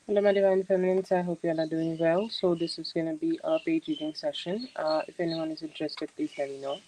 Hello, my divine feminines. I hope you all are doing well. So, this is going to be a page reading session. If anyone is interested, please let me know.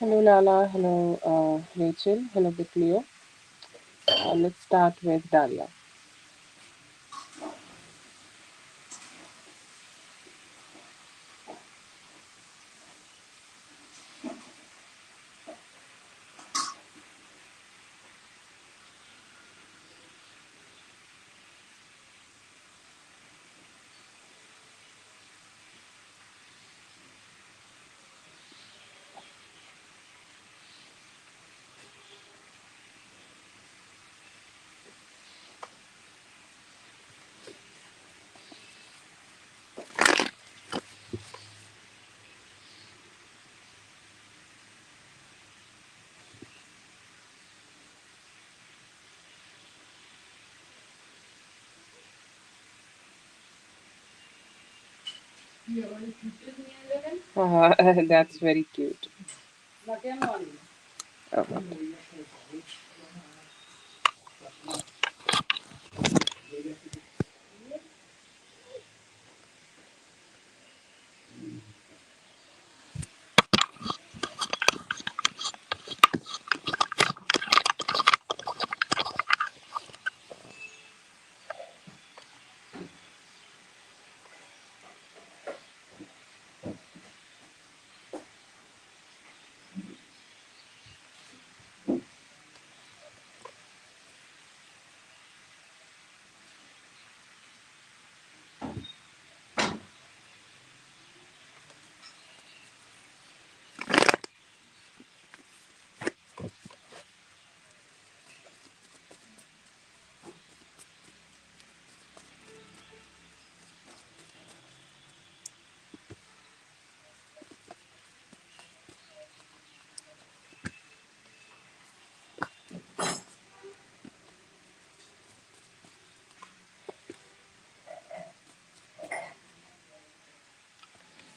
Hello, Lala. Hello, Rachel. Hello, Big Leo. Let's start with Dalia. That's very cute. Oh.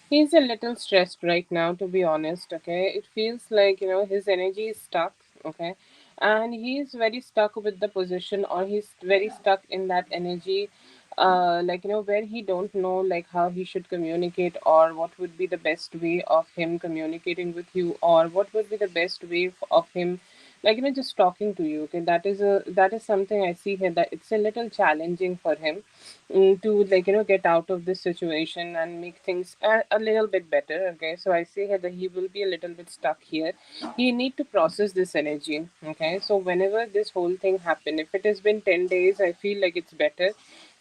He's a little stressed right now, to be honest. Okay, it feels like his energy is stuck. Okay, and he's very stuck with the position, or he's very stuck in that energy, like where he don't know like how he should communicate, or what would be the best way of him communicating with you, or what would be the best way of him, like just talking to you. Okay, that is something I see here, that it's a little challenging for him, to like get out of this situation and make things a little bit better. Okay, so I say here that he will be a little bit stuck here. He need to process this energy. Okay, so whenever this whole thing happened, if it has been 10 days, I feel like it's better.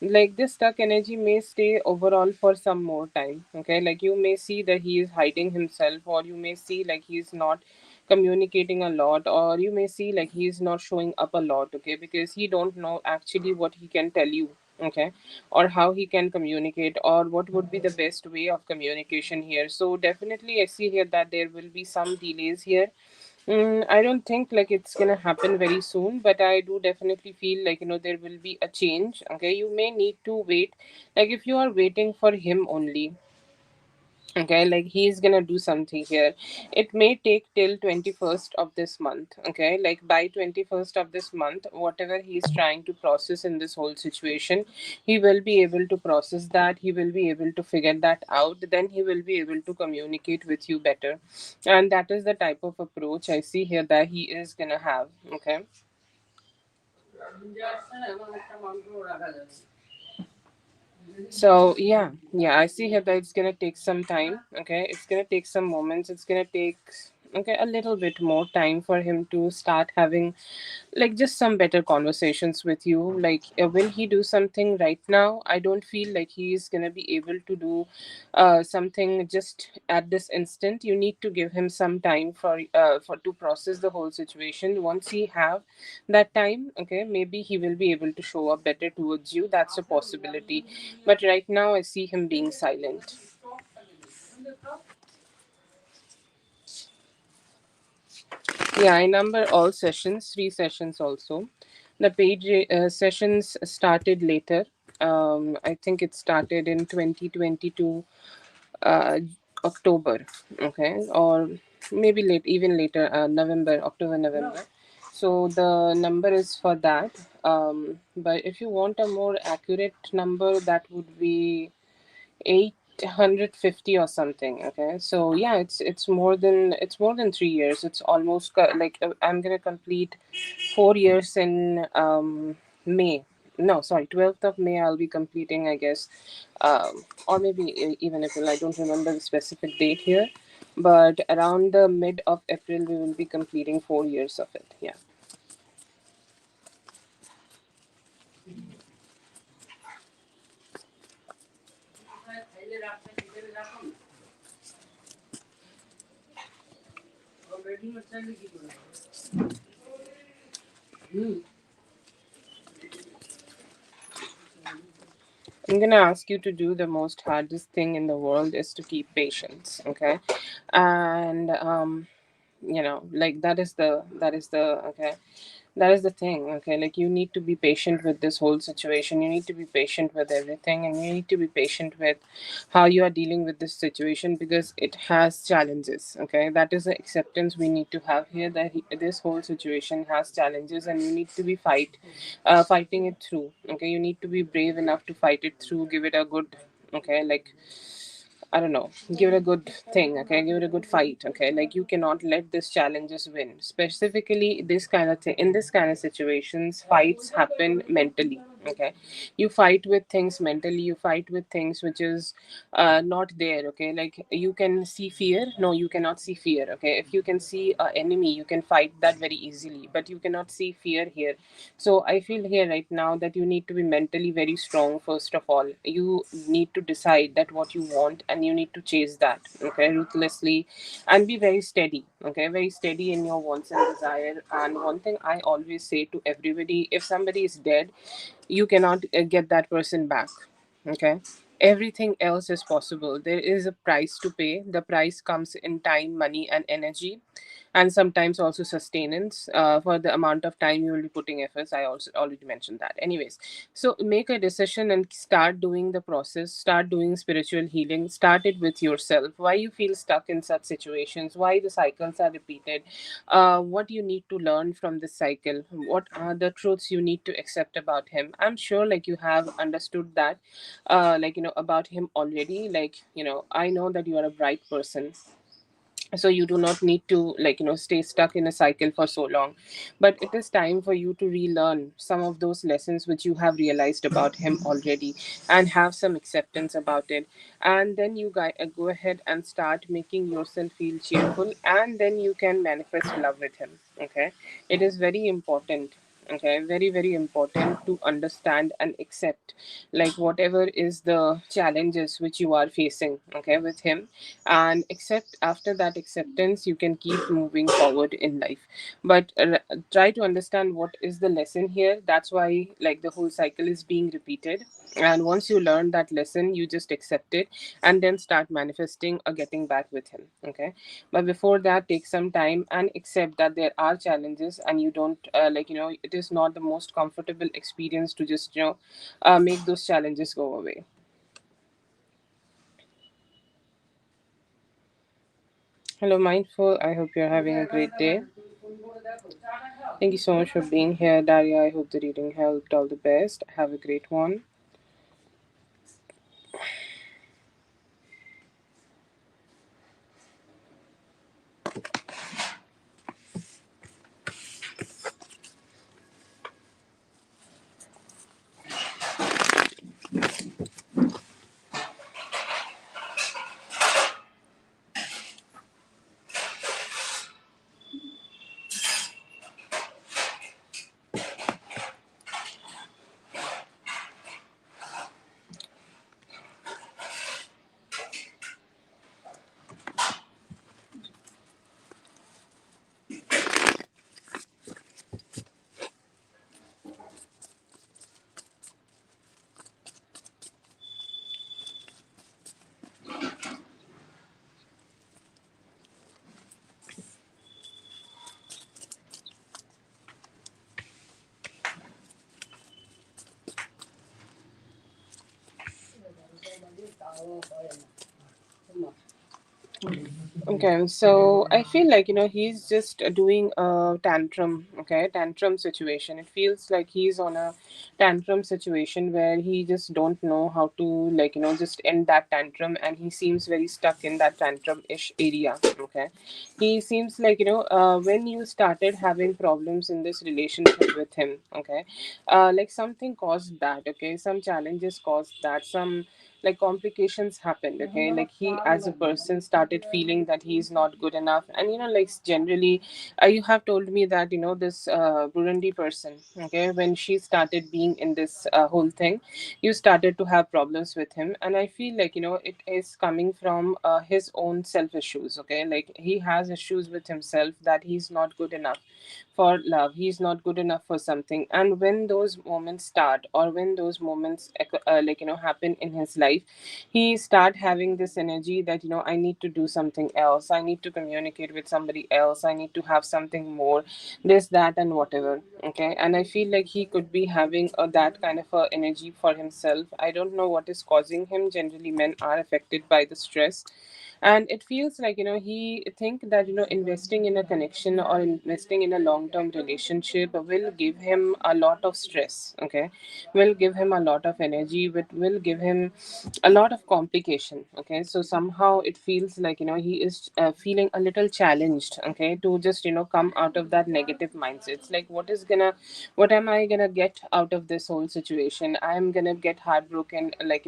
Like this stuck energy may stay overall for some more time. Okay, like you may see that he is hiding himself, or you may see like he's not communicating a lot, or you may see like he's not showing up a lot. Okay, because he don't know actually what he can tell you. Okay, or how he can communicate, or what would be the best way of communication here. So definitely I see here that there will be some delays here. I don't think like it's gonna happen very soon, but I do definitely feel like there will be a change. Okay, you may need to wait. Like if you are waiting for him only, okay, like he's gonna do something here, it may take till 21st of this month. Okay, like by 21st of this month, whatever he's trying to process in this whole situation, he will be able to process that, he will be able to figure that out, then he will be able to communicate with you better. And that is the type of approach I see here that he is gonna have. Okay, so yeah, I see here that it's gonna take some time. Okay, it's gonna take some moments. It's gonna take, okay, a little bit more time for him to start having like just some better conversations with you. Like will he do something right now? I don't feel like he's gonna be able to do something just at this instant. You need to give him some time for to process the whole situation. Once he have that time, okay, maybe he will be able to show up better towards you. That's a possibility, but right now I see him being silent. Yeah, I number all sessions, 3 sessions also. The page sessions started later. I think it started in 2022 uh, October, okay, or maybe late, even later, November, October, November. So the number is for that. But if you want a more accurate number, that would be 850 or something. Okay, so yeah, it's more than 3 years. It's almost like I'm gonna complete 4 years in May. No, sorry, 12th of May I'll be completing, I guess. Or maybe even April. I don't remember the specific date here, but around the mid of April we will be completing 4 years of it. Yeah. I'm gonna ask you to do the most hardest thing in the world is to keep patience. Okay, and like that is the okay, that is the thing. Okay, like you need to be patient with this whole situation, you need to be patient with everything, and you need to be patient with how you are dealing with this situation, because it has challenges. Okay, that is the acceptance we need to have here, that this whole situation has challenges, and you need to be fighting it through. Okay, you need to be brave enough to fight it through, give it a good, okay, like, I don't know, give it a good thing, okay? Give it a good fight, okay? Like you cannot let this challenges win. Specifically, this kind of thing, in this kind of situations, fights happen mentally, okay? You fight with things mentally, you fight with things which is not there, okay? Like you can see fear. No, you cannot see fear, okay? If you can see an enemy, you can fight that very easily, but you cannot see fear here. So I feel here right now that you need to be mentally very strong. First of all, you need to decide that what you want, and you need to chase that, okay, ruthlessly, and be very steady, okay, very steady in your wants and desire. And one thing I always say to everybody: if somebody is dead, you cannot get that person back, okay? Everything else is possible. There is a price to pay. The price comes in time, money, and energy, and sometimes also sustenance for the amount of time you will be putting efforts. I also already mentioned that. Anyways, so make a decision and start doing the process, start doing spiritual healing, start it with yourself. Why you feel stuck in such situations, why the cycles are repeated, what you need to learn from this cycle, what are the truths you need to accept about him. I'm sure like you have understood that, like about him already. Like I know that you are a bright person, so you do not need to like stay stuck in a cycle for so long. But it is time for you to relearn some of those lessons which you have realized about him already, and have some acceptance about it. And then you go ahead and start making yourself feel cheerful, and then you can manifest love with him. Okay, it is very important, okay, very very important to understand and accept like whatever is the challenges which you are facing, okay, with him. And accept, after that acceptance you can keep moving forward in life. But try to understand what is the lesson here. That's why like the whole cycle is being repeated. And once you learn that lesson, you just accept it, and then start manifesting or getting back with him. Okay, but before that, take some time and accept that there are challenges, and you don't it is not the most comfortable experience to just make those challenges go away. Hello, Mindful. I hope you're having a great day. Thank you so much for being here, Daria. I hope the reading helped. All the best. Have a great one. Okay, so I feel like he's just doing a tantrum. Okay, tantrum situation. It feels like he's on a tantrum situation where he just don't know how to just end that tantrum, and he seems very stuck in that tantrum-ish area. Okay, he seems like when you started having problems in this relationship with him. Okay, like something caused that. Okay, some challenges caused that. Some like complications happened. Okay, like he as a person started feeling that he's not good enough. And like generally, you have told me that this Burundi person, okay, when she started being in this whole thing, you started to have problems with him. And I feel like it is coming from his own self issues. Okay, like he has issues with himself, that he's not good enough for love, he's not good enough for something. And when those moments start, or when those moments happen in his life, life, he start having this energy that, I need to do something else, I need to communicate with somebody else, I need to have something more, this, that, and whatever. Okay, and I feel like he could be having that kind of energy for himself. I don't know what is causing him. Generally men are affected by the stress, and it feels like, he think that, investing in a connection or investing in a long term relationship will give him a lot of stress. Okay, will give him a lot of energy, but will give him a lot of complication. Okay, so somehow it feels like, he is feeling a little challenged. Okay, to just, come out of that negative mindset. It's like, what am I gonna get out of this whole situation? I'm gonna get heartbroken, like,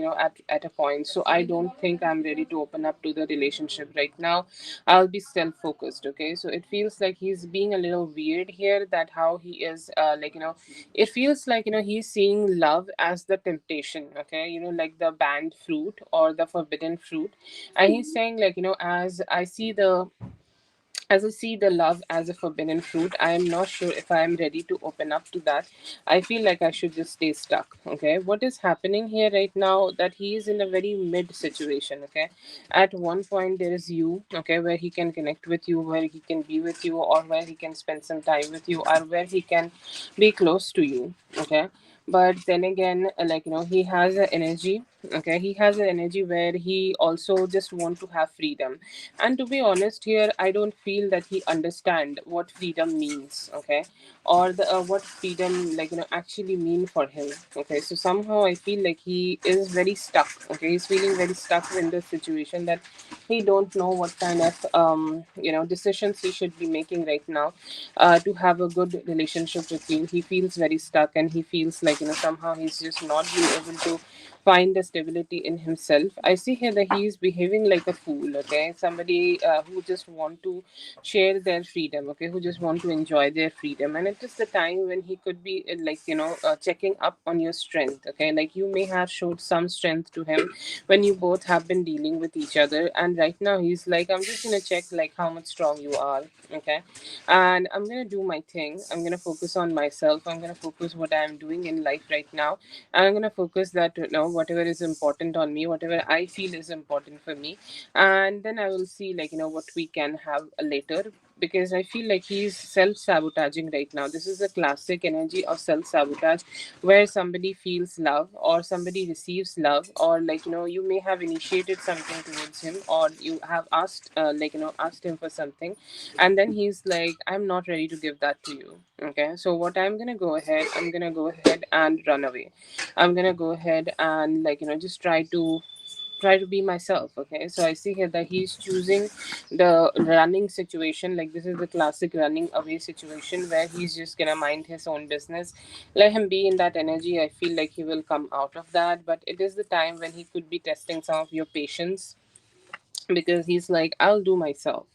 at a point. So I don't think I'm ready to open up to the relationship right now. I'll be self-focused. Okay, so it feels like he's being a little weird here, that how he is, like, it feels like, he's seeing love as the temptation. Okay, like the banned fruit or the forbidden fruit, and he's saying, like, as I see the love as a forbidden fruit, I am not sure if I am ready to open up to that. I feel like I should just stay stuck. Okay, what is happening here right now, that he is in a very mid situation. Okay, at one point there is you, okay, where he can connect with you, where he can be with you, or where he can spend some time with you, or where he can be close to you. Okay, but then again, like, he has an energy. Okay, he has an energy where he also just want to have freedom, and to be honest here, I don't feel that he understand what freedom means. Okay, or the what freedom, like, actually mean for him. Okay, so somehow I feel like he is very stuck. Okay, he's feeling very stuck in this situation, that he don't know what kind of decisions he should be making right now to have a good relationship with you. He feels very stuck, and he feels like, somehow he's just not being able to find the stability in himself. I see here that he is behaving like a fool. Okay, somebody who just want to share their freedom. Okay, who just want to enjoy their freedom, and it is the time when he could be like, checking up on your strength. Okay, like you may have showed some strength to him when you both have been dealing with each other, and right now he's like, I'm just gonna check like how much strong you are. Okay, and I'm gonna do my thing. I'm gonna focus on myself. I'm gonna focus what I'm doing in life right now. I'm gonna focus that, whatever is important on me, whatever I feel is important for me, and then I will see, like, what we can have later. Because I feel like he's self-sabotaging right now. This is a classic energy of self-sabotage, where somebody feels love or somebody receives love, or like, you may have initiated something towards him, or you have asked, asked him for something, and then he's like, I'm not ready to give that to you. Okay, so what I'm gonna go ahead and run away. I'm gonna go ahead and, like, just try to be myself. Okay, so I see here that he's choosing the running situation. Like, this is the classic running away situation, where he's just gonna mind his own business. Let him be in that energy. I feel like he will come out of that, but it is the time when he could be testing some of your patience, because he's like, I'll do myself.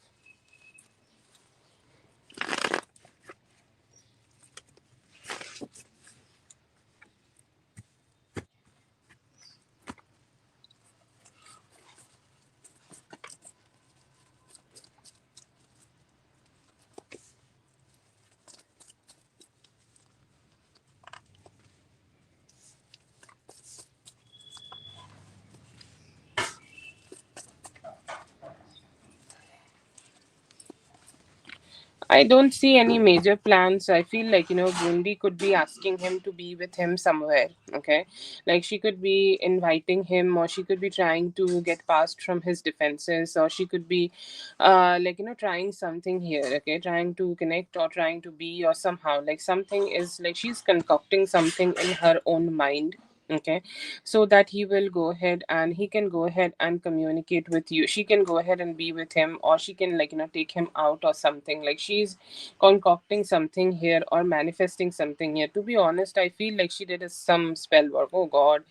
I don't see any major plans. I feel like, Bundi could be asking him to be with him somewhere. Okay. Like, she could be inviting him, or she could be trying to get past from his defenses, or she could be, like, trying something here. Okay. Trying to connect, or trying to be, or somehow, like, something is like she's concocting something in her own mind. Okay, so that he will go ahead and he can go ahead and communicate with you. She can go ahead and be with him, or she can, like, take him out or something. Like, she's concocting something here, or manifesting something here. To be honest, I feel like she did some spell work. Oh god,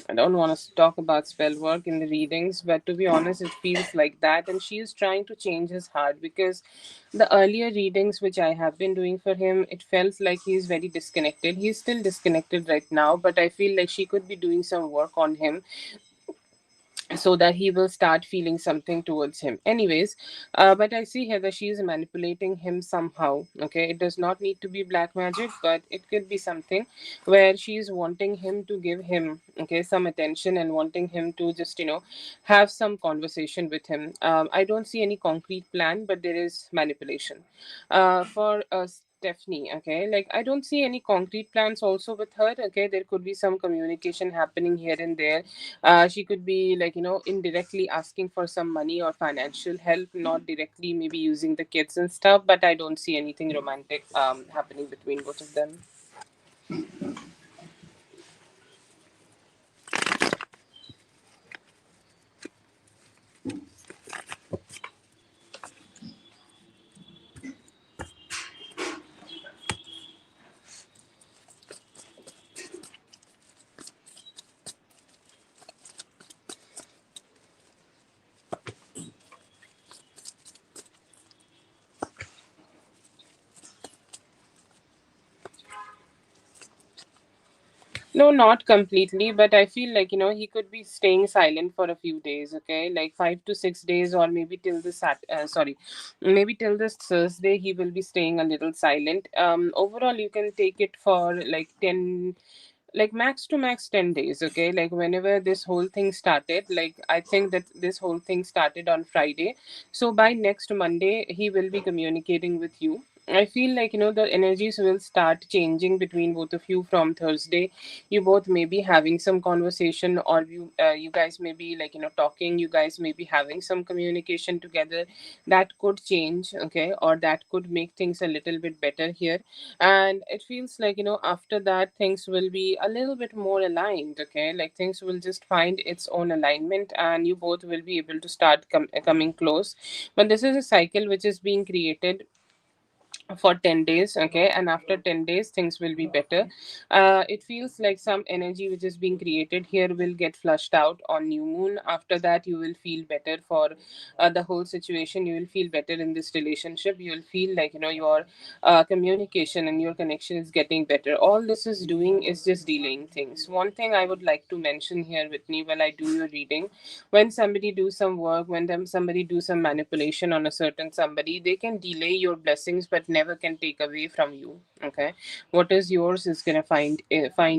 I don't want to talk about spell work in the readings, but to be honest, it feels like that. And she is trying to change his heart, because the earlier readings which I have been doing for him, it felt like he's very disconnected. He's still disconnected right now, but I feel like she could be doing some work on him, so that he will start feeling something towards him. Anyways, but I see here that she is manipulating him somehow. Okay, it does not need to be black magic, but it could be something where she is wanting him to give him, okay, some attention, and wanting him to just, have some conversation with him. I don't see any concrete plan, but there is manipulation. For Stephanie, okay, like I don't see any concrete plans also with her. Okay, there could be some communication happening here and there. She could be like, indirectly asking for some money or financial help, not directly maybe using the kids and stuff, but I don't see anything romantic happening between both of them. No, not completely, but I feel like, he could be staying silent for a few days, okay? Like 5 to 6 days, or maybe till the maybe till this Thursday, he will be staying a little silent. Overall, you can take it for like 10, like max to max 10 days, okay? Like whenever this whole thing started, like I think that this whole thing started on Friday. So by next Monday, he will be communicating with you. I feel like, the energies will start changing between both of you from Thursday. You both may be having some conversation, or you guys may be like, talking, you guys may be having some communication together. That could change, okay, or that could make things a little bit better here. And it feels like, after that, things will be a little bit more aligned, okay, like things will just find its own alignment, and you both will be able to start coming close. But this is a cycle which is being created for 10 days, okay, and after 10 days things will be better. It feels like some energy which is being created here will get flushed out on new moon. After that, you will feel better for the whole situation. You will feel better in this relationship. You will feel like, your communication and your connection is getting better. All this is doing is just delaying things. One thing I would like to mention here, Whitney, while I do your reading: when somebody do some work, when somebody do some manipulation on a certain somebody, they can delay your blessings but never can take away from you, okay? What is yours is gonna find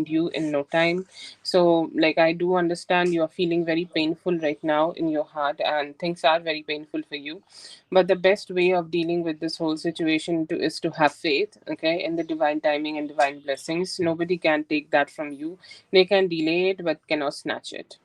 you in no time. So like, I do understand you are feeling very painful right now in your heart, and things are very painful for you. But the best way of dealing with this whole situation is to have faith, okay, in the divine timing and divine blessings. Nobody can take that from you. They can delay it but cannot snatch it.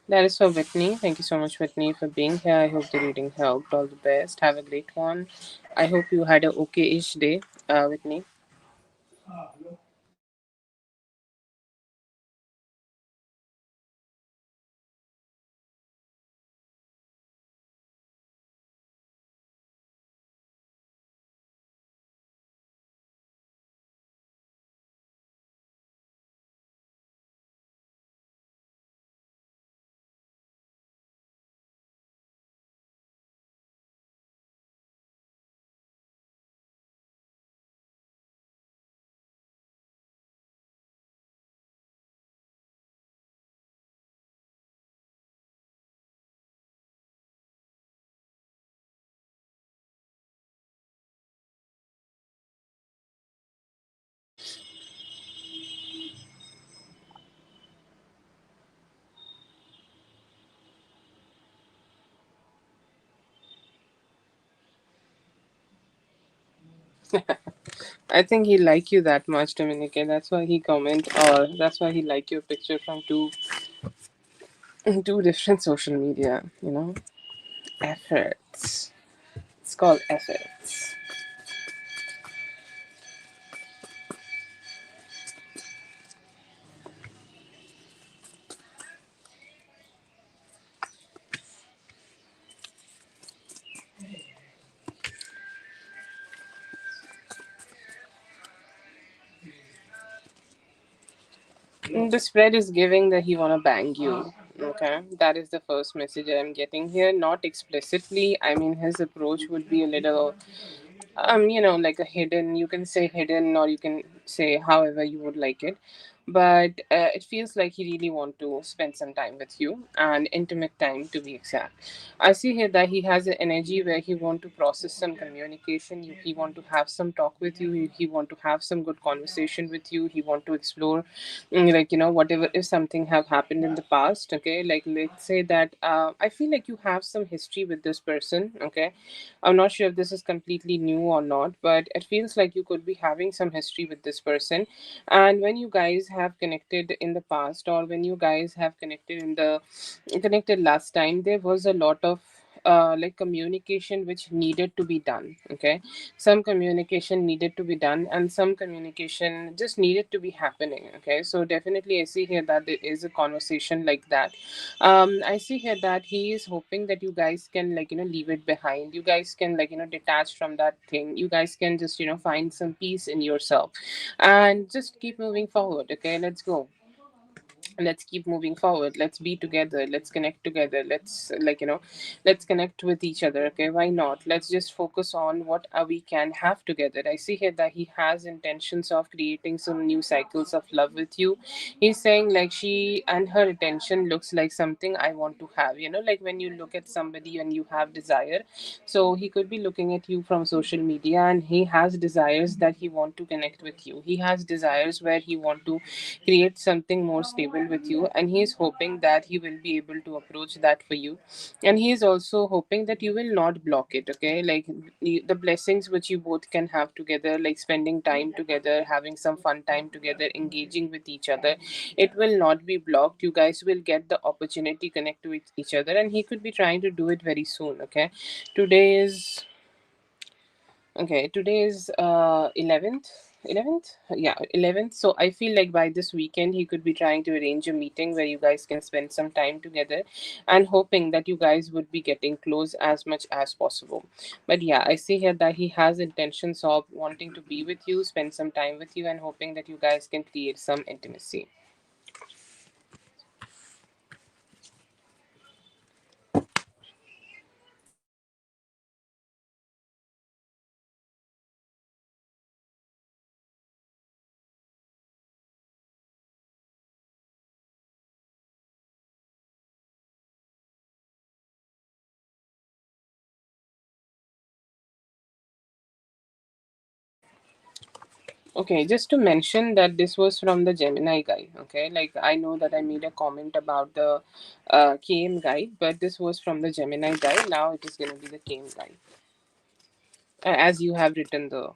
That is for Whitney. Thank you so much, Whitney, for being here. I hope the reading helped. All the best. Have a great one. I hope you had a okay-ish day, Whitney. I think he like you that much, Dominique. That's why he comment, or that's why he like your picture from two different social media. Efforts. It's called efforts. The spread is giving that he wanna bang you. Okay, that is the first message I'm getting here. Not explicitly. I mean, his approach would be a little like a hidden, you can say hidden, or you can say however you would like it, but it feels like he really want to spend some time with you, and intimate time to be exact. I see here that he has an energy where he want to process some communication, he want to have some talk with you, he want to have some good conversation with you, he want to explore, whatever if something have happened in the past. Okay, like let's say that I feel like you have some history with this person. Okay, I'm not sure if this is completely new or not, but it feels like you could be having some history with this person. And when you guys have connected in the past, or when you guys have connected last time, there was a lot of like communication which needed to be done. Okay, some communication needed to be done, and some communication just needed to be happening. Okay, so definitely I see here that there is a conversation like that. I see here that he is hoping that you guys can, leave it behind, you guys can, detach from that thing, you guys can just, find some peace in yourself and just keep moving forward. Okay, let's go, let's keep moving forward, let's be together, let's connect together, let's, let's connect with each other. Okay, why not, let's just focus on what we can have together. I see here that he has intentions of creating some new cycles of love with you. He's saying like she and her attention looks like something I want to have, like when you look at somebody and you have desire. So he could be looking at you from social media, and he has desires that he want to connect with you, he has desires where he want to create something more stable with you, and he is hoping that he will be able to approach that for you. And he is also hoping that you will not block it. Okay, like the blessings which you both can have together, like spending time together, having some fun time together, engaging with each other, it will not be blocked. You guys will get the opportunity connect with each other, and he could be trying to do it very soon. Okay, today is okay, today is 11th. 11th? Yeah, 11th. So I feel like by this weekend, he could be trying to arrange a meeting where you guys can spend some time together, and hoping that you guys would be getting close as much as possible. But yeah, I see here that he has intentions of wanting to be with you, spend some time with you, and hoping that you guys can create some intimacy. Okay, just to mention that this was from the Gemini guy. Okay, like I know that I made a comment about the KM guy, but this was from the Gemini guy. Now it is going to be the KM guy, as you have written the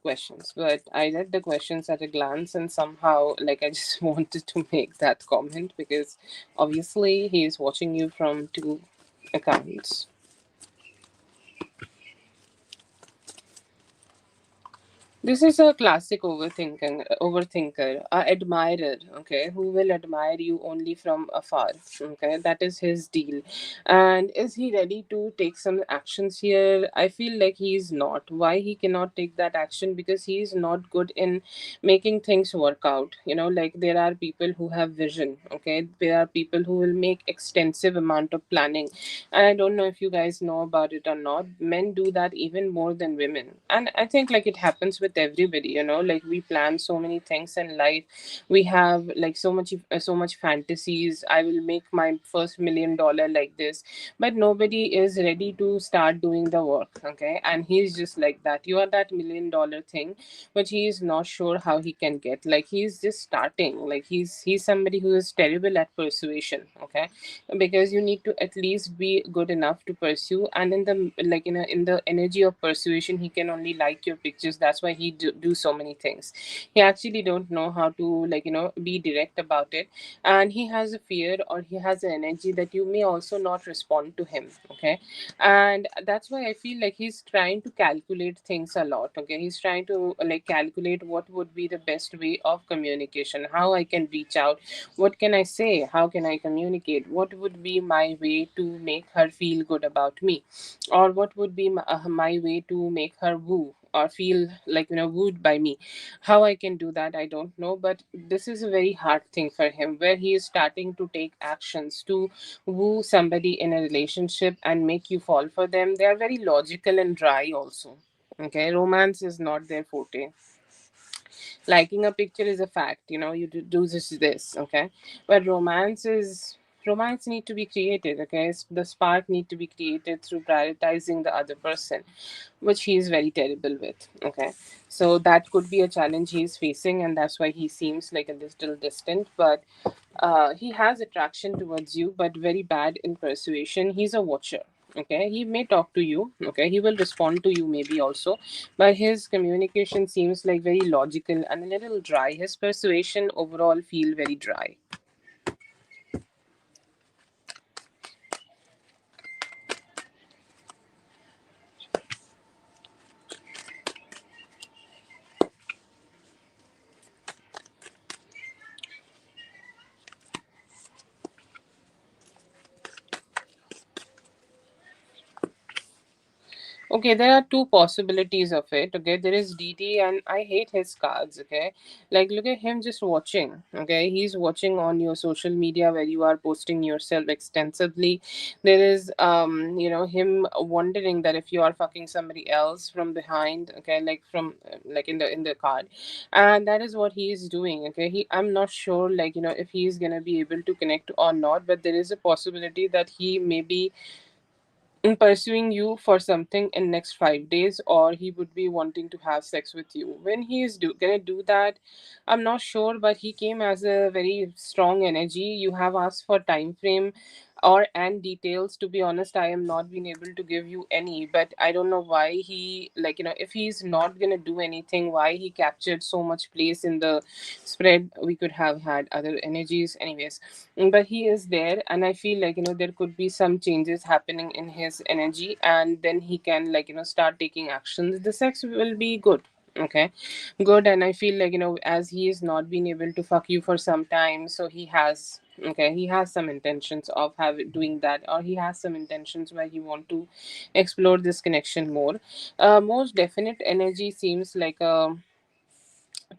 questions. But I read the questions at a glance, and somehow, like, I just wanted to make that comment because obviously he is watching you from two accounts. This is a classic overthinker, a admirer, okay, who will admire you only from afar. Okay, that is his deal. And is he ready to take some actions here? I feel like he is not. Why he cannot take that action? Because he is not good in making things work out. Like there are people who have vision. Okay, there are people who will make extensive amount of planning, and I don't know if you guys know about it or not, men do that even more than women. And I think like it happens with everybody, like we plan so many things in life. We have like so much fantasies. I will make my first $1 million like this, but nobody is ready to start doing the work. Okay, and he's just like that. You are that $1 million thing, but he is not sure how he can get, like he's just starting, like he's somebody who is terrible at persuasion. Okay, because you need to at least be good enough to pursue, and in the in the energy of persuasion, he can only like your pictures. That's why he do so many things. He actually don't know how to be direct about it, and he has a fear, or he has an energy that you may also not respond to him. Okay, and that's why I feel like he's trying to calculate things a lot. Okay, he's trying to like calculate what would be the best way of communication, how I can reach out, what can I say? How can I communicate? What would be my way to make her feel good about me? Or what would be my way to make her woo? or feel like, wooed by me. How I can do that, I don't know, but this is a very hard thing for him, where he is starting to take actions to woo somebody in a relationship and make you fall for them. They are very logical and dry also. Okay, romance is not their forte. Liking a picture is a fact, you do this, okay, but romance need to be created, okay. The spark need to be created through prioritizing the other person, which he is very terrible with, okay. So that could be a challenge he's facing, and that's why he seems like a little distant, but he has attraction towards you, but very bad in persuasion. He's a watcher. Okay, he may talk to you. Okay, he will respond to you maybe also, but his communication seems like very logical and a little dry. His persuasion overall feel very dry. Okay, there are two possibilities of it. Okay, there is DD, and I hate his cards. Okay, like look at him just watching. Okay, he's watching on your social media where you are posting yourself extensively. There is, him wondering that if you are fucking somebody else from behind. Okay, like from like in the card, and that is what he is doing. Okay, I'm not sure, like, if he is gonna be able to connect or not, but there is a possibility that he may be in pursuing you for something in next 5 days, or he would be wanting to have sex with you. When he is gonna do that, I'm not sure, but he came as a very strong energy. You have asked for time frame or and details. To be honest, I am not being able to give you any, but I don't know why he, like, if he's not gonna do anything, why he captured so much place in the spread. We could have had other energies anyways. But he is there, and I feel like, there could be some changes happening in his energy, and then he can, like, start taking actions. The sex will be good. Okay, good. And I feel like, as he is not being able to fuck you for some time, so he has, okay, he has some intentions of doing that, or he has some intentions where he want to explore this connection more. Most definite energy seems like a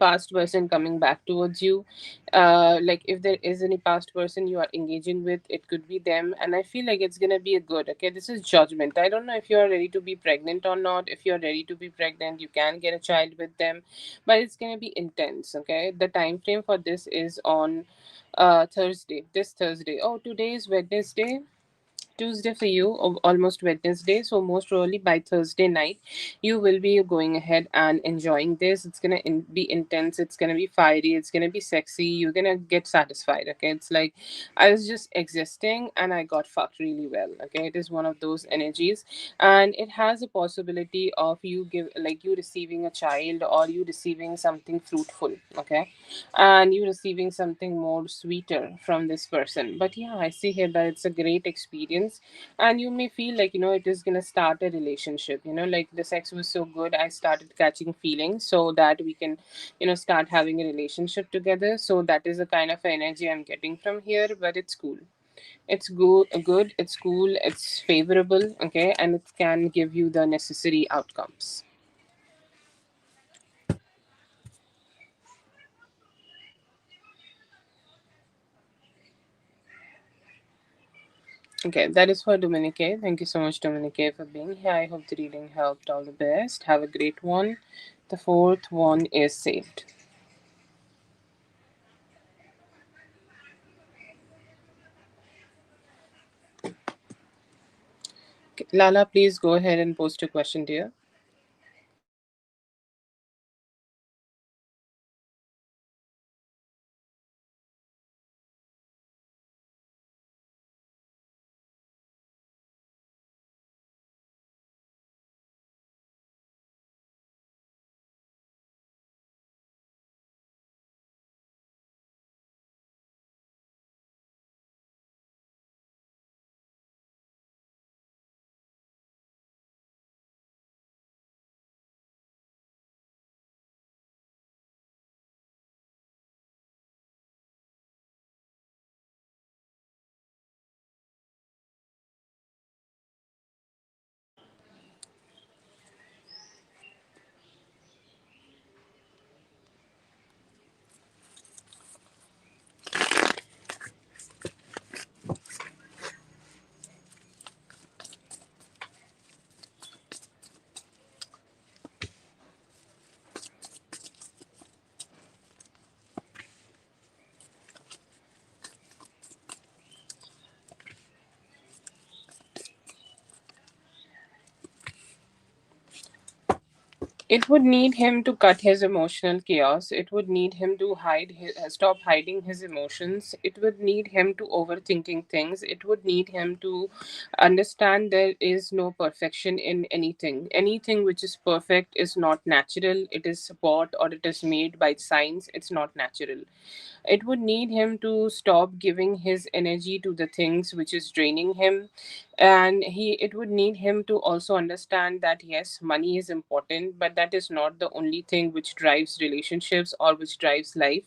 past person coming back towards you. Like, if there is any past person you are engaging with, it could be them, and I feel like it's gonna be a good, okay, this is judgment. I don't know if you are ready to be pregnant or not. If you're ready to be pregnant, you can get a child with them, but it's gonna be intense. Okay, the time frame for this is on Thursday, this Thursday. Oh, today is Wednesday, Tuesday for you, almost Wednesday. So most probably by Thursday night, you will be going ahead and enjoying this. It's gonna be intense. It's gonna be fiery. It's gonna be sexy. You're gonna get satisfied. Okay, it's like I was just existing and I got fucked really well. Okay, it is one of those energies, and it has a possibility of you receiving a child, or you receiving something fruitful. Okay, and you receiving something more sweeter from this person. But yeah, I see here that it's a great experience, and you may feel like, it is going to start a relationship. Like, the sex was so good, I started catching feelings, so that we can, start having a relationship together. So that is the kind of energy I'm getting from here. But it's cool, it's good, it's cool, it's favorable. Okay, and it can give you the necessary outcomes. Okay, that is for Dominique. Thank you so much, Dominique, for being here. I hope the reading helped. All the best. Have a great one. The fourth one is saved. Okay, Lala, please go ahead and post your question, dear. It would need him to cut his emotional chaos. It would need him to stop hiding his emotions. It would need him to overthinking things. It would need him to understand there is no perfection in anything. Anything which is perfect is not natural. It is bought or it is made by science. It's not natural. It would need him to stop giving his energy to the things which is draining him. And it would need him to also understand that yes, money is important, but that is not the only thing which drives relationships or which drives life.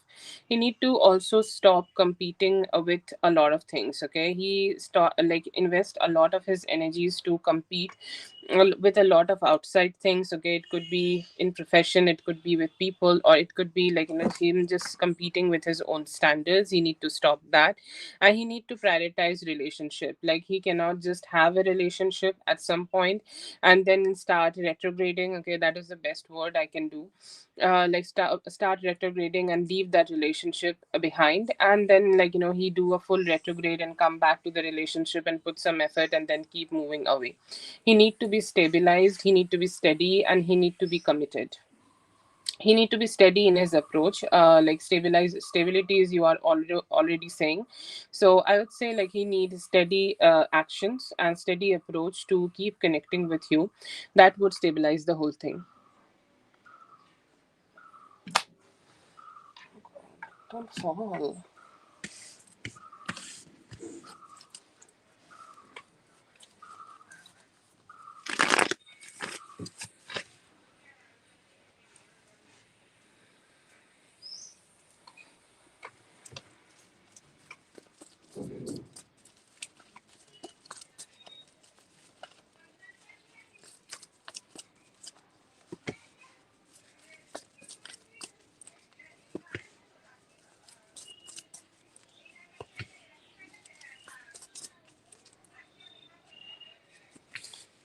He need to also stop competing with a lot of things. Okay, he start like invest a lot of his energies to compete with a lot of outside things. Okay, it could be in profession, it could be with people, or it could be like, him just competing with his own standards. He need to stop that. And he need to prioritize relationship. Like, he cannot just have a relationship at some point and then start retrograding. Okay, that is the best word I can do. Like, start retrograding and leave that relationship behind, and then, like, he do a full retrograde and come back to the relationship and put some effort and then keep moving away. He need to be stabilized, he need to be steady, and he need to be committed. He need to be steady in his approach. Like, stability is, you are already saying. So I would say, like, he needs steady actions and steady approach to keep connecting with you. That would stabilize the whole thing. Don't fall.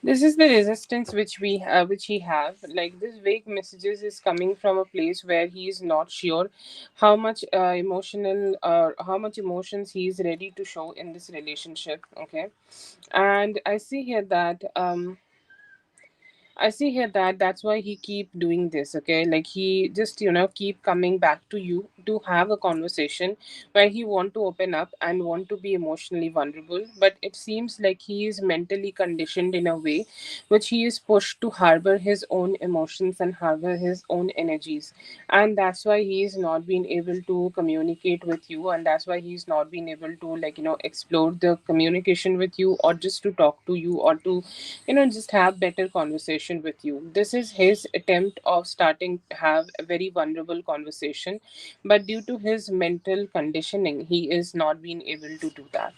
This is the resistance which he have. Like, this vague messages is coming from a place where he is not sure how much how much emotions he is ready to show in this relationship. Okay, and I see here that that's why he keep doing this. Okay, like, he just, keep coming back to you to have a conversation where he want to open up and want to be emotionally vulnerable, but it seems like he is mentally conditioned in a way which he is pushed to harbor his own emotions and harbor his own energies. And that's why he is not being able to communicate with you, and that's why he's not being able to, like, explore the communication with you, or just to talk to you, or to, just have better conversation with you. This is his attempt of starting to have a very vulnerable conversation, but due to his mental conditioning, he is not being able to do that.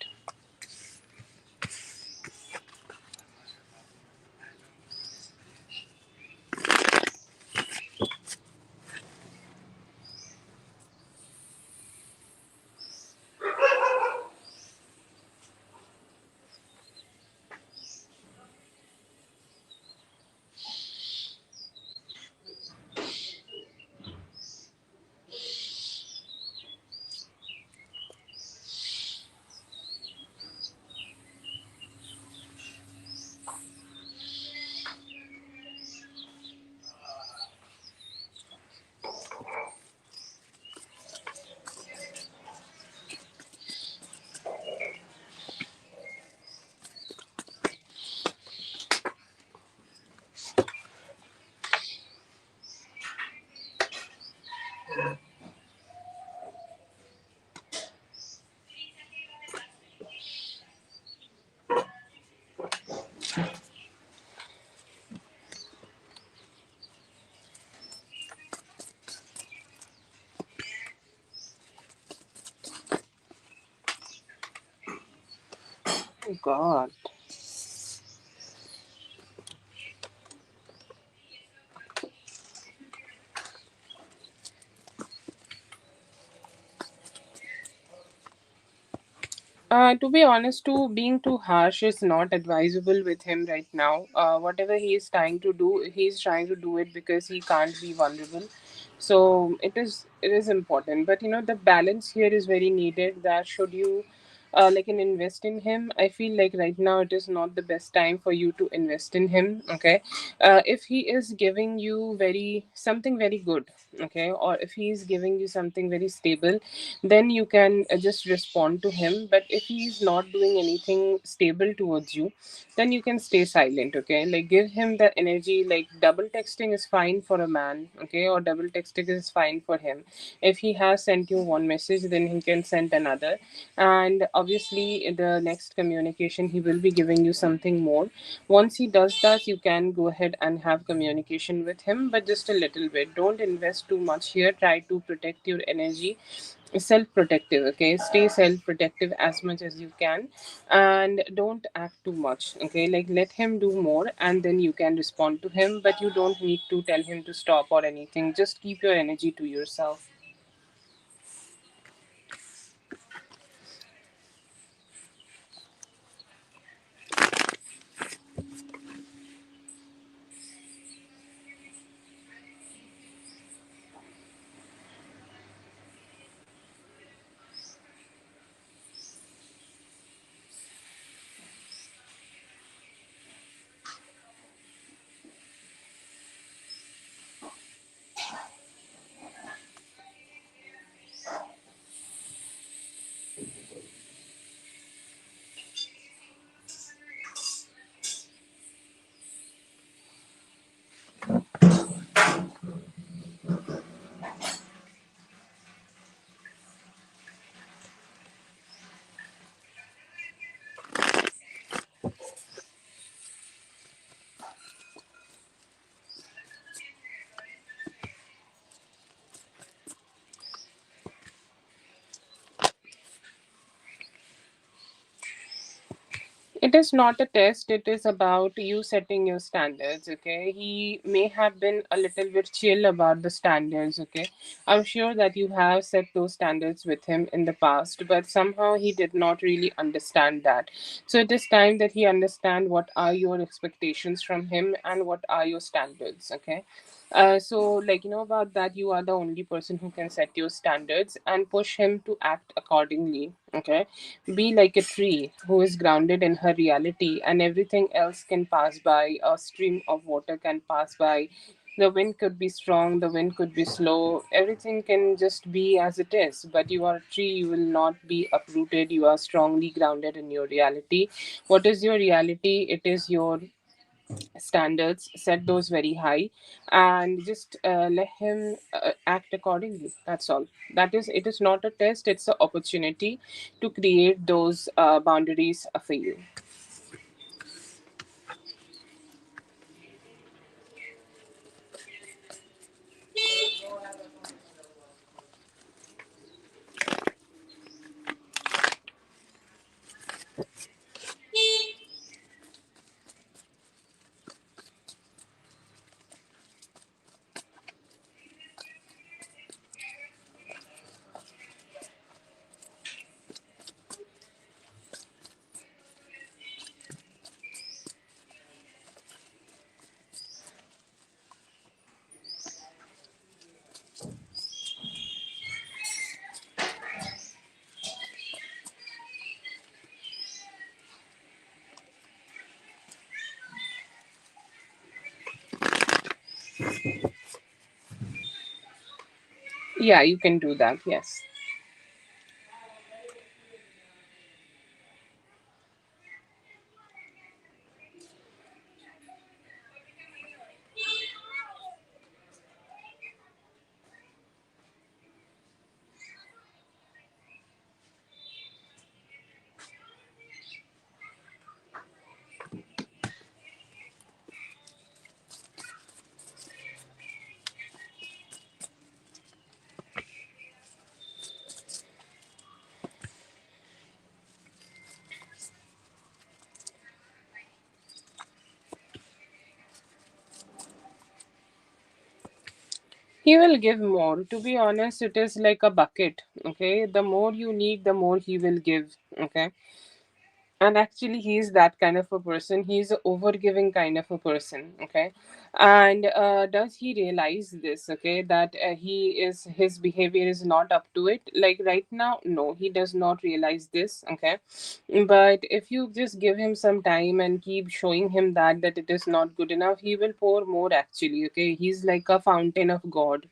Oh God. To be honest, being too harsh is not advisable with him right now. Whatever he is trying to do, he's trying to do it because he can't be vulnerable. So it is important. But the balance here is very needed. That should you like an invest in him, I feel like right now it is not the best time for you to invest in him. Okay, if he is giving you very something very good, okay, or if he is giving you something very stable, then you can just respond to him. But if he is not doing anything stable towards you, then you can stay silent. Okay, like give him the energy. Like double texting is fine for a man, okay, or double texting is fine for him. If he has sent you one message, then he can send another, and obviously in the next communication he will be giving you something more. Once he does that, you can go ahead and have communication with him, but just a little bit. Don't invest too much here. Try to protect your energy. Self protective, okay, stay self protective as much as you can, and don't act too much. Okay, like let him do more and then you can respond to him, but you don't need to tell him to stop or anything. Just keep your energy to yourself. It is not a test, it is about you setting your standards. Okay, he may have been a little bit chill about the standards. Okay, I'm sure that you have set those standards with him in the past, but somehow he did not really understand that. So it is time that he understand what are your expectations from him and what are your standards. Okay, so like about that, you are the only person who can set your standards and push him to act accordingly. Okay, be like a tree who is grounded in her reality, and everything else can pass by. A stream of water can pass by. The wind could be strong, the wind could be slow. Everything can just be as it is. But you are a tree, you will not be uprooted. You are strongly grounded in your reality. What is your reality? It is your standards. Set those very high and just let him act accordingly. That's all. That is, it is not a test, it's an opportunity to create those boundaries for you. Yeah, you can do that. Yes. He will give more. To be honest, it is like a bucket. Okay, the more you need, the more he will give. Okay, And actually he's that kind of a person, he's a overgiving kind of a person, okay. And does he realize this, okay, that he is his behavior is not up to it, like right now? No, he does not realize this, okay. But if you just give him some time and keep showing him that it is not good enough, he will pour more actually, okay. He's like a fountain of god,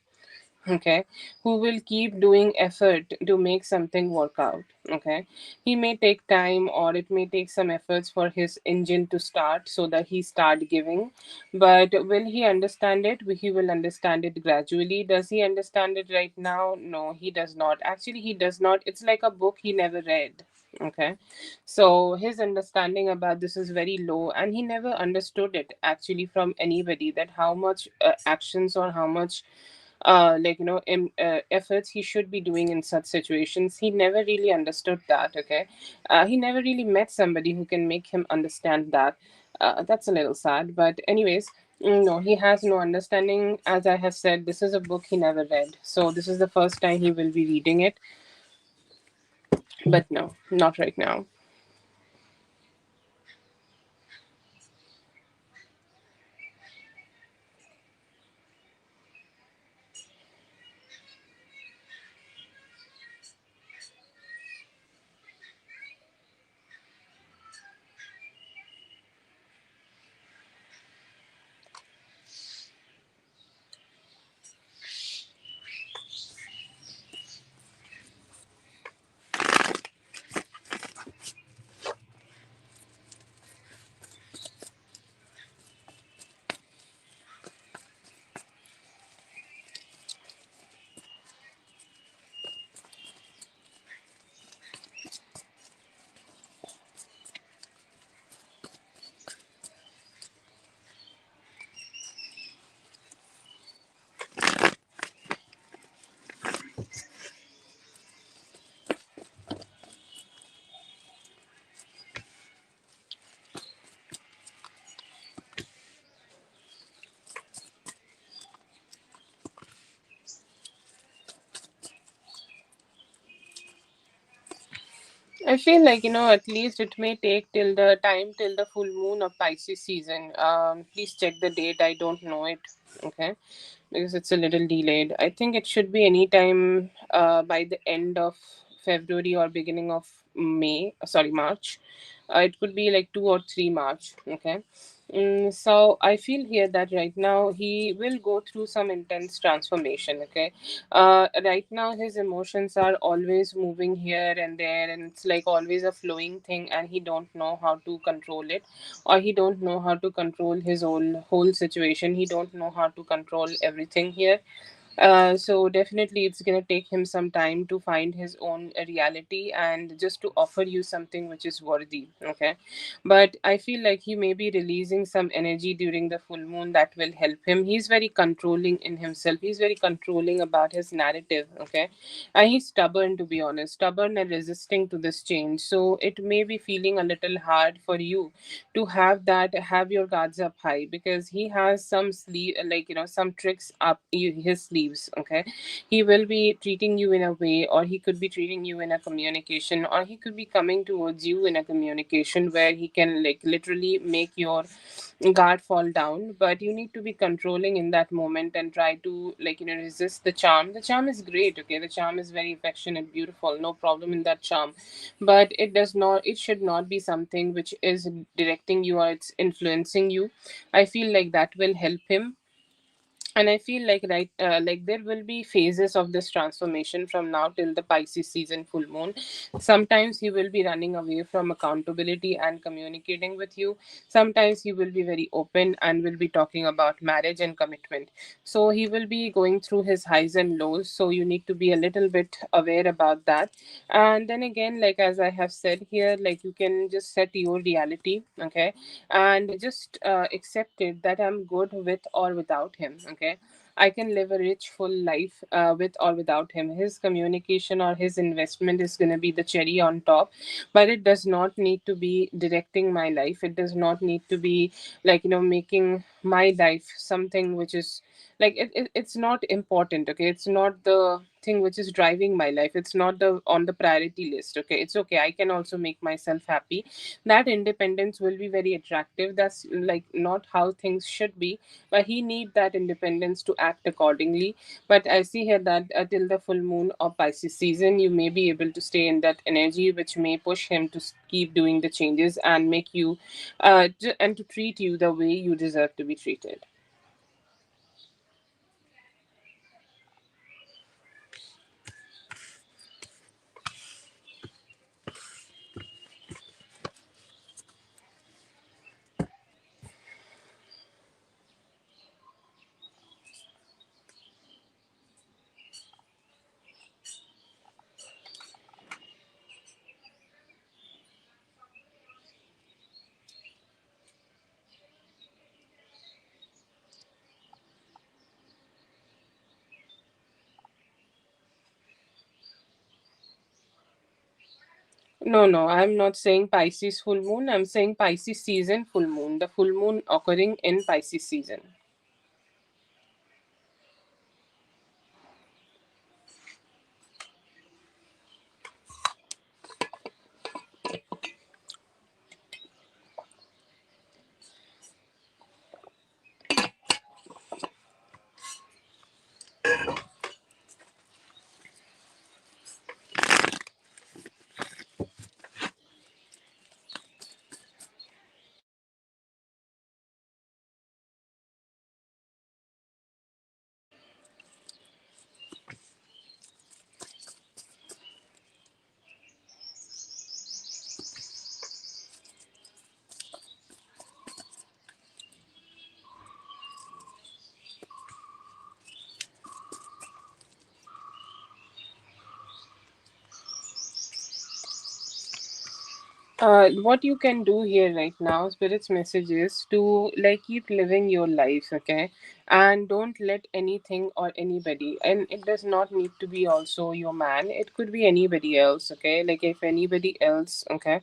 okay, who will keep doing effort to make something work out, okay. He may take time, or it may take some efforts for his engine to start so that he start giving. But will he understand it? He will understand it gradually. Does he understand it right now? No, he does not. Actually, he does not. It's like a book he never read, okay. So his understanding about this is very low, and he never understood it actually from anybody, that how much actions or how much efforts he should be doing in such situations. He never really understood that, okay. He never really met somebody who can make him understand that. That's a little sad, but anyways, no, he has no understanding. As I have said, this is a book he never read, so this is the first time he will be reading it. But no, not right now. I feel like, at least it may take till the time till the full moon of Pisces season. Please check the date. I don't know it. Okay, because it's a little delayed. I think it should be any time by the end of February or beginning of May. Sorry, March. It could be like 2 or 3 March. Okay. So I feel here that right now he will go through some intense transformation. Okay, right now his emotions are always moving here and there, and it's like always a flowing thing, and he don't know how to control it, or he don't know how to control his whole situation. He don't know how to control everything here. So definitely it's gonna take him some time to find his own reality and just to offer you something which is worthy. Okay, but I feel like he may be releasing some energy during the full moon that will help him. He's very controlling in himself. He's very controlling about his narrative. Okay, and he's stubborn, to be honest, stubborn and resisting to this change. So it may be feeling a little hard for you to have your guards up high, because he has some sleeve, like some tricks up his sleeves, okay. He will be treating you in a way, or he could be treating you in a communication, or he could be coming towards you in a communication where he can like literally make your guard fall down. But you need to be controlling in that moment and try to resist the charm. The charm is great, okay, the charm is very affectionate, beautiful, no problem in that charm. But it should not be something which is directing you or it's influencing you. I feel like that will help him. And I feel like like there will be phases of this transformation from now till the Pisces season full moon. Sometimes he will be running away from accountability and communicating with you. Sometimes he will be very open and will be talking about marriage and commitment. So he will be going through his highs and lows, so you need to be a little bit aware about that. And then again, like as I have said here, like you can just set your reality, okay, and just accept it that I'm good with or without him, okay. I can live a rich full life with or without him. His communication or his investment is going to be the cherry on top, but it does not need to be directing my life. It does not need to be making my life something which is like it's not important, okay. It's not the thing which is driving my life. It's not the on the priority list. Okay, it's okay, I can also make myself happy. That independence will be very attractive. That's like not how things should be, but he need that independence to act accordingly. But I see here that till the full moon of Pisces season, you may be able to stay in that energy, which may push him to keep doing the changes and make you and to treat you the way you deserve to be treated. No, no, I'm not saying Pisces full moon. I'm saying Pisces season full moon. The full moon occurring in Pisces season. What you can do here right now, Spirit's message is to like keep living your life, okay? And don't let anything or anybody, and it does not need to be also your man, it could be anybody else, okay? Like if anybody else, okay,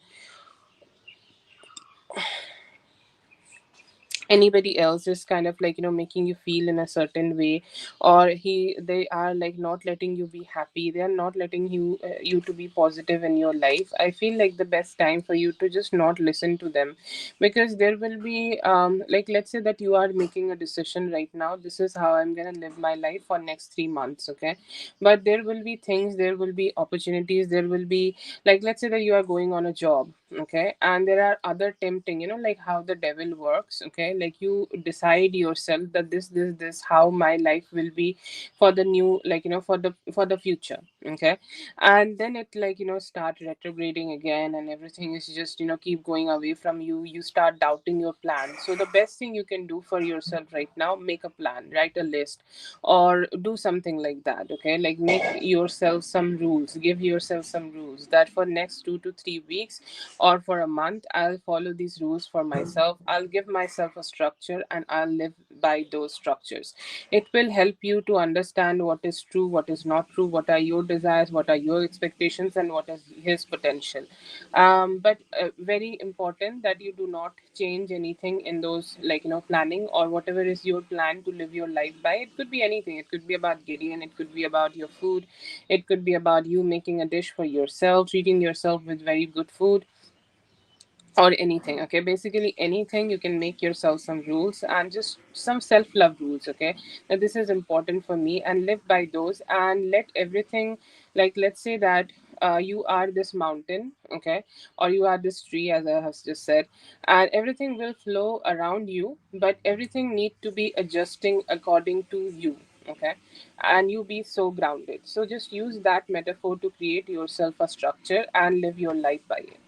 anybody else is kind of like making you feel in a certain way, or they are like not letting you be happy, they are not letting you to be positive in your life, I feel like the best time for you to just not listen to them. Because there will be like let's say that you are making a decision right now, this is how I'm going to live my life for next 3 months, okay? But there will be things, there will be opportunities, there will be, like let's say that you are going on a job, okay, and there are other tempting, like how the devil works, okay, like you decide yourself that this how my life will be for the new, like for the future, okay? And then it like start retrograding again, and everything is just keep going away from you, you start doubting your plan. So the best thing you can do for yourself right now, make a plan, write a list, or do something like that, okay? Like make yourself some rules, give yourself some rules that for next 2 to 3 weeks or for a month, I'll follow these rules for myself, I'll give myself a structure, and I'll live by those structures. It will help you to understand what is true, what is not true, what are your desires, what are your expectations, and what is his potential. But very important that you do not change anything in those, like planning or whatever is your plan to live your life by. It could be anything, it could be about Gideon, it could be about your food, it could be about you making a dish for yourself, treating yourself with very good food, or anything, okay? Basically anything, you can make yourself some rules and just some self love rules, okay? Now this is important for me, and live by those, and let everything, like let's say that you are this mountain, okay, or you are this tree, as I have just said, and everything will flow around you, but everything need to be adjusting according to you, okay? And you be so grounded. So just use that metaphor to create yourself a structure and live your life by it.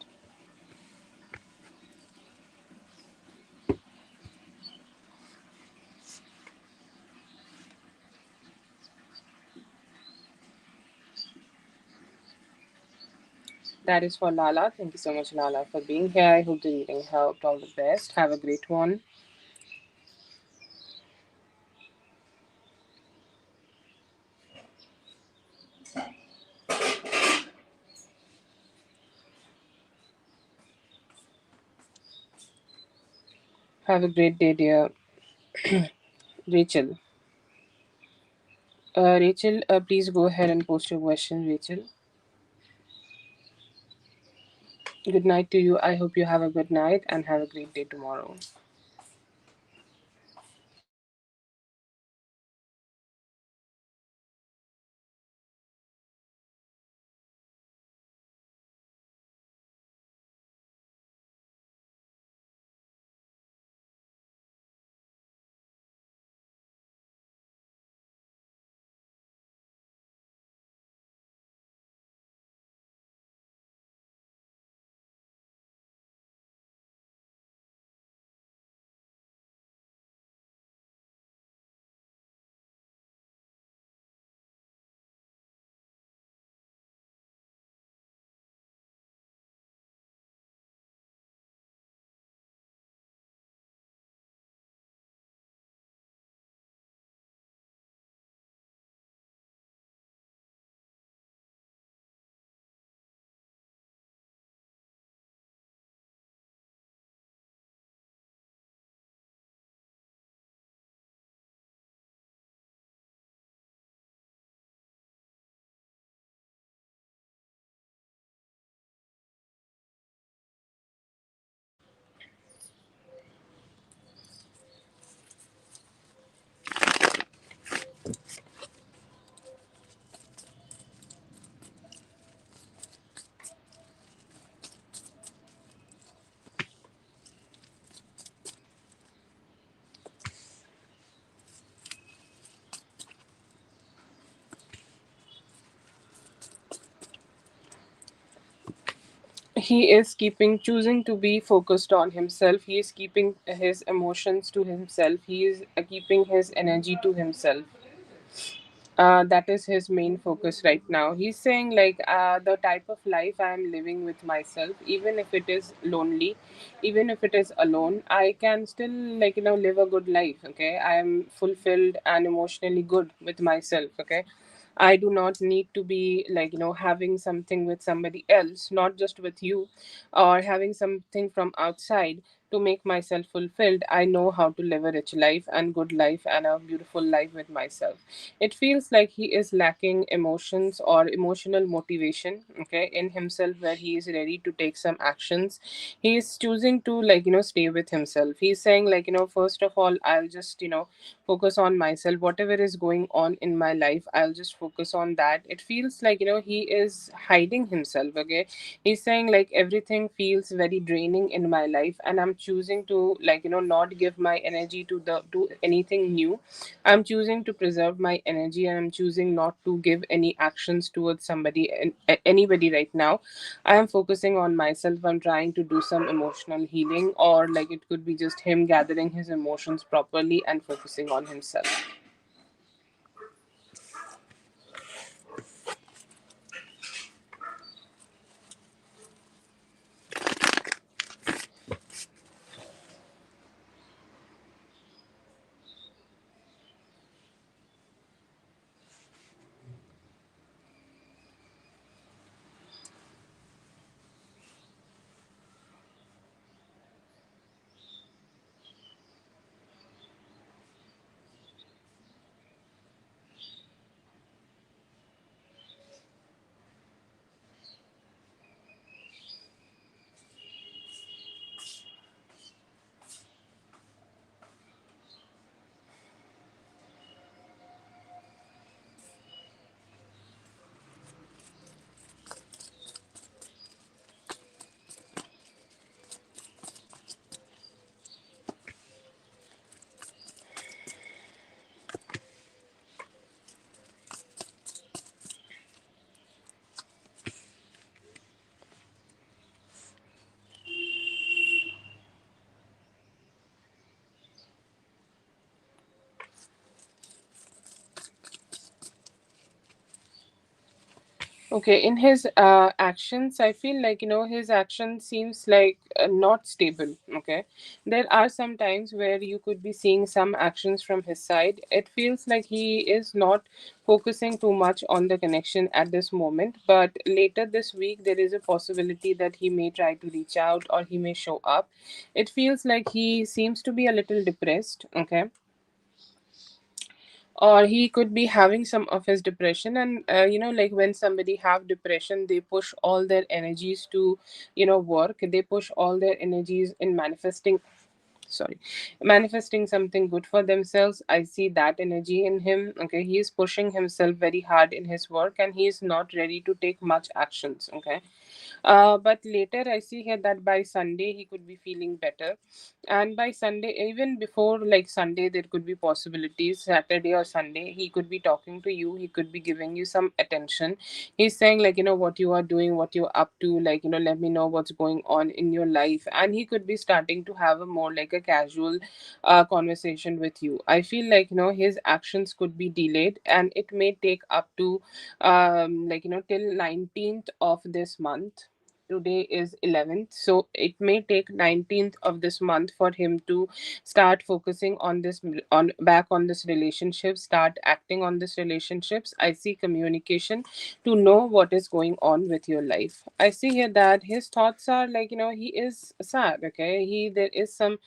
That is for Lala. Thank you so much, Lala, for being here. I hope the reading helped. All the best. Have a great one. Have a great day, dear Rachel. Rachel, please go ahead and post your question, Rachel. Good night to you. I hope you have a good night and have a great day tomorrow. He is keeping choosing to be focused on himself. He is keeping his emotions to himself. He is keeping his energy to himself. That is his main focus right now. He's saying like the type of life I am living with myself, even if it is lonely, even if it is alone, I can still like live a good life. Okay, I am fulfilled and emotionally good with myself. Okay, I do not need to be like having something with somebody else, not just with you, or having something from outside to make myself fulfilled. I know how to live a rich life and good life and a beautiful life with myself. It feels like he is lacking emotions or emotional motivation, okay, in himself, where he is ready to take some actions. He is choosing to like stay with himself. He's saying like first of all, I'll just focus on myself. Whatever is going on in my life, I'll just focus on that. It feels like he is hiding himself. Okay, he's saying like everything feels very draining in my life, and I'm choosing to like not give my energy to anything new. I'm choosing to preserve my energy, and I'm choosing not to give any actions towards somebody and anybody right now. I am focusing on myself. I'm trying to do some emotional healing, or like it could be just him gathering his emotions properly and focusing on himself. Okay, in his actions, I feel like his action seems like not stable. Okay, there are some times where you could be seeing some actions from his side. It feels like he is not focusing too much on the connection at this moment, but later this week there is a possibility that he may try to reach out or he may show up. It feels like he seems to be a little depressed. Okay, or he could be having some of his depression. And like when somebody have depression, they push all their energies to work. They push all their energies in manifesting something good for themselves. I see that energy in him. Okay, he is pushing himself very hard in his work, and he is not ready to take much actions. Okay, but later I see here that by Sunday he could be feeling better. And by Sunday, even before like Sunday, there could be possibilities. Saturday or Sunday, he could be talking to you. He could be giving you some attention. He's saying, like, what you are doing, what you're up to, like, let me know what's going on in your life. And he could be starting to have a more like a casual conversation with you. I feel like, his actions could be delayed, and it may take up to till 19th of this month. Today is 11th, so it may take 19th of this month for him to start focusing on this relationship, start acting on this relationships. I see communication to know what is going on with your life. I see here that his thoughts are like, he is sad. Okay, there is some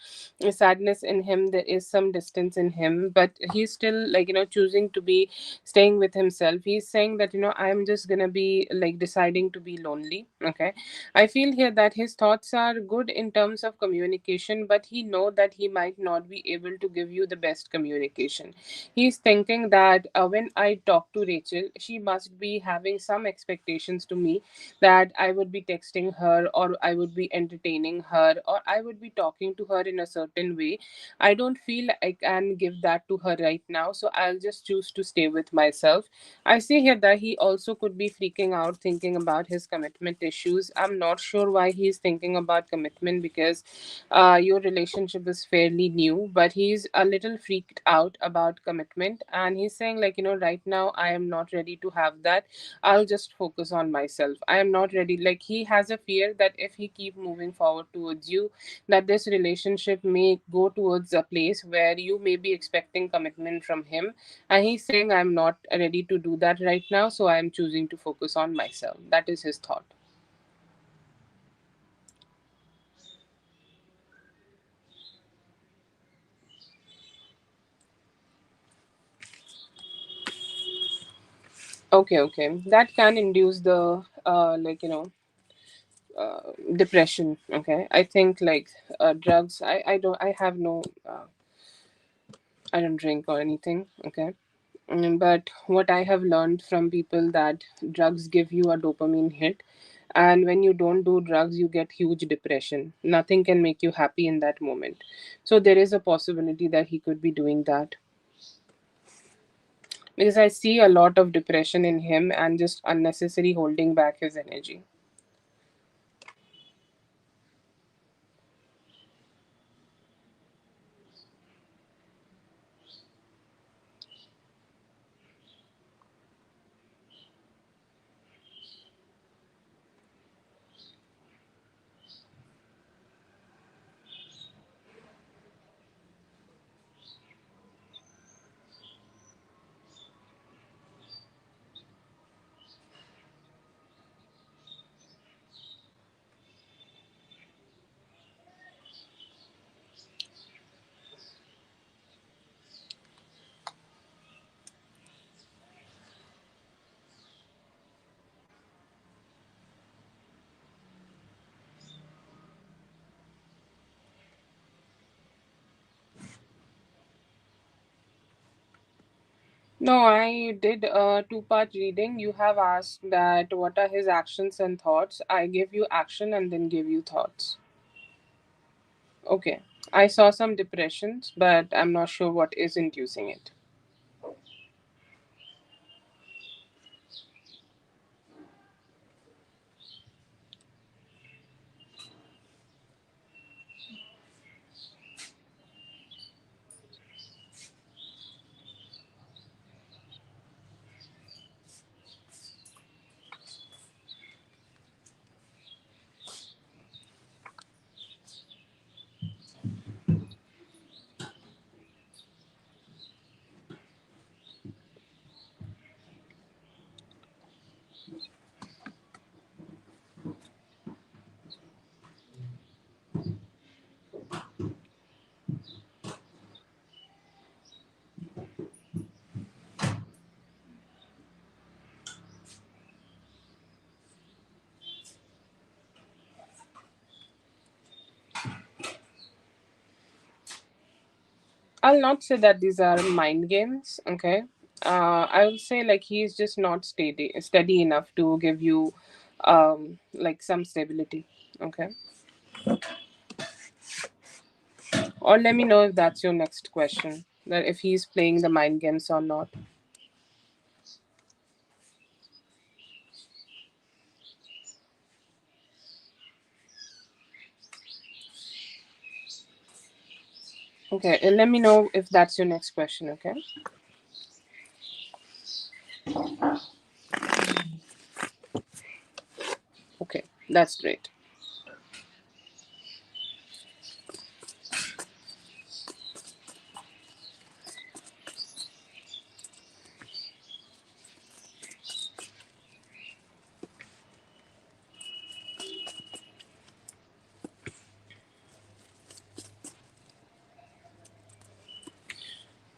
sadness in him, there is some distance in him, but he's still like, choosing to be staying with himself. He's saying that, I'm just gonna be like deciding to be lonely. Okay, I feel here that his thoughts are good in terms of communication, but he know that he might not be able to give you the best communication. He's thinking that when I talk to Rachel, she must be having some expectations to me, that I would be texting her, or I would be entertaining her, or I would be talking to her in a certain way. I don't feel I can give that to her right now, so I'll just choose to stay with myself. I see here that he also could be freaking out, thinking about his commitment issues. I'm not sure why he's thinking about commitment, because your relationship is fairly new, but he's a little freaked out about commitment. And he's saying, like, right now I am not ready to have that. I'll just focus on myself. I am not ready. Like, he has a fear that if he keep moving forward towards you, that this relationship may go towards a place where you may be expecting commitment from him, and he's saying, I'm not ready to do that right now, so I'm choosing to focus on myself. That is his thought. Okay, okay. That can induce the depression. Okay. I think like drugs, I have no, I don't drink or anything. Okay. But what I have learned from people, that drugs give you a dopamine hit, and when you don't do drugs, you get huge depression. Nothing can make you happy in that moment. So there is a possibility that he could be doing that, because I see a lot of depression in him and just unnecessary holding back his energy. No, I did a two-part reading. You have asked that what are his actions and thoughts. I give you action and then give you thoughts. Okay. I saw some depressions, but I'm not sure what is inducing it. I'll not say that these are mind games. Okay. I will say like he's just not steady enough to give you like some stability. Okay. Or let me know if that's your next question. That if he's playing the mind games or not. Okay, let me know if that's your next question, okay? Okay, that's great.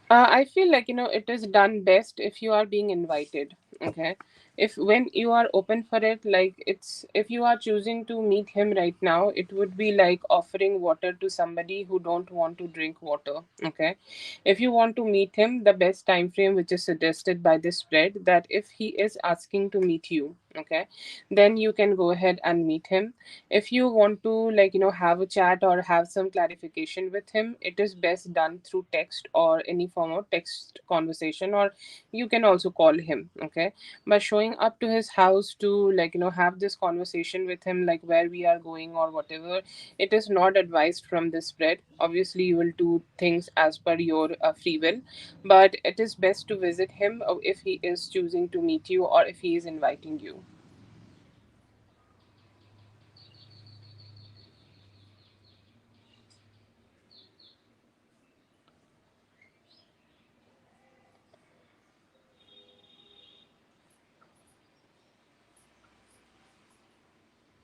I feel like it is done best if you are being invited. Okay, if when you are open for it, like it's if you are choosing to meet him right now, it would be like offering water to somebody who don't want to drink water. Okay, if you want to meet him, the best time frame which is suggested by this spread that if he is asking to meet you, okay, then you can go ahead and meet him. If you want to like have a chat or have some clarification with him, it is best done through text or any form of text conversation, or you can also call him. Okay, by showing up to his house to like have this conversation with him, like where we are going or whatever, it is not advised from this spread. Obviously you will do things as per your free will, but it is best to visit him if he is choosing to meet you or if he is inviting you.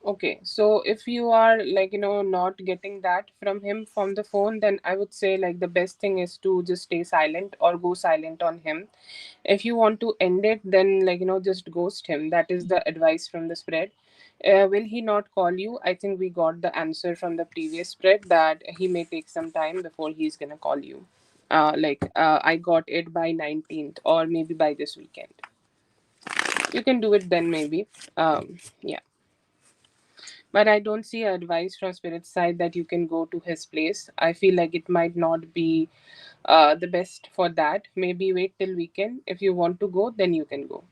Okay, so if you are like, not getting that from him from the phone, then I would say like the best thing is to just stay silent or go silent on him. If you want to end it, then like, just ghost him. That is the advice from the spread. Will he not call you? I think we got the answer from the previous spread that he may take some time before he's gonna call you. I got it by 19th or maybe by this weekend. You can do it then maybe. Yeah. But I don't see advice from spirit side that you can go to his place. I feel like it might not be the best for that. Maybe wait till weekend. If you want to go, then you can go.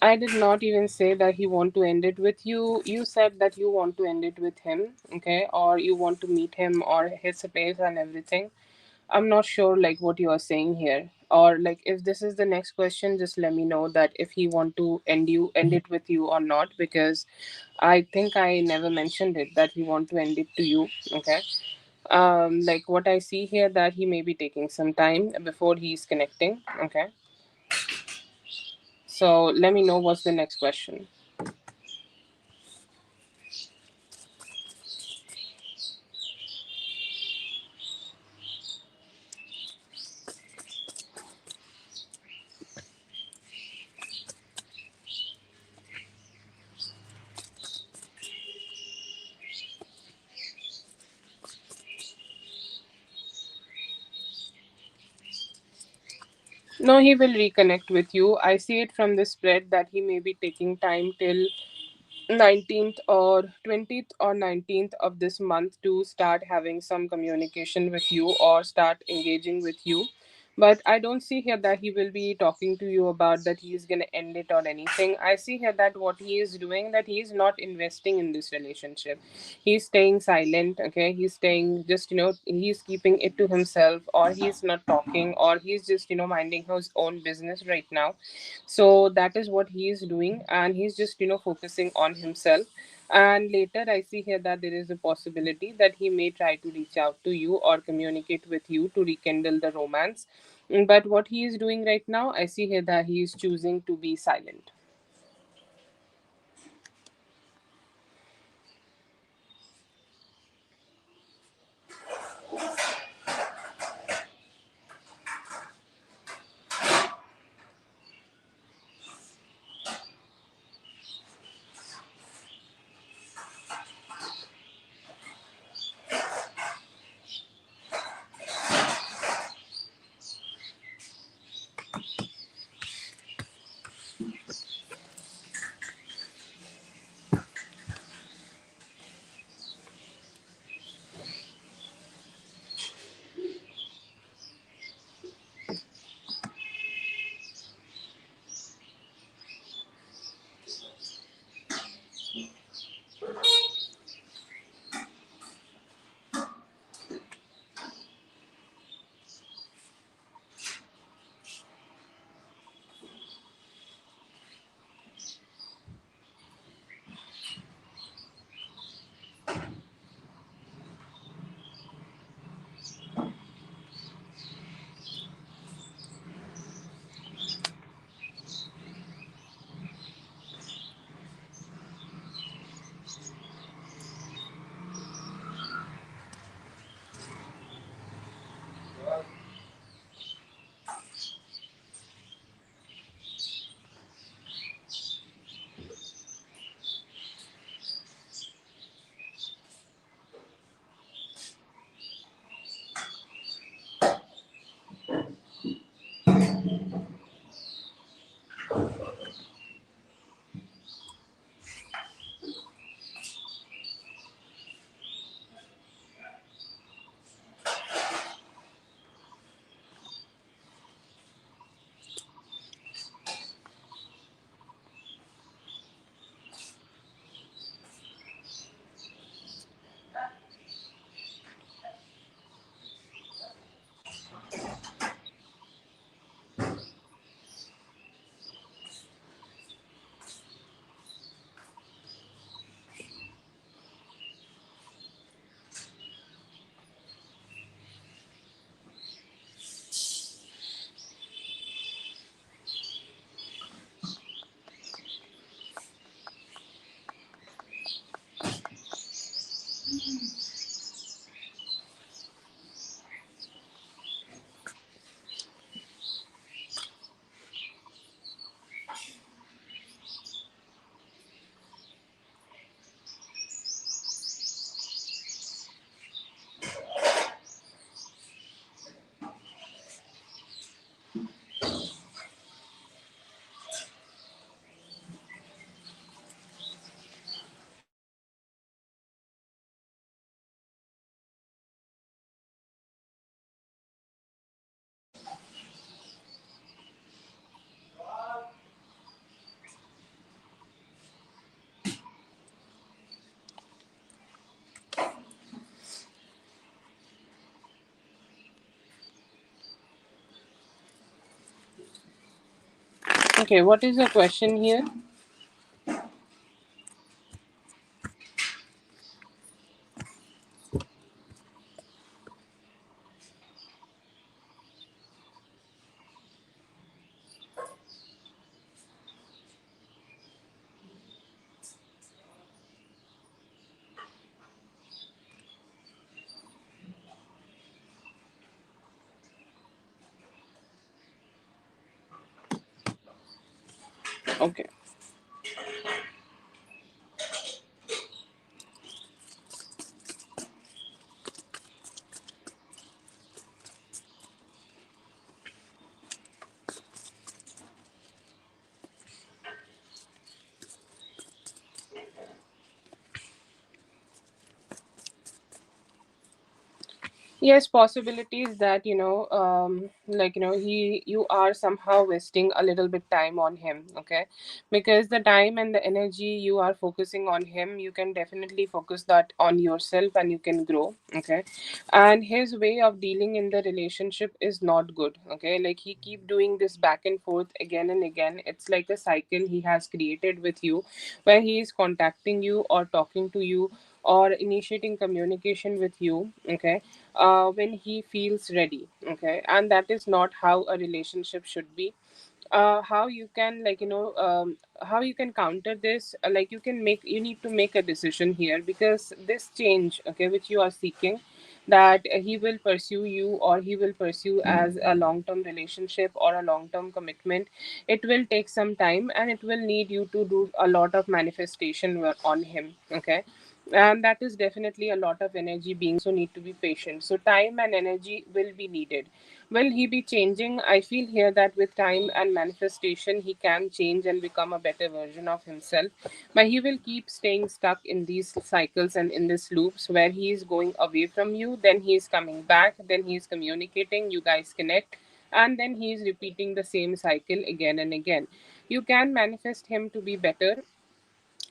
I did not even say that he want to end it with you. You said that you want to end it with him, okay, or you want to meet him or his place and everything. I'm not sure like what you are saying here. Or like if this is the next question, just let me know that if he want to end it with you or not, because I think I never mentioned it that we want to end it to you. Okay. Like what I see here that he may be taking some time before he's connecting. Okay. So let me know what's the next question. No, he will reconnect with you. I see it from the spread that he may be taking time till 19th or 20th or 19th of this month to start having some communication with you or start engaging with you. But I don't see here that he will be talking to you about that he is going to end it or anything. I see here that what he is doing, that he is not investing in this relationship. He's staying silent, okay? He's staying just, he's keeping it to himself, or he's not talking, or he's just, minding his own business right now. So that is what he is doing, and he's just, focusing on himself. And later, I see here that there is a possibility that he may try to reach out to you or communicate with you to rekindle the romance. But what he is doing right now, I see here that he is choosing to be silent. Okay, what is the question here? Okay. Yes, possibilities that, like, you are somehow wasting a little bit time on him, okay? Because the time and the energy you are focusing on him, you can definitely focus that on yourself and you can grow, okay? And his way of dealing in the relationship is not good, okay? Like, he keep doing this back and forth again and again. It's like a cycle he has created with you, where he is contacting you or talking to you or initiating communication with you, okay, when he feels ready, okay, and that is not how a relationship should be. How you can, how you can counter this, like, you need to make a decision here, because this change, okay, which you are seeking, that he will pursue you or he will pursue as a long term relationship or a long term commitment, it will take some time and it will need you to do a lot of manifestation work on him, okay. And that is definitely a lot of energy being, so need to be patient, so time and energy will be needed. Will he be changing? I feel here that with time and manifestation, he can change and become a better version of himself. But he will keep staying stuck in these cycles and in these loops where he is going away from you, then he is coming back, then he is communicating, you guys connect, and then he is repeating the same cycle again and again. You can manifest him to be better,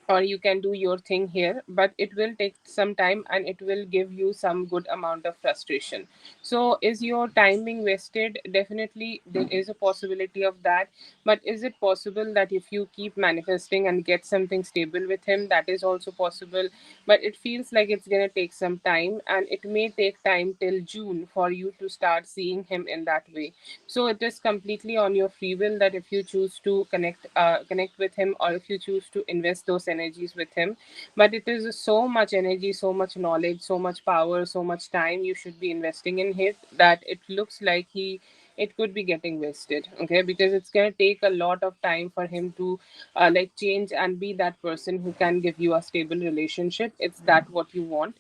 or you can do your thing here, but it will take some time and it will give you some good amount of frustration. So is your time being wasted? Definitely there is a possibility of that. But is it possible that if you keep manifesting and get something stable with him, that is also possible. But it feels like it's going to take some time, and it may take time till June for you to start seeing him in that way. So it is completely on your free will, that if you choose to connect with him, or if you choose to invest those energies with him. But it is so much energy, so much knowledge, so much power, so much time you should be investing in it, that it looks like it could be getting wasted, okay, because it's going to take a lot of time for him to like change and be that person who can give you a stable relationship. It's that what you want.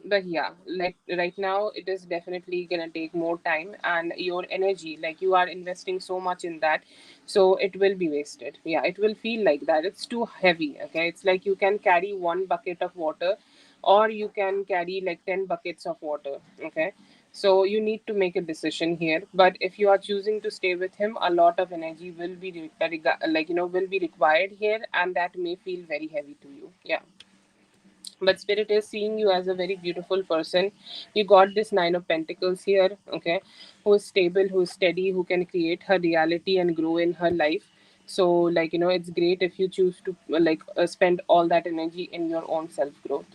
But yeah, like right now it is definitely gonna take more time, and your energy, like, you are investing so much in that, so it will be wasted. Yeah, it will feel like that it's too heavy, okay. It's like you can carry one bucket of water, or you can carry like 10 buckets of water, okay. So you need to make a decision here. But if you are choosing to stay with him, a lot of energy will be will be required here, and that may feel very heavy to you. Yeah, but spirit is seeing you as a very beautiful person. You got this nine of pentacles here, okay, who is stable, who is steady, who can create her reality and grow in her life. So, it's great if you choose to spend all that energy in your own self growth.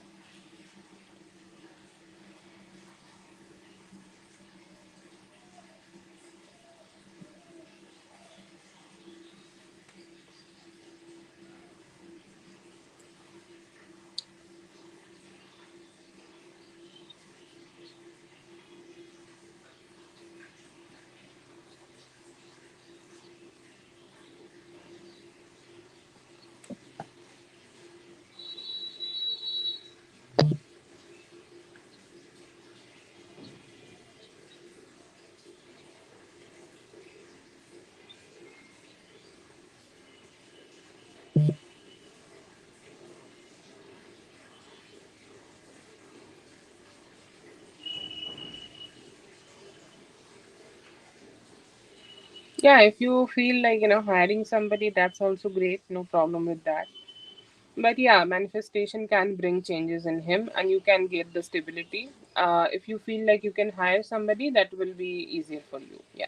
Yeah, if you feel like hiring somebody, that's also great, no problem with that. But yeah, manifestation can bring changes in him and you can get the stability. If you feel like you can hire somebody, that will be easier for you. Yeah.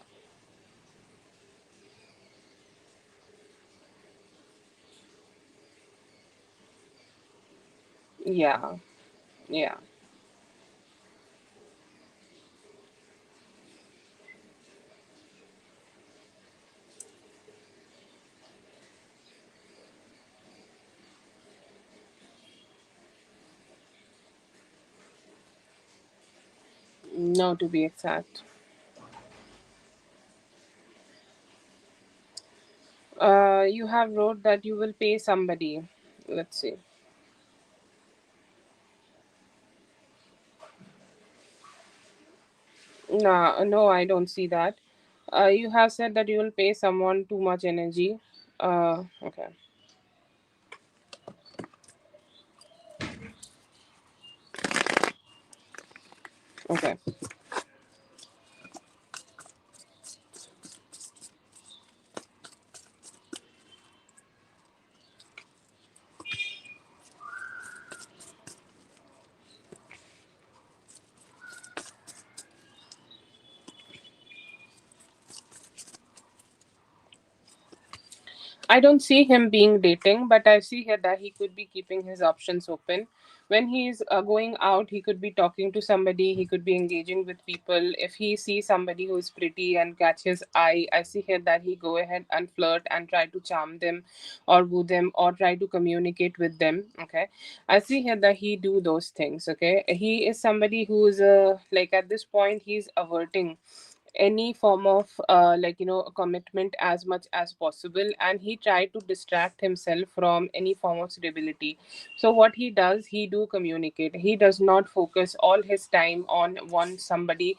Yeah. Yeah. No, to be exact. You have wrote that you will pay somebody. Let's see. No, no, I don't see that. You have said that you will pay someone too much energy. Okay. Okay. I don't see him being dating, but I see here that he could be keeping his options open. When he's going out, he could be talking to somebody, he could be engaging with people. If he sees somebody who is pretty and catch his eye, I see here that he go ahead and flirt and try to charm them or woo them or try to communicate with them. Okay. I see here that he do those things. Okay. He is somebody who is like at this point he's averting any form of a commitment as much as possible, and he tried to distract himself from any form of stability. So what he does, he do communicate. He does not focus all his time on one somebody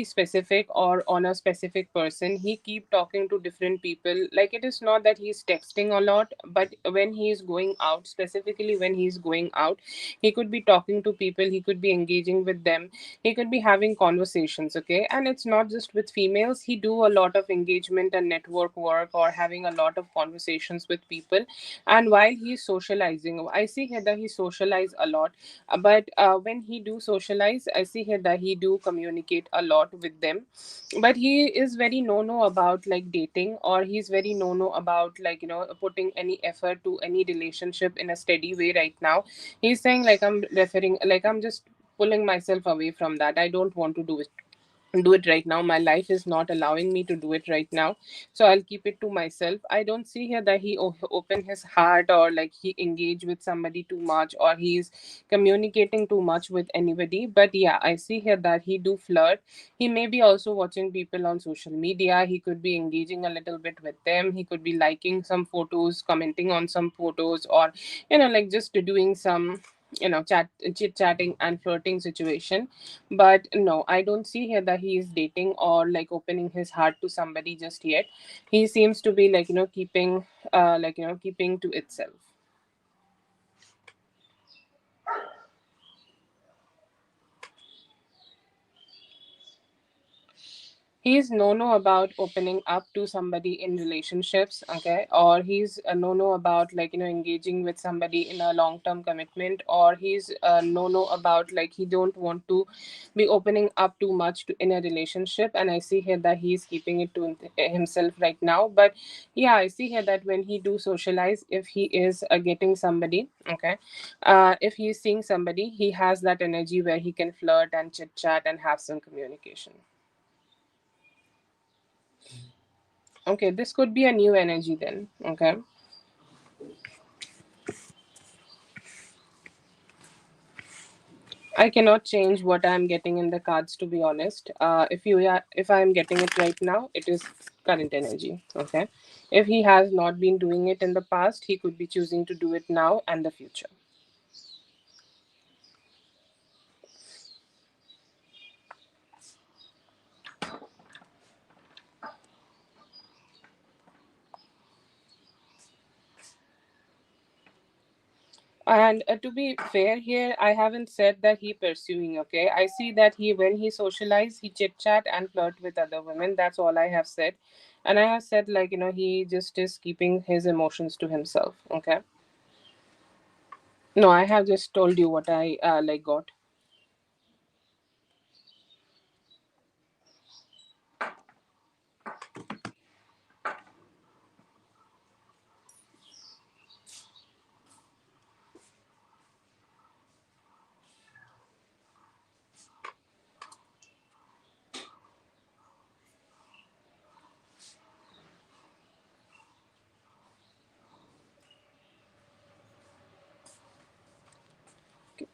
specific or on a specific person. He keep talking to different people. Like, it is not that he's texting a lot, but when he is going out, specifically when he's going out, he could be talking to people, he could be engaging with them, he could be having conversations. Okay, and it's not just with females. He do a lot of engagement and network work or having a lot of conversations with people. And while he's socializing, I see here that he socialize a lot. But when he do socialize, I see here that he do communicate a lot with them. But he is very no about like dating, or he's very no about putting any effort to any relationship in a steady way right now. He's saying like, I'm just pulling myself away from that. I don't want to do it right now. My life is not allowing me to do it right now, so I'll keep it to myself. I don't see here that he open his heart, or like he engage with somebody too much, or he's communicating too much with anybody. But yeah, I see here that he do flirt. He may be also watching people on social media. He could be engaging a little bit with them. He could be liking some photos, commenting on some photos, or like just doing some chit chatting and flirting situation. But no, I don't see here that he is dating or like opening his heart to somebody just yet. He seems to be keeping keeping to itself. He's no about opening up to somebody in relationships. Okay, or he's no about engaging with somebody in a long term commitment, or he's no about like he don't want to be opening up too much in a relationship. And I see here that he's keeping it to himself right now. But yeah, I see here that when he do socialize, if he is getting somebody, okay, if he's seeing somebody, he has that energy where he can flirt and chit chat and have some communication. Okay, this could be a new energy then. Okay. I cannot change what I'm getting in the cards, to be honest. If I'm getting it right now, it is current energy. Okay. If he has not been doing it in the past, he could be choosing to do it now and the future. And to be fair here, I haven't said that he pursuing. Okay, I see that he when he socialize, he chit chat and flirt with other women. That's all I have said, and I have said he just is keeping his emotions to himself. Okay. No, I have just told you what I got.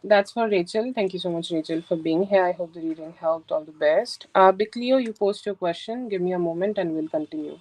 That's for Rachel. Thank you so much, Rachel, for being here. I hope the reading helped. All the best. Big Leo, you post your question. Give me a moment and we'll continue.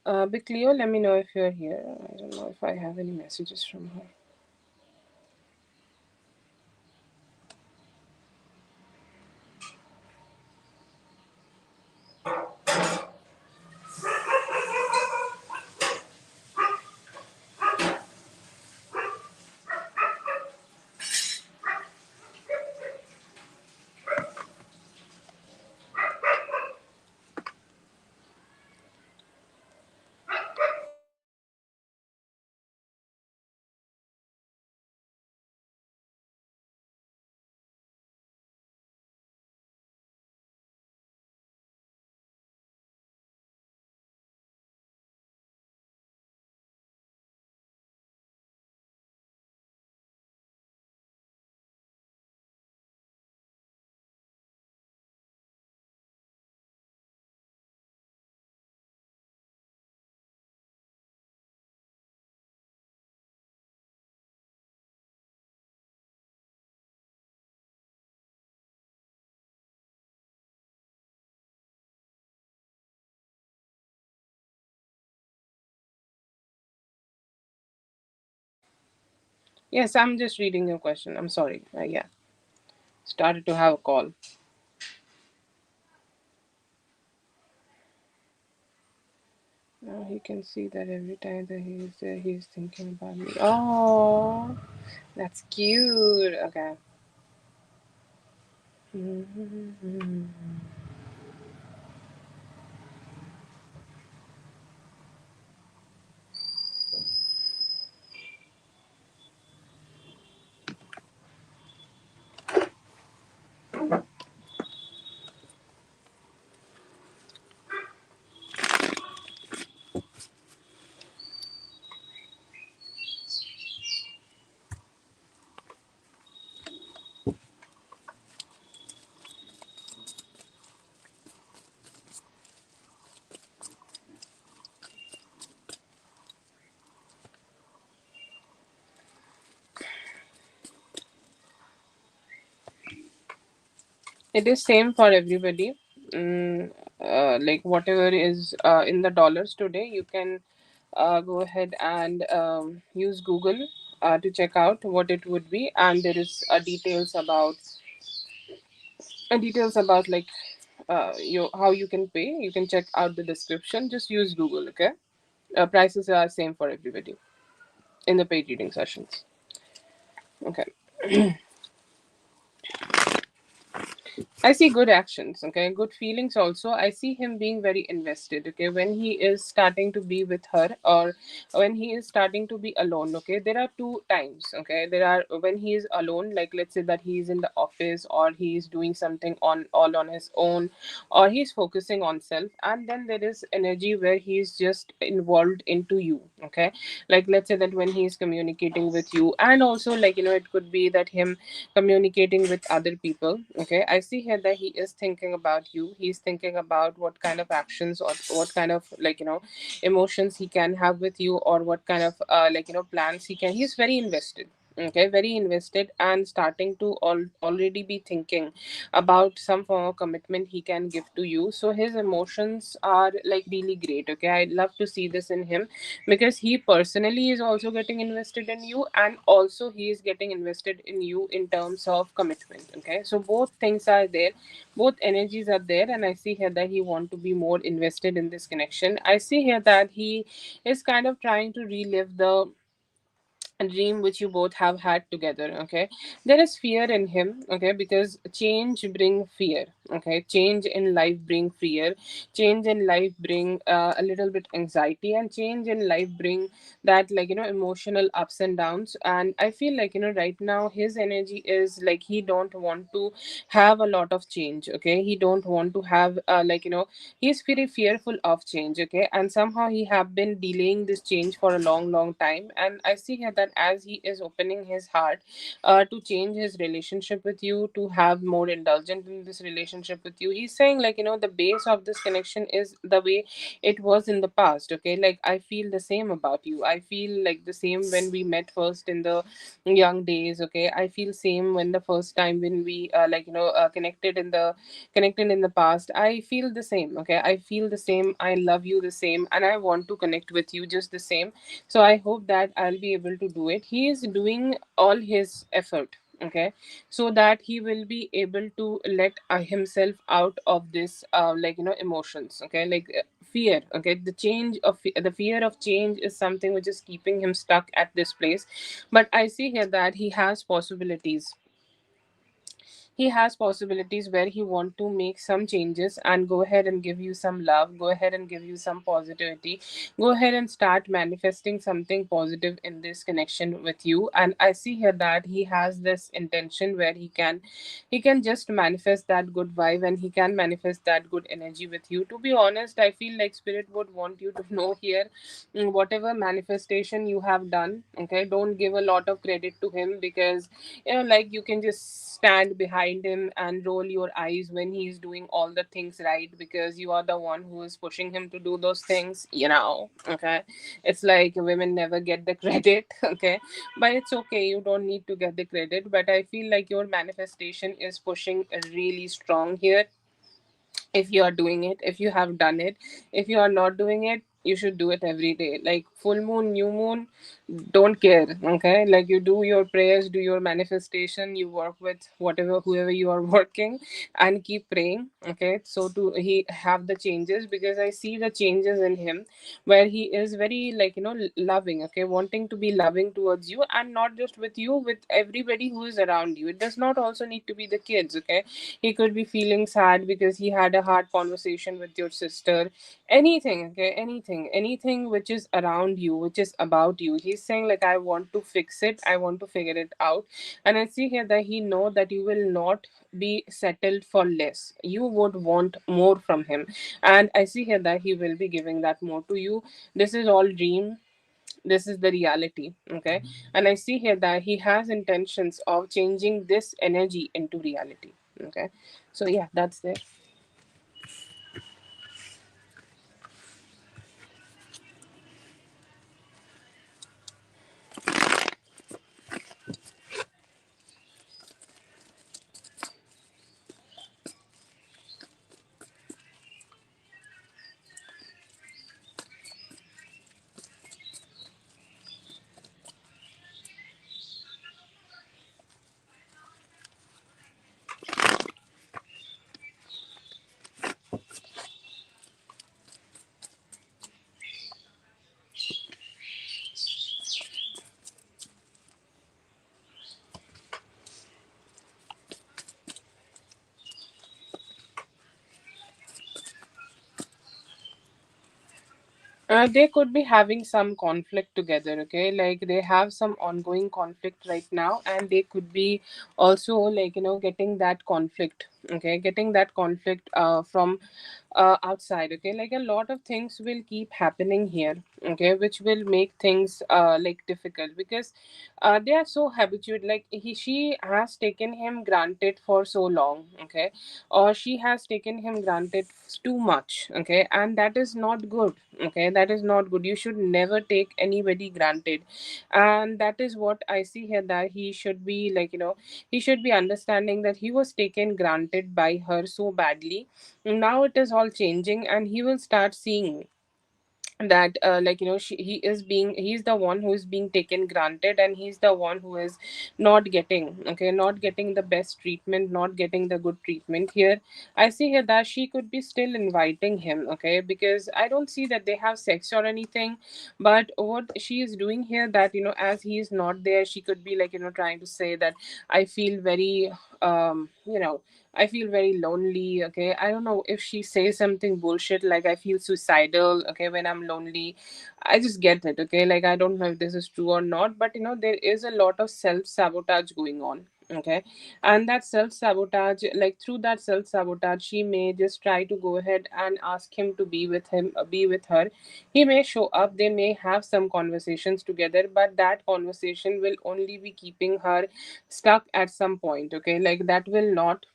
Big Leo, let me know if you're here. I don't know if I have any messages from her. Yes, I'm just reading your question. I'm sorry. Yeah, started to have a call. Now he can see that every time that he's there, he's thinking about me. Oh, that's cute. Okay. It is same for everybody. Like whatever is in the dollars today, you can go ahead and use Google to check out what it would be, and there is details about like how you can pay. You can check out the description. Just use Google, okay? Prices are same for everybody in the paid reading sessions. Okay. I see good actions, okay, good feelings also. I see him being very invested, okay, when he is starting to be with her or when he is starting to be alone, okay. There are two times, okay. There are when he is alone, like let's say that he is in the office or he is doing something on all on his own or he's focusing on self, and then there is energy where he is just involved into you, okay. Like let's say that when he is communicating with you, and also like it could be that him communicating with other people, okay. I see here that he is thinking about you. He's thinking about what kind of actions or what kind of emotions he can have with you, or what kind of plans he can. He's very invested, okay, very invested, and starting to already be thinking about some form of commitment he can give to you. So his emotions are like really great, okay. I love to see this in him because he personally is also getting invested in you, and also he is getting invested in you in terms of commitment, okay. So both things are there, both energies are there, and I see here that he want to be more invested in this connection. I see here that he is kind of trying to relive the a dream which you both have had together, okay. There is fear in him, okay, because change bring fear, okay. Change in life bring fear, change in life bring a little bit anxiety, and change in life bring that emotional ups and downs. And I feel like right now his energy is like he don't want to have a lot of change, okay. He don't want to have he's very fearful of change, okay. And somehow he have been delaying this change for a long time, and I see here that that as he is opening his heart to change his relationship with you, to have more indulgent in this relationship with you, he's saying like, the base of this connection is the way it was in the past. Okay, like I feel the same about you. I feel like the same when we met first in the young days. Okay, I feel same when the first time when we connected in the past. I feel the same. Okay, I feel the same. I love you the same, and I want to connect with you just the same. So I hope that I'll be able to do it. He is doing all his effort. Okay, so that he will be able to let himself out of this emotions. Okay, like fear. Okay, the fear of change is something which is keeping him stuck at this place. But I see here that he has possibilities where he want to make some changes and go ahead and give you some love, go ahead and give you some positivity, go ahead and start manifesting something positive in this connection with you. And I see here that he has this intention where he can just manifest that good vibe, and he can manifest that good energy with you. To be honest, I feel like spirit would want you to know here, whatever manifestation you have done, okay, don't give a lot of credit to him, because like you can just stand behind him and roll your eyes when he's doing all the things right, because you are the one who is pushing him to do those things. Okay, it's like women never get the credit. Okay, but it's okay, you don't need to get the credit. But I feel like your manifestation is pushing really strong here. If you are doing it, if you have done it, if you are not doing it, you should do it every day, like full moon, new moon, don't care. Okay, like you do your prayers, do your manifestation, you work with whatever whoever you are working, and keep praying. Okay, so to he have the changes, because I see the changes in him, where he is very loving. Okay, wanting to be loving towards you, and not just with you, with everybody who is around you. It does not also need to be the kids. Okay, he could be feeling sad because he had a hard conversation with your sister. Anything. Okay, anything which is around you, which is about you, he's saying like, I want to fix it, I want to figure it out. And I see here that he know that you will not be settled for less, you would want more from him. And I see here that he will be giving that more to you. This is all dream, this is the reality. Okay, and I see here that he has intentions of changing this energy into reality. Okay, so yeah, that's there. They could be having some conflict together. Okay, like they have some ongoing conflict right now, and they could be also getting that conflict. Okay, getting that conflict from outside. Okay, like a lot of things will keep happening here. Okay, which will make things like difficult, because they are so habituated. Like she has taken him granted for so long. Okay, or she has taken him granted too much. Okay, and that is not good. Okay, that is not good. You should never take anybody granted. And that is what I see here, that he should be he should be understanding that he was taken granted by her so badly. Now it is all changing, and he will start seeing that he's the one who is being taken granted, and he's the one who is not getting the best treatment, not getting the good treatment here. I see here that she could be still inviting him. Okay, because I don't see that they have sex or anything. But what she is doing here, that as he is not there, she could be trying to say that I feel very I feel very lonely. Okay, I don't know if she says something bullshit like I feel suicidal. Okay, when I'm lonely, I just get it. Okay, like I don't know if this is true or not, but there is a lot of self sabotage going on. Okay. And that self sabotage, like through that self sabotage, she may just try to go ahead and ask him to be with him, be with her. He may show up, they may have some conversations together, but that conversation will only be keeping her stuck at some point. Okay, like that will not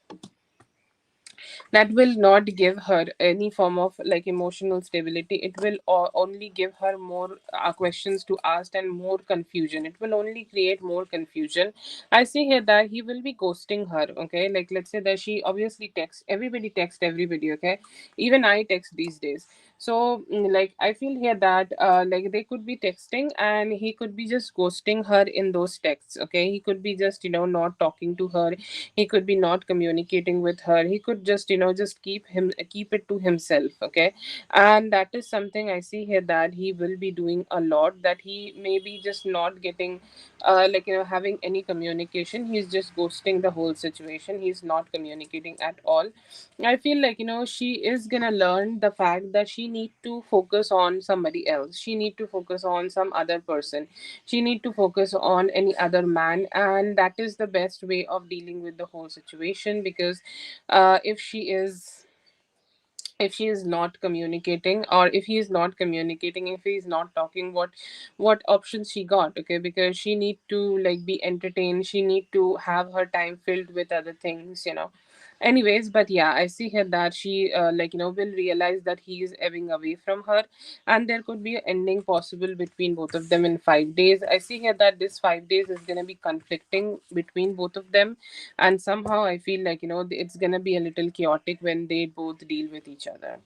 give her any form of like emotional stability. It will only give her more questions to ask and more confusion. It will only create more confusion. I see here that he will be ghosting her. Okay, like let's say that she obviously texts everybody, text everybody. Okay, even I text these days. So like I feel here that like they could be texting and he could be just ghosting her in those texts. Okay, he could be just not talking to her. He could be not communicating with her. He could just just keep it to himself. Okay, and that is something I see here that he will be doing a lot, that he may be just not getting like having any communication. He's just ghosting the whole situation. He's not communicating at all. I feel like she is gonna learn the fact that she need to focus on somebody else. She need to focus on some other person. She need to focus on any other man, and that is the best way of dealing with the whole situation. Because uh, if she is if she is not communicating, or if he is not communicating, if he is not talking, what options she got? Okay, because she need to like be entertained, she need to have her time filled with other things. Anyways, but yeah, I see here that she will realize that he is ebbing away from her, and there could be an ending possible between both of them in 5 days. I see here that this 5 days is going to be conflicting between both of them, and somehow I feel like it's going to be a little chaotic when they both deal with each other.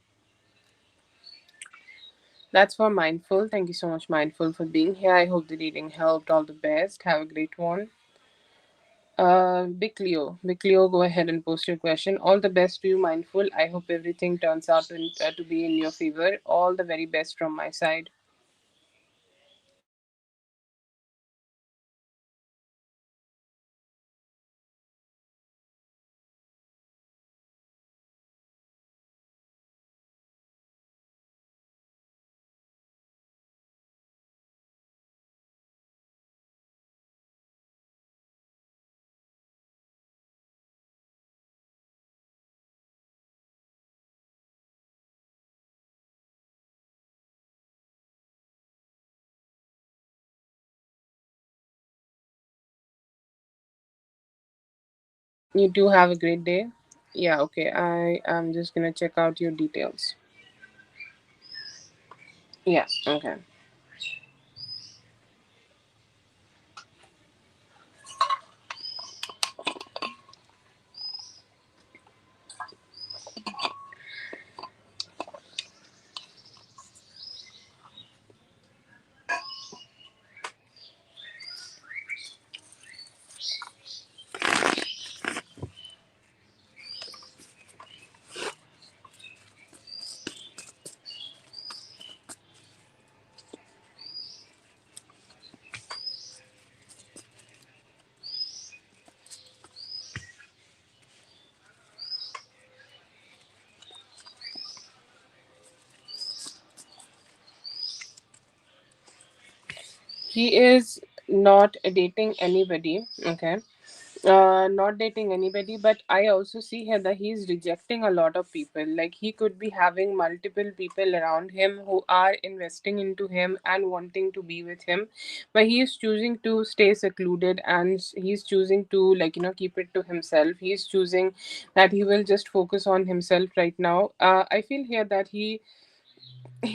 That's for Mindful. Thank you so much, Mindful, for being here. I hope the reading helped. All the best. Have a great one. Big Leo, go ahead and post your question. All the best to you, Mindful. I hope everything turns out to be in your favor. All the very best from my side. You do have a great day. Yeah, okay. I am just gonna check out your details. Yeah, okay. He is not dating anybody. Okay, not dating anybody, but I also see here that he's rejecting a lot of people. Like he could be having multiple people around him who are investing into him and wanting to be with him, but he is choosing to stay secluded, and he's choosing to keep it to himself. He's choosing that he will just focus on himself right now. I feel here that he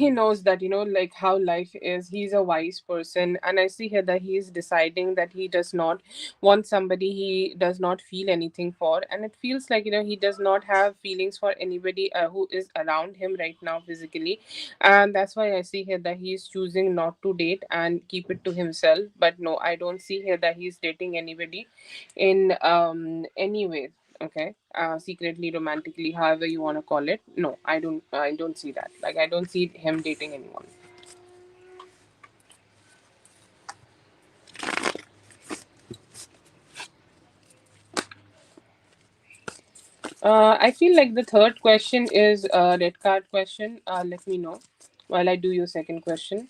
knows that like how life is. He's a wise person, and I see here that he is deciding that he does not want somebody he does not feel anything for, and it feels like he does not have feelings for anybody who is around him right now physically. And that's why I see here that he is choosing not to date and keep it to himself. But no, I don't see here that he's dating anybody in any way. Okay, secretly, romantically, however you want to call it. No, I don't see that. Like I don't see him dating anyone. I feel like the third question is a red card question. Let me know while I do your second question.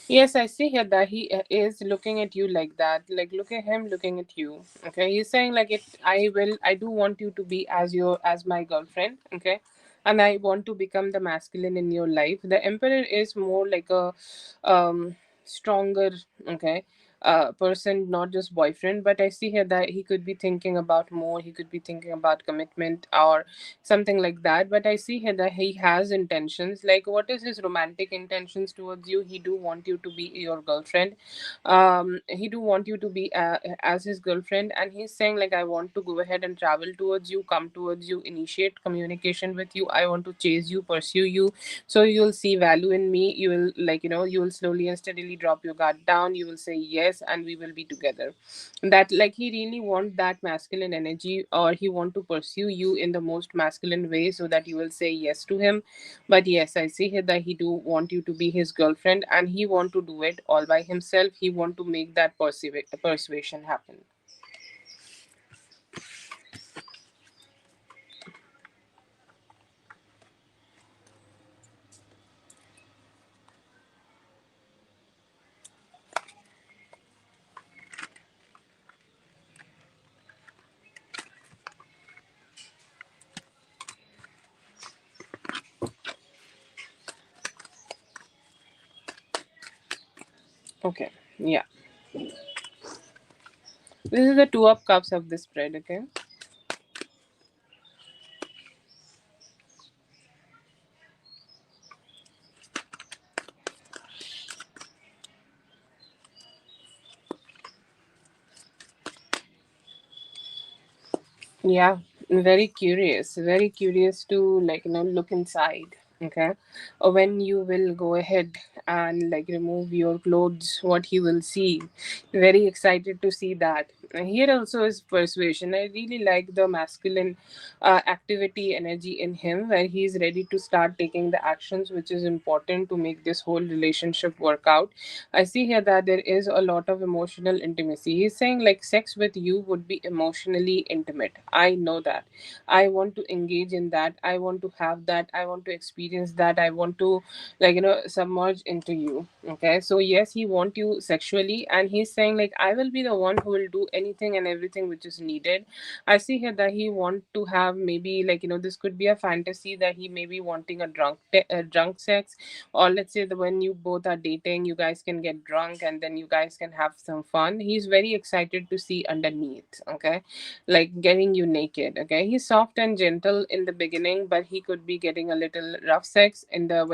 Yes, I see here that he is looking at you like that. Like, look at him looking at you. Okay, he's saying like, it. I do want you to be as my girlfriend. Okay, and I want to become the masculine in your life. The emperor is more like a, stronger. Okay. Person, not just boyfriend, but I see here that he could be thinking about more. He could be thinking about commitment or something like that. But I see here that he has intentions. Like, what is his romantic intentions towards you? He do want you to be your girlfriend. He do want you to be as his girlfriend, and he's saying like, I want to go ahead and travel towards you, come towards you, initiate communication with you. I want to chase you, pursue you, so you'll see value in me. You will, like, you will slowly and steadily drop your guard down. You will say yes, and we will be together. That, like, he really want that masculine energy, or he want to pursue you in the most masculine way, so that you will say yes to him. But yes, I see here that he do want you to be his girlfriend, and he want to do it all by himself. He want to make that persuasion happen. Okay, yeah, this is the two of cups of the spread. Okay. Yeah, very curious to, like, look inside. Okay, or when you will go ahead and, like, remove your clothes, what he will see. Very excited to see that. And here also is persuasion. I really like the masculine activity energy in him, where he's ready to start taking the actions which is important to make this whole relationship work out. I see here that there is a lot of emotional intimacy. He's saying like, sex with you would be emotionally intimate. I know that. I want to engage in that. I want to have that. I want to experience that. I want to, like, submerge into you. Okay. So yes, he want you sexually, and he's saying like, I will be the one who will do anything and everything which is needed. I see here that he want to have, maybe, like, this could be a fantasy that he may be wanting a drunk sex, or let's say that when you both are dating, you guys can get drunk and then you guys can have some fun. He's very excited to see underneath. Okay, like, getting you naked. Okay, he's soft and gentle in the beginning, but he could be getting a little rough sex in the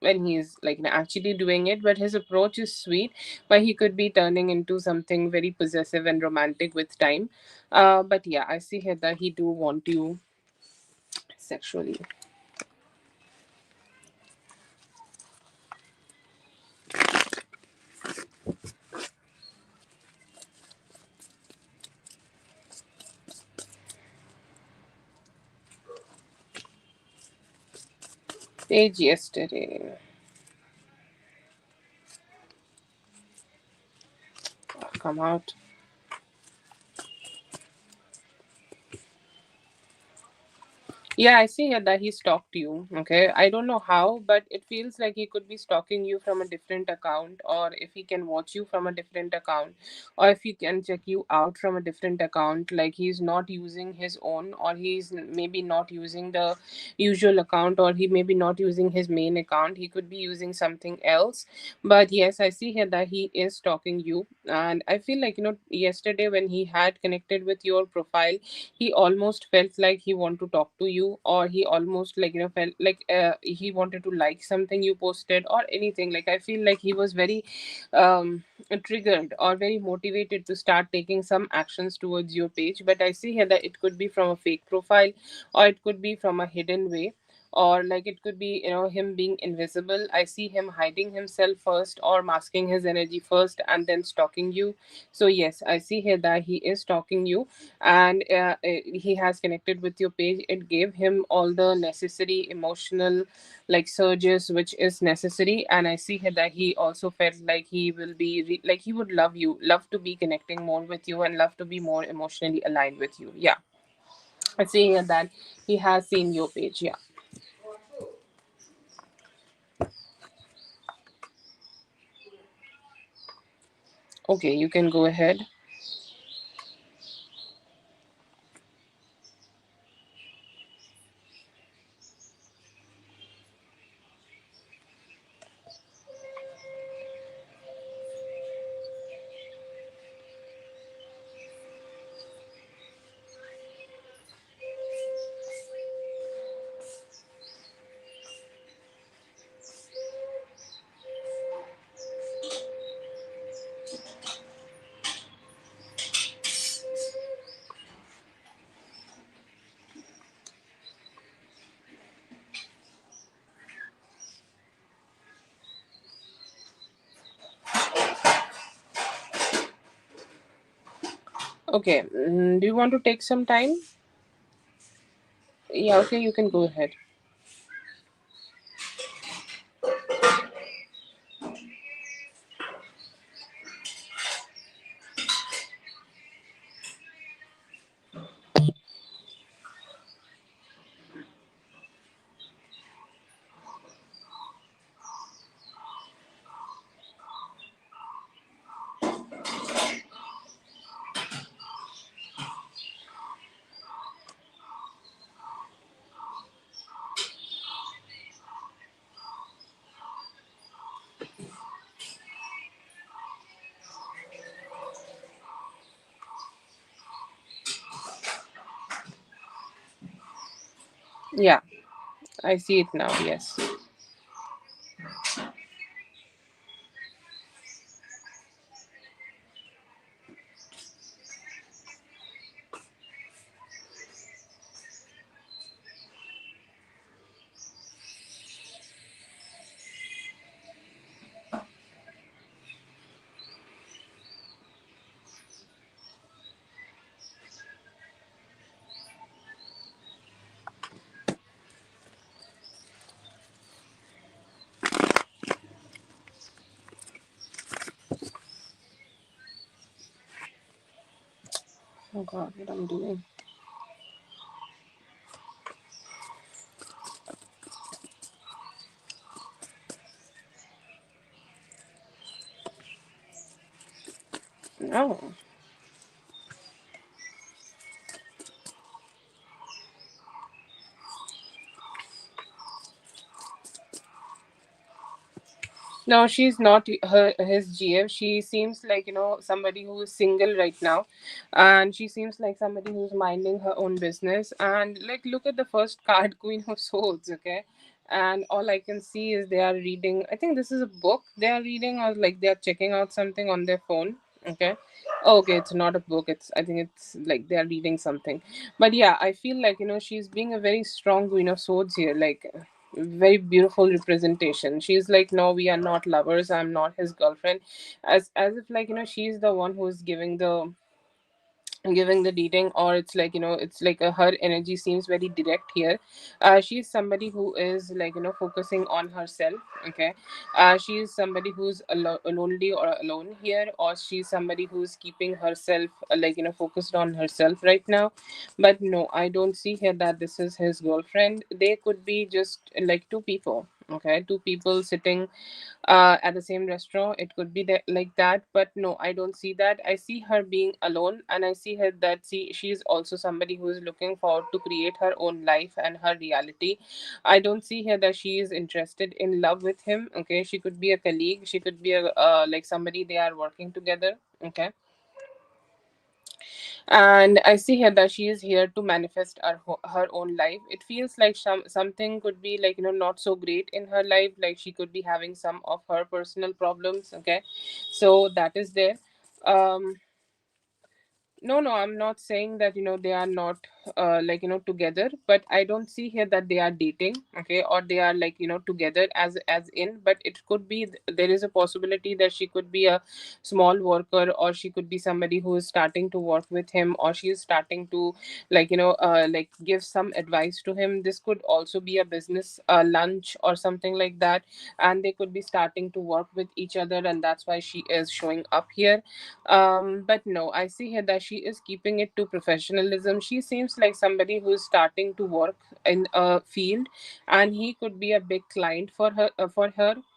when he's, like, actually doing it. But his approach is sweet, but he could be turning into something very possessive and romantic with time. But yeah, I see here that he do want you sexually. Page yesterday. Come out. Yeah, I see here that he stalked you. Okay. I don't know how, but it feels like he could be stalking you from a different account, or if he can watch you from a different account, or if he can check you out from a different account. Like, he's not using his own, or he's maybe not using the usual account, or he maybe not using his main account. He could be using something else. But yes, I see here that he is stalking you. And I feel like, yesterday when he had connected with your profile, he almost felt like he want to talk to you, or he almost, like, felt like he wanted to like something you posted or anything. Like, I feel like he was very um triggered or very motivated to start taking some actions towards your page. But I see here that it could be from a fake profile, or it could be from a hidden way, or like it could be, him being invisible. I see him hiding himself first, or masking his energy first, and then stalking you. So yes, I see here that he is stalking you. And he has connected with your page. It gave him all the necessary emotional, like, surges which is necessary. And I see here that he also felt like he will be like, he would love to be connecting more with you, and love to be more emotionally aligned with you. Yeah, I see here that he has seen your page. Yeah. Okay, you can go ahead. Okay, do you want to take some time? Yeah, okay, you can go ahead. Yeah, I see it now. Yes. Oh God, what I'm doing? No. No, she's not his GF. She seems like, somebody who is single right now, and she seems like somebody who's minding her own business. And like, look at the first card, Queen of Swords. Okay, and all I can see is they are reading. I think this is a book they are reading, or like they are checking out something on their phone. Okay. Oh, okay, it's not a book. I think it's like they are reading something. But yeah, I feel like, she's being a very strong Queen of Swords here. Like, very beautiful representation. She's like, no, we are not lovers, I'm not his girlfriend, as if like, she's the one who's giving the dating, or it's like, it's like her energy seems very direct here. She's somebody who is like, focusing on herself. Okay. She's somebody who's lonely or alone here, or she's somebody who's keeping herself like, focused on herself right now. But no, I don't see here that this is his girlfriend. They could be just like two people. Okay, two people sitting at the same restaurant. It could be that, like that, but no, I don't see that. I see her being alone, and I see her that she's also somebody who is looking forward to create her own life and her reality. I don't see here that she is interested in love with him. Okay, she could be a colleague, she could be a like somebody they are working together. Okay. And I see here that she is here to manifest her own life. It feels like something could be like, not so great in her life, like she could be having some of her personal problems. Okay, so that is there. um no, no, I'm not saying that, they are not like, together, but I don't see here that they are dating. Okay, or they are like, together as in, but it could be there is a possibility that she could be a small worker, or she could be somebody who is starting to work with him, or she is starting to like, like give some advice to him. This could also be a business lunch or something like that, and they could be starting to work with each other, and that's why she is showing up here. But no, I see here that she is keeping it to professionalism. She seems like somebody who's starting to work in a field, and he could be a big client for her.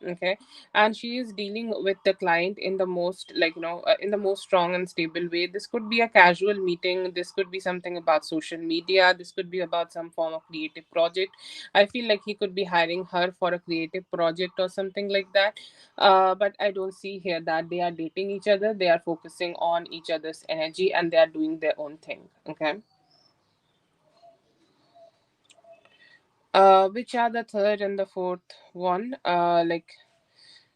Okay, and she is dealing with the client in the most, like, in the most strong and stable way. This could be a casual meeting, this could be something about social media, this could be about some form of creative project. I feel like he could be hiring her for a creative project or something like that. But I don't see here that they are dating each other. They are focusing on each other's energy and they are doing their own thing. Okay. Which are the third and the fourth one? Like,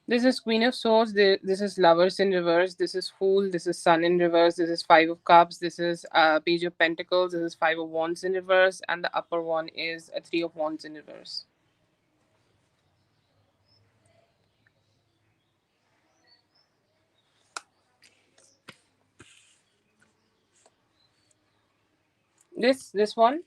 this is Queen of Swords. This is Lovers in reverse. This is Fool. This is Sun in reverse. This is Five of Cups. This is Page of Pentacles. This is Five of Wands in reverse. And the upper one is a Three of Wands in reverse. This one,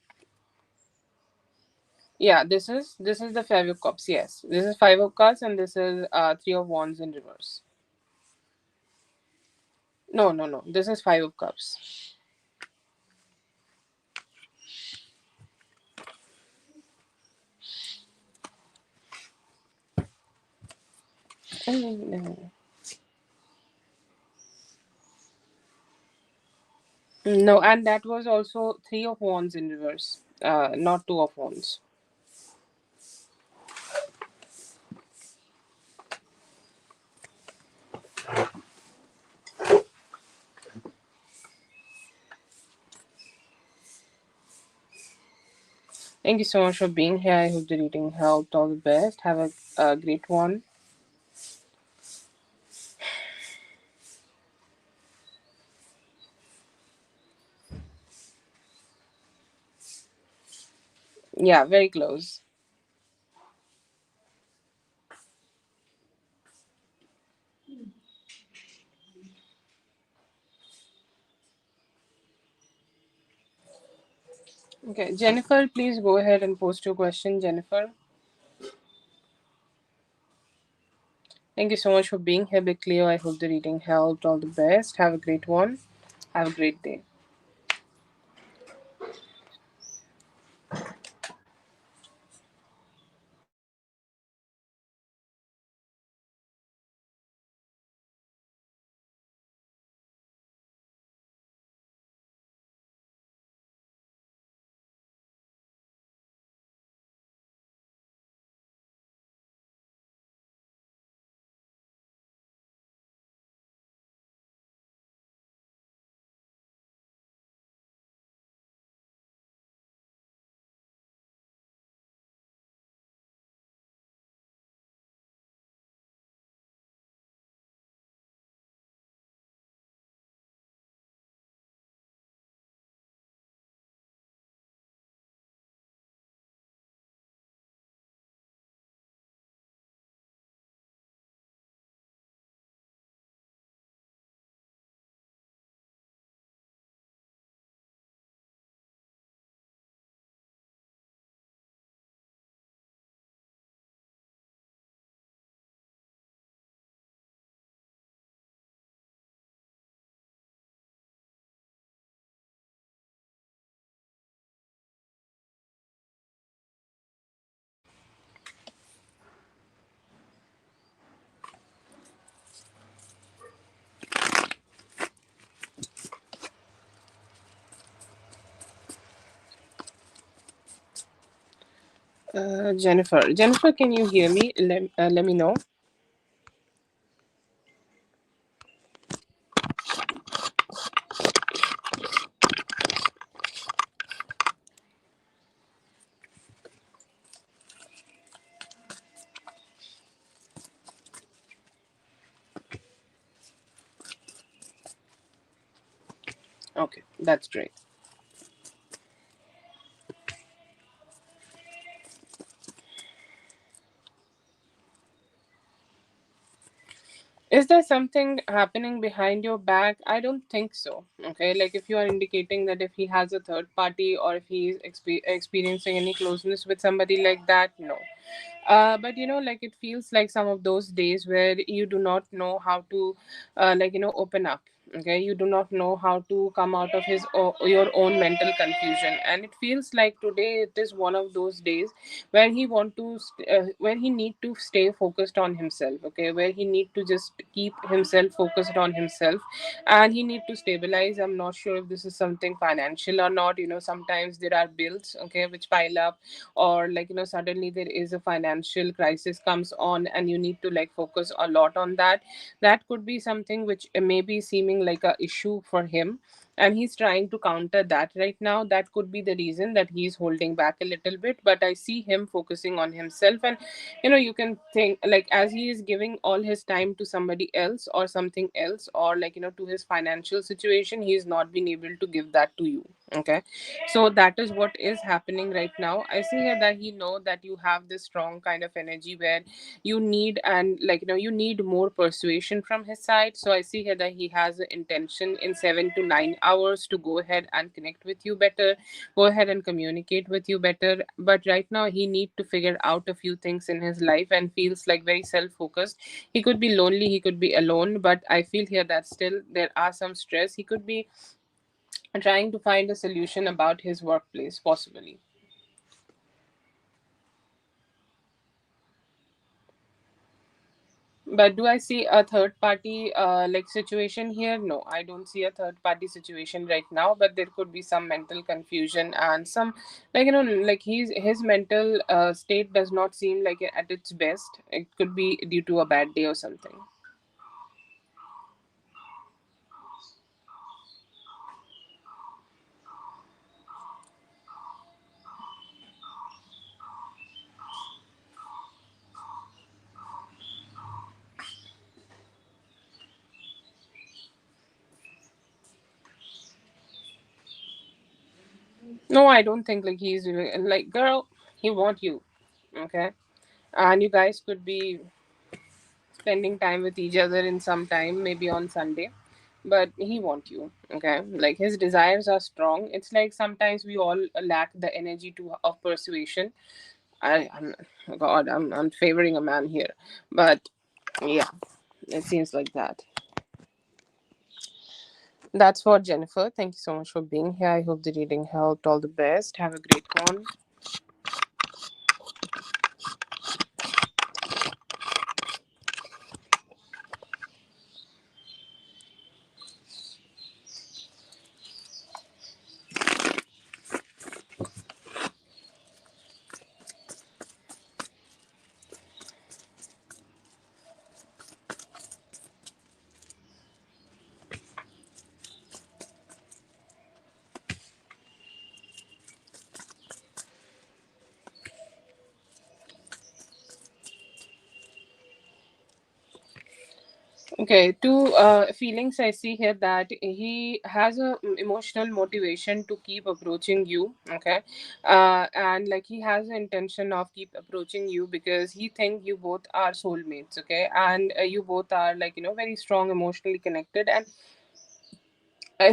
yeah. This is the Five of Cups. Yes, this is Five of Cups, and this is Three of Wands in reverse. No, no, no. This is Five of Cups. No, and that was also Three of Wands in reverse. Not Two of Wands. Thank you so much for being here. I hope the reading helped. All the best. Have a great one. Yeah, very close. Okay, Jennifer, please go ahead and post your question, Jennifer. Thank you so much for being here, Big Cleo. I hope the reading helped. All the best. Have a great one. Have a great day. Jennifer. Jennifer, can you hear me? Let me know. Okay, that's great. Is there something happening behind your back? I don't think so. Okay, like if you are indicating that if he has a third party or if he's experiencing any closeness with somebody like that, no. But like it feels like some of those days where you do not know how to, like, open up. Okay, you do not know how to come out of your own mental confusion, and it feels like today it is one of those days where where he need to stay focused on himself. Okay, where he need to just keep himself focused on himself, and he need to stabilize. I'm not sure if this is something financial or not. Sometimes there are bills, okay, which pile up, or like suddenly there is a financial crisis comes on, and you need to like focus a lot on that. That could be something which may be seeming like a issue for him, and he's trying to counter that right now. That could be the reason that he's holding back a little bit, but I see him focusing on himself. And you can think like, as he is giving all his time to somebody else or something else, or like to his financial situation, he's not been able to give that to you. Okay, so that is what is happening right now. I see here that he know that you have this strong kind of energy where you need, and like you need more persuasion from his side. So I see here that he has an intention in 7 to 9 hours to go ahead and connect with you better, go ahead and communicate with you better. But right now he need to figure out a few things in his life, and feels like very self focused. He could be lonely, he could be alone, but I feel here that still there are some stress. He could be trying to find a solution about his workplace possibly. But do I see a third party like situation here? No, I don't see a third party situation right now. But there could be some mental confusion and some, like like his mental state does not seem like at its best. It could be due to a bad day or something. No, I don't think like he's like, girl, he want you, okay, and you guys could be spending time with each other in some time, maybe on Sunday. But he want you, okay? Like his desires are strong. It's like sometimes we all lack the energy to of persuasion. I'm God, I'm favoring a man here, but yeah, it seems like that. That's for Jennifer. Thank you so much for being here. I hope the reading helped. All the best. Have a great one. Okay, two feelings I see here, that he has a emotional motivation to keep approaching you. Okay, and like he has the intention of keep approaching you because he think you both are soulmates. Okay, and you both are like very strong emotionally connected, and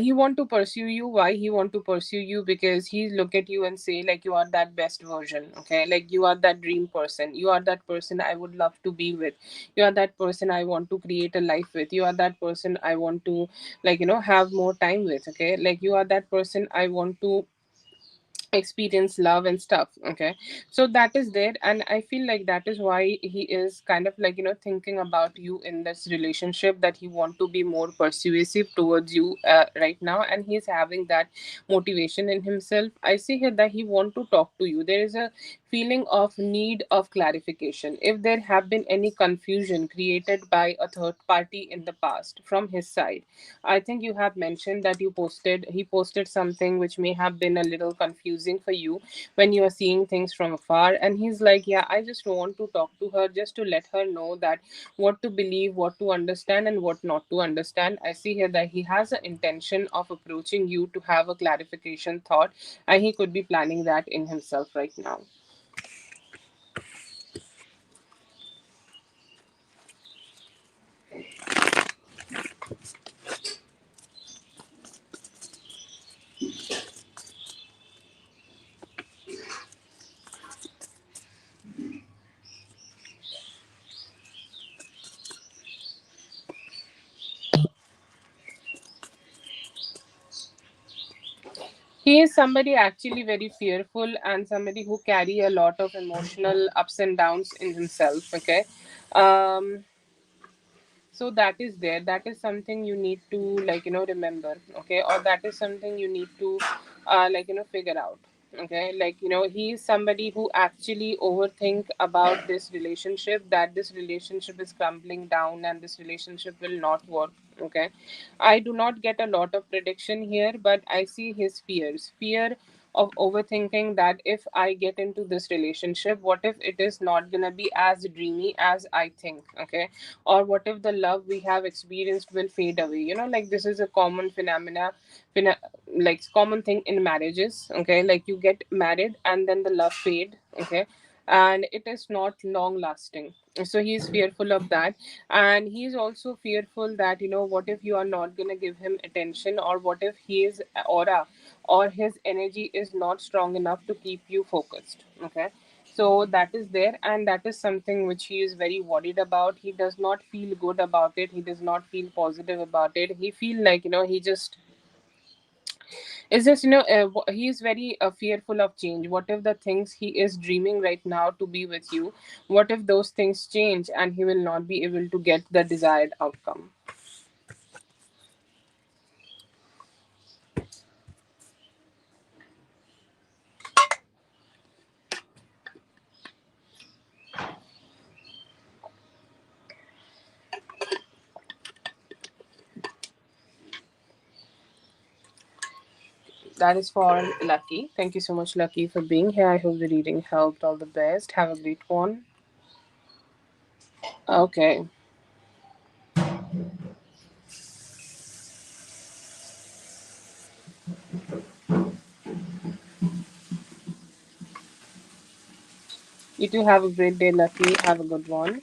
he want to pursue you. Why he want to pursue you? Because he look at you and say like, you are that best version. Okay, like you are that dream person, you are that person I would love to be with, you are that person I want to create a life with, you are that person I want to like have more time with. Okay, like you are that person I want to experience love and stuff. Okay, so that is there, and I feel like that is why he is kind of like thinking about you in this relationship, that he want to be more persuasive towards you right now, and he's having that motivation in himself. I see here that he want to talk to you. There is a feeling of need of clarification. If there have been any confusion created by a third party in the past from his side, I think you have mentioned that he posted something which may have been a little confusing for you when you are seeing things from afar. And he's like, yeah, I just want to talk to her just to let her know that what to believe, what to understand, and what not to understand. I see here that he has an intention of approaching you to have a clarification thought, and he could be planning that in himself right now. He is somebody actually very fearful and somebody who carry a lot of emotional ups and downs in himself. Okay. um so that is there, that is something you need to, remember. Okay, or that is something you need to figure out. Okay, he is somebody who actually overthink about this relationship, that this relationship is crumbling down and this relationship will not work. Okay, I do not get a lot of prediction here, but I see his fear of overthinking that if I get into this relationship, what if it is not gonna be as dreamy as I think. Okay, or what if the love we have experienced will fade away. This is a common phena- common thing in marriages. Okay, like you get married and then the love fade. Okay, and it is not long lasting. So he's fearful of that, and he's also fearful that, what if you are not going to give him attention, or what if his aura or his energy is not strong enough to keep you focused. Okay, so that is there, and that is something which he is very worried about. He does not feel good about it, he does not feel positive about it. He feel like, he just is just, he is very fearful of change. What if the things he is dreaming right now to be with you, what if those things change and he will not be able to get the desired outcome. That is for Lucky. Thank you so much, Lucky, for being here. I hope the reading helped. All the best. Have a great one. Okay. You too have a great day, Lucky. Have a good one.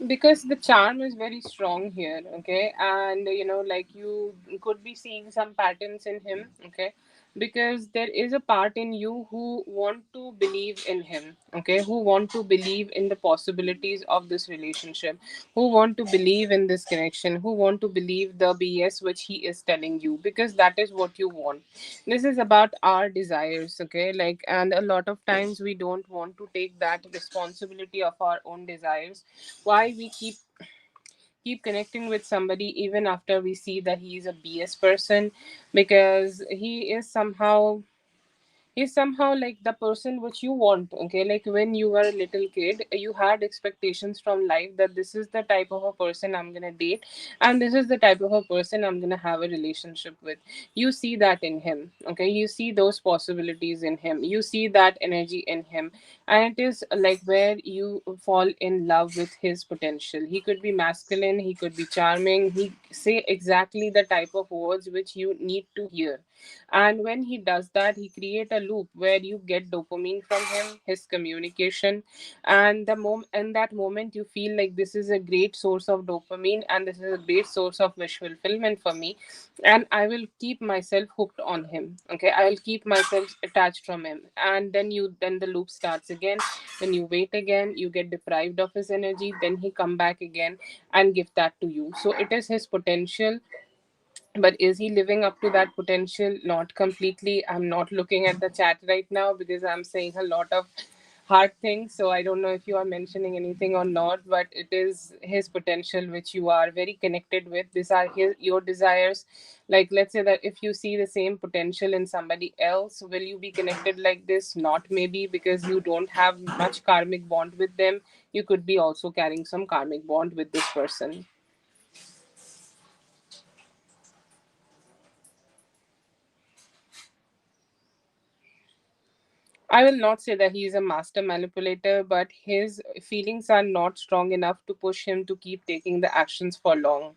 Because the charm is very strong here. Okay, and you could be seeing some patterns in him. Okay, because there is a part in you who want to believe in him. Okay, who want to believe in the possibilities of this relationship, who want to believe in this connection, who want to believe the BS which he is telling you, because that is what you want. This is about our desires. Okay, and a lot of times we don't want to take that responsibility of our own desires. Why we keep connecting with somebody even after we see that he is a BS person, because he's somehow like the person which you want. Okay, like when you were a little kid, you had expectations from life that this is the type of a person I'm gonna date, and this is the type of a person I'm gonna have a relationship with. You see that in him. Okay, you see those possibilities in him, you see that energy in him, and it is like where you fall in love with his potential. He could be masculine, he could be charming, he say exactly the type of words which you need to hear. And when he does that, he create a loop where you get dopamine from him, his communication, and in that moment you feel like this is a great source of dopamine and this is a great source of wish fulfillment for me, and I will keep myself hooked on him. Okay, I will keep myself attached from him, and then the loop starts again. Then you wait again, you get deprived of his energy, then he come back again and give that to you. So it is his potential, but is he living up to that potential? Not completely. I'm not looking at the chat right now because I'm saying a lot of hard things, so I don't know if you are mentioning anything or not, but it is his potential which you are very connected with. These are your desires. Like, let's say that if you see the same potential in somebody else, will you be connected like this? Not maybe, because you don't have much karmic bond with them. You could be also carrying some karmic bond with this person. I will not say that he is a master manipulator, but his feelings are not strong enough to push him to keep taking the actions for long.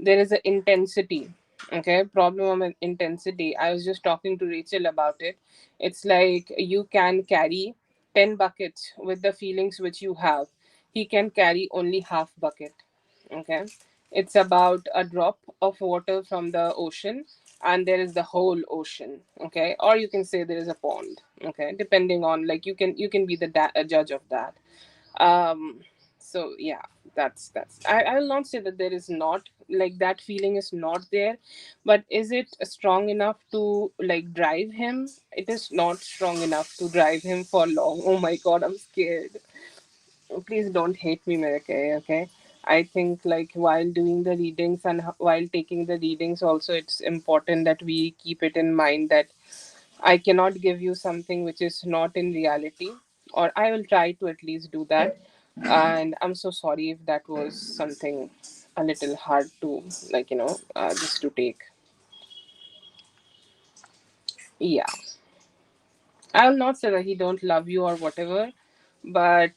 There is an intensity. Okay, problem of intensity. I was just talking to Rachel about it. It's like you can carry 10 buckets with the feelings which you have. He can carry only half bucket. Okay, it's about a drop of water from the ocean, and there is the whole ocean. Okay, or you can say there is a pond. Okay, depending on, like, you can be the judge of that. um so yeah, that's I will not say that there is not, like, that feeling is not there, but is it strong enough to, like, drive him? It is not strong enough to drive him for long. Oh my god, I'm scared. Please don't hate me, Miracle, okay? I think, like, while doing the readings and while taking the readings also, it's important that we keep it in mind that I cannot give you something which is not in reality, or I will try to at least do that. And I'm so sorry if that was something a little hard to, like, just to take. Yeah, I will not say that he don't love you or whatever, but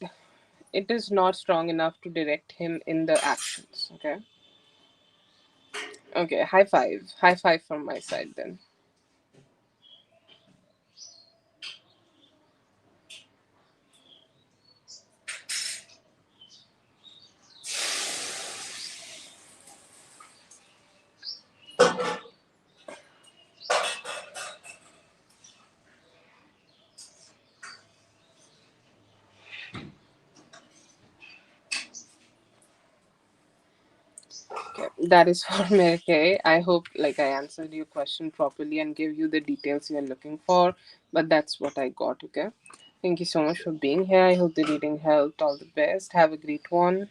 it is not strong enough to direct him in the actions. Okay. Okay. High five from my side then. Okay, that is for Mary Kay. I hope, like, I answered your question properly and gave you the details you're looking for. But that's what I got. Okay. Thank you so much for being here. I hope the reading helped. All the best. Have a great one.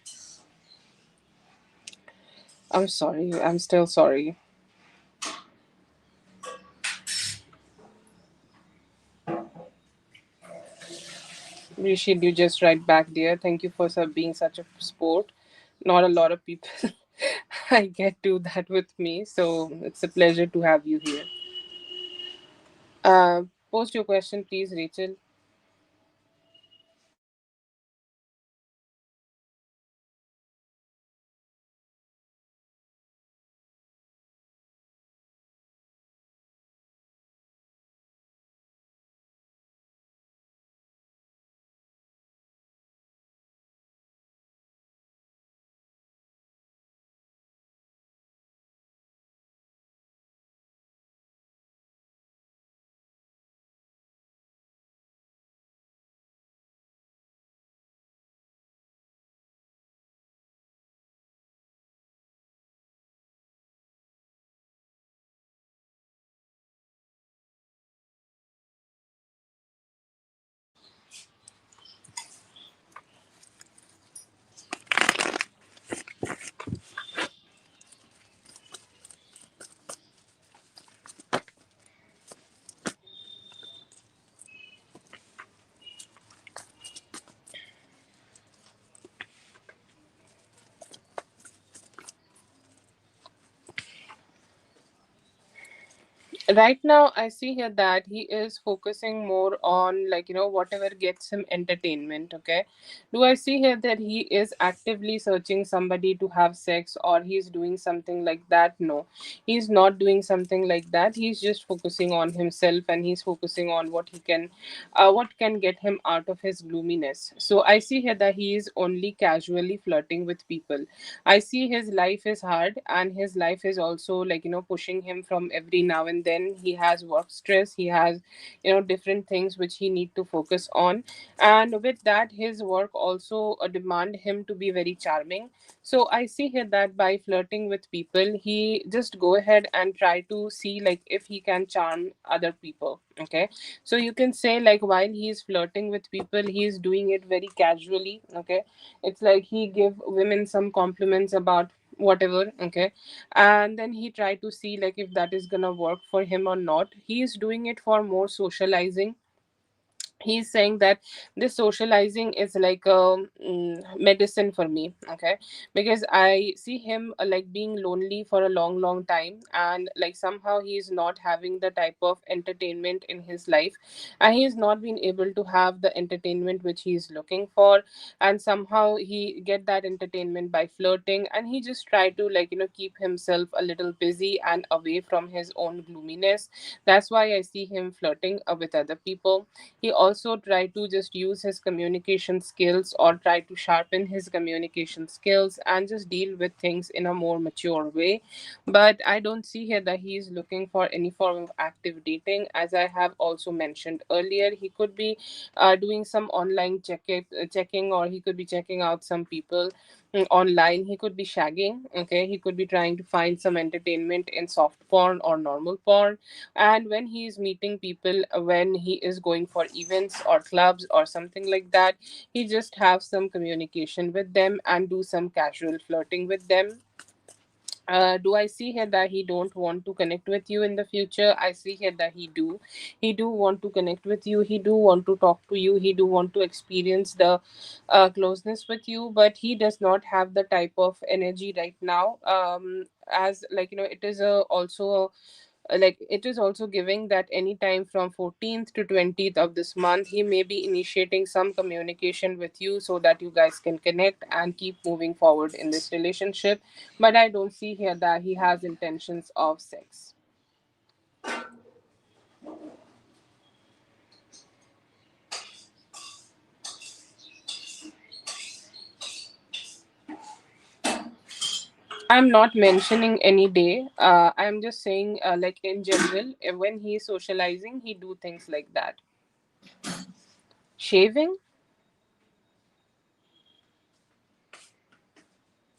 I'm sorry. I'm still sorry. Appreciate you just right back, dear. Thank you for being such a sport. Not a lot of people I get do that with me, so it's a pleasure to have you here. Post your question, please, Rachel. Right now, I see here that he is focusing more on, like, whatever gets him entertainment. Okay, do I see here that he is actively searching somebody to have sex, or he's doing something like that? No, he's not doing something like that. He's just focusing on himself, and he's focusing on what can get him out of his gloominess. So I see here that he is only casually flirting with people. I see his life is hard, and his life is also, like, pushing him from every now and then. He has work stress, he has, different things which he need to focus on. And with that, his work also demand him to be very charming. So I see here that by flirting with people, he just go ahead and try to see, like, if he can charm other people. Okay, so you can say, like, while he is flirting with people, he is doing it very casually. Okay, it's like he give women some compliments about whatever. Okay, and then he try to see, like, if that is gonna work for him or not. He is doing it for more socializing. He's saying that this socializing is like a medicine for me. Okay, because I see him, like, being lonely for a long time, and, like, somehow he's not having the type of entertainment in his life, and he's not been able to have the entertainment which he's looking for. And somehow he get that entertainment by flirting, and he just try to, like, keep himself a little busy and away from his own gloominess. That's why I see him flirting with other people. He also try to just use his communication skills, or try to sharpen his communication skills and just deal with things in a more mature way. But I don't see here that he is looking for any form of active dating. As I have also mentioned earlier, he could be doing some online checking, or he could be checking out some people online. He could be shagging. Okay, he could be trying to find some entertainment in soft porn or normal porn. And when he is meeting people, when he is going for events or clubs or something like that, he just have some communication with them and do some casual flirting with them. Do I see here that he don't want to connect with you in the future? I see here that he do want to connect with you. He do want to talk to you. He do want to experience the closeness with you, but he does not have the type of energy right now. As like, it is it is also giving that anytime from 14th to 20th of this month, he may be initiating some communication with you so that you guys can connect and keep moving forward in this relationship. But I don't see here that he has intentions of sex. I'm not mentioning any day. I'm just saying, like in general, when he's socializing, he do things like that. Shaving?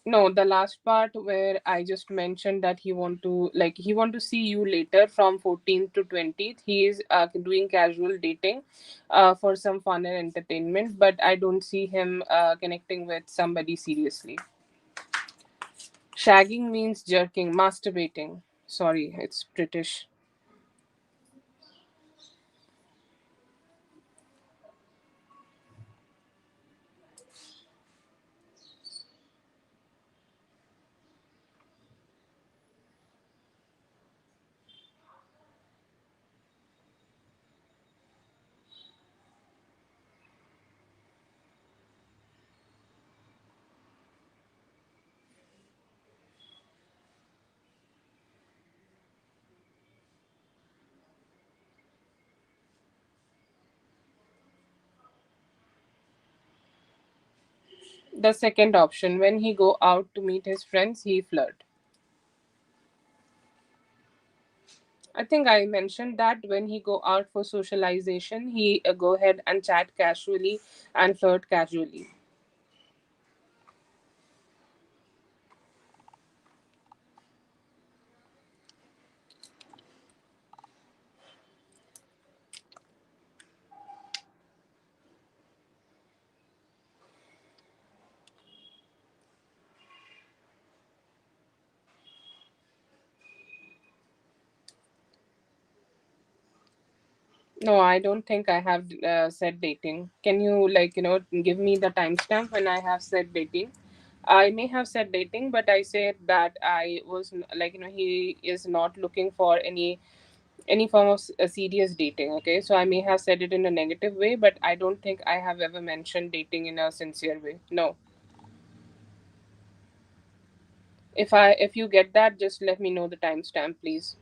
No, the last part where I just mentioned that he want to see you later from 14th to 20th. He is doing casual dating for some fun and entertainment, but I don't see him connecting with somebody seriously. Shagging means jerking, masturbating. Sorry, it's British. The second option, when he go out to meet his friends, he flirt. I think I mentioned that when he go out for socialization, he go ahead and chat casually and flirt casually. No, I don't think I have said dating. Can you, give me the timestamp when I have said dating? I may have said dating, but I said that I was he is not looking for any form of serious dating. Okay, so I may have said it in a negative way, but I don't think I have ever mentioned dating in a sincere way. No. If you get that, just let me know the timestamp, please.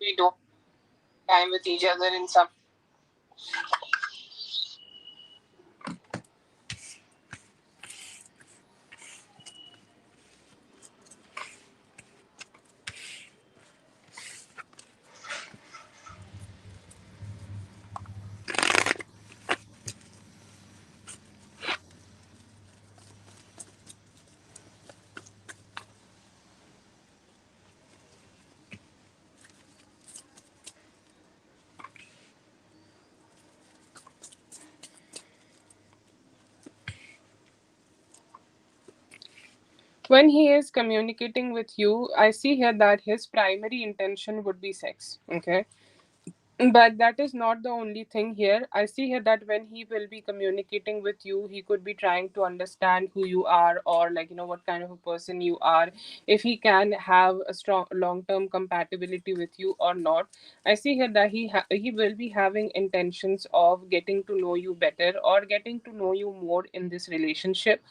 We don't time with each other in some. When he is communicating with you, I see here that his primary intention would be sex. Okay, but that is not the only thing here. I see here that when he will be communicating with you, he could be trying to understand who you are, or like, what kind of a person you are, if he can have a strong long term compatibility with you or not. I see here that he will be having intentions of getting to know you better or getting to know you more in this relationship.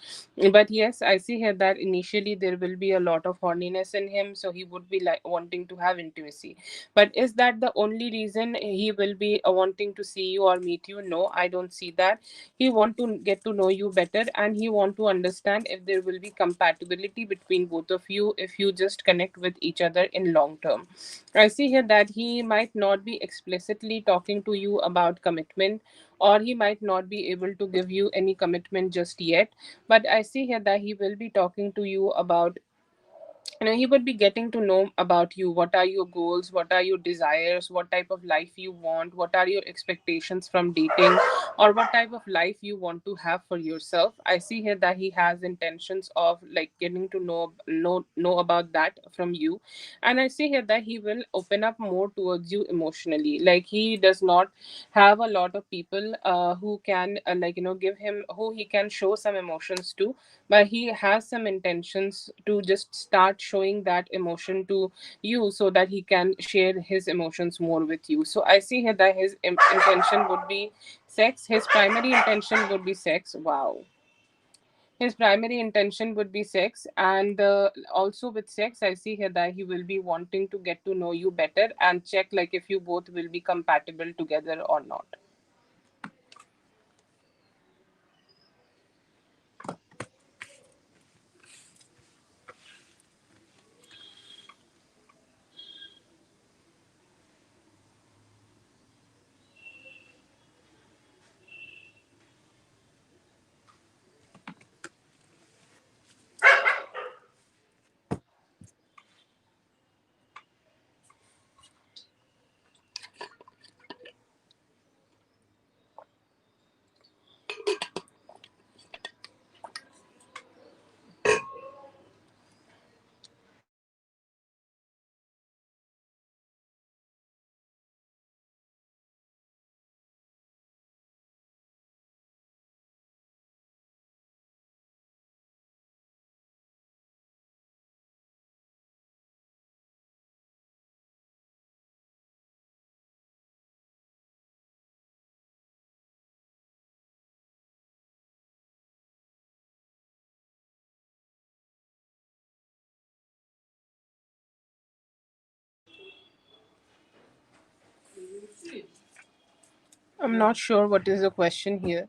But yes, I see here that initially there will be a lot of horniness in him, so he would be like wanting to have intimacy. But is that the only reason he will be wanting to see you or meet you? No, I don't see that. He want to get to know you better, and he want to understand if there will be compatibility between both of you if you just connect with each other in long term. I see here that he might not be explicitly talking to you about commitment, or he might not be able to give you any commitment just yet. But I see here that he will be talking to you about, he would be getting to know about you. What are your goals, what are your desires, what type of life you want, what are your expectations from dating, or what type of life you want to have for yourself. I see here that he has intentions of like getting to know about that from you. And I see here that he will open up more towards you emotionally. Like, he does not have a lot of people who can give him, who he can show some emotions to, but he has some intentions to just start showing that emotion to you so that he can share his emotions more with you. So I see here that his intention would be sex. His primary intention would be sex. Wow. His primary intention would be sex, and also with sex, I see here that he will be wanting to get to know you better and check like if you both will be compatible together or not. I'm not sure what is the question here.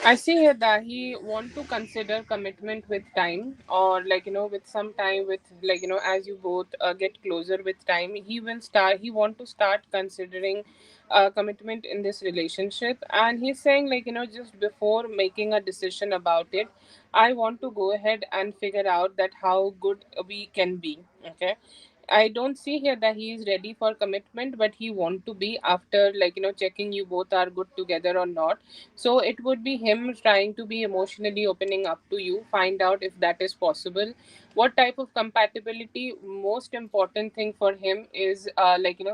I see here that he want to consider commitment with time, or with some time, with as you both get closer with time, he will start. He want to start considering commitment in this relationship, and he's saying just before making a decision about it, I want to go ahead and figure out that how good we can be. Okay, I don't see here that he is ready for commitment, but he want to be after checking you both are good together or not. So it would be him trying to be emotionally opening up to you, find out if that is possible. What type of compatibility? Most important thing for him is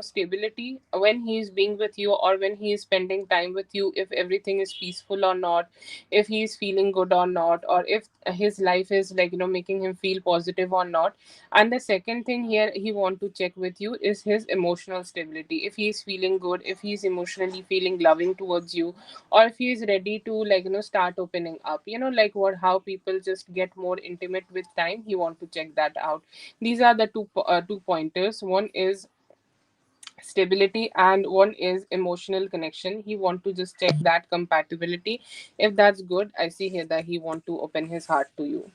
stability when he is being with you, or when he is spending time with you, if everything is peaceful or not, if he is feeling good or not, or if his life is making him feel positive or not. And the second thing here he want to check with you is his emotional stability. If he is feeling good, if he is emotionally feeling loving towards you, or if he is ready to start opening up, like what how people just get more intimate with time. He want to check that out. These are the two pointers. One is stability, and one is emotional connection. He want to just check that compatibility. If that's good, I see here that he want to open his heart to you.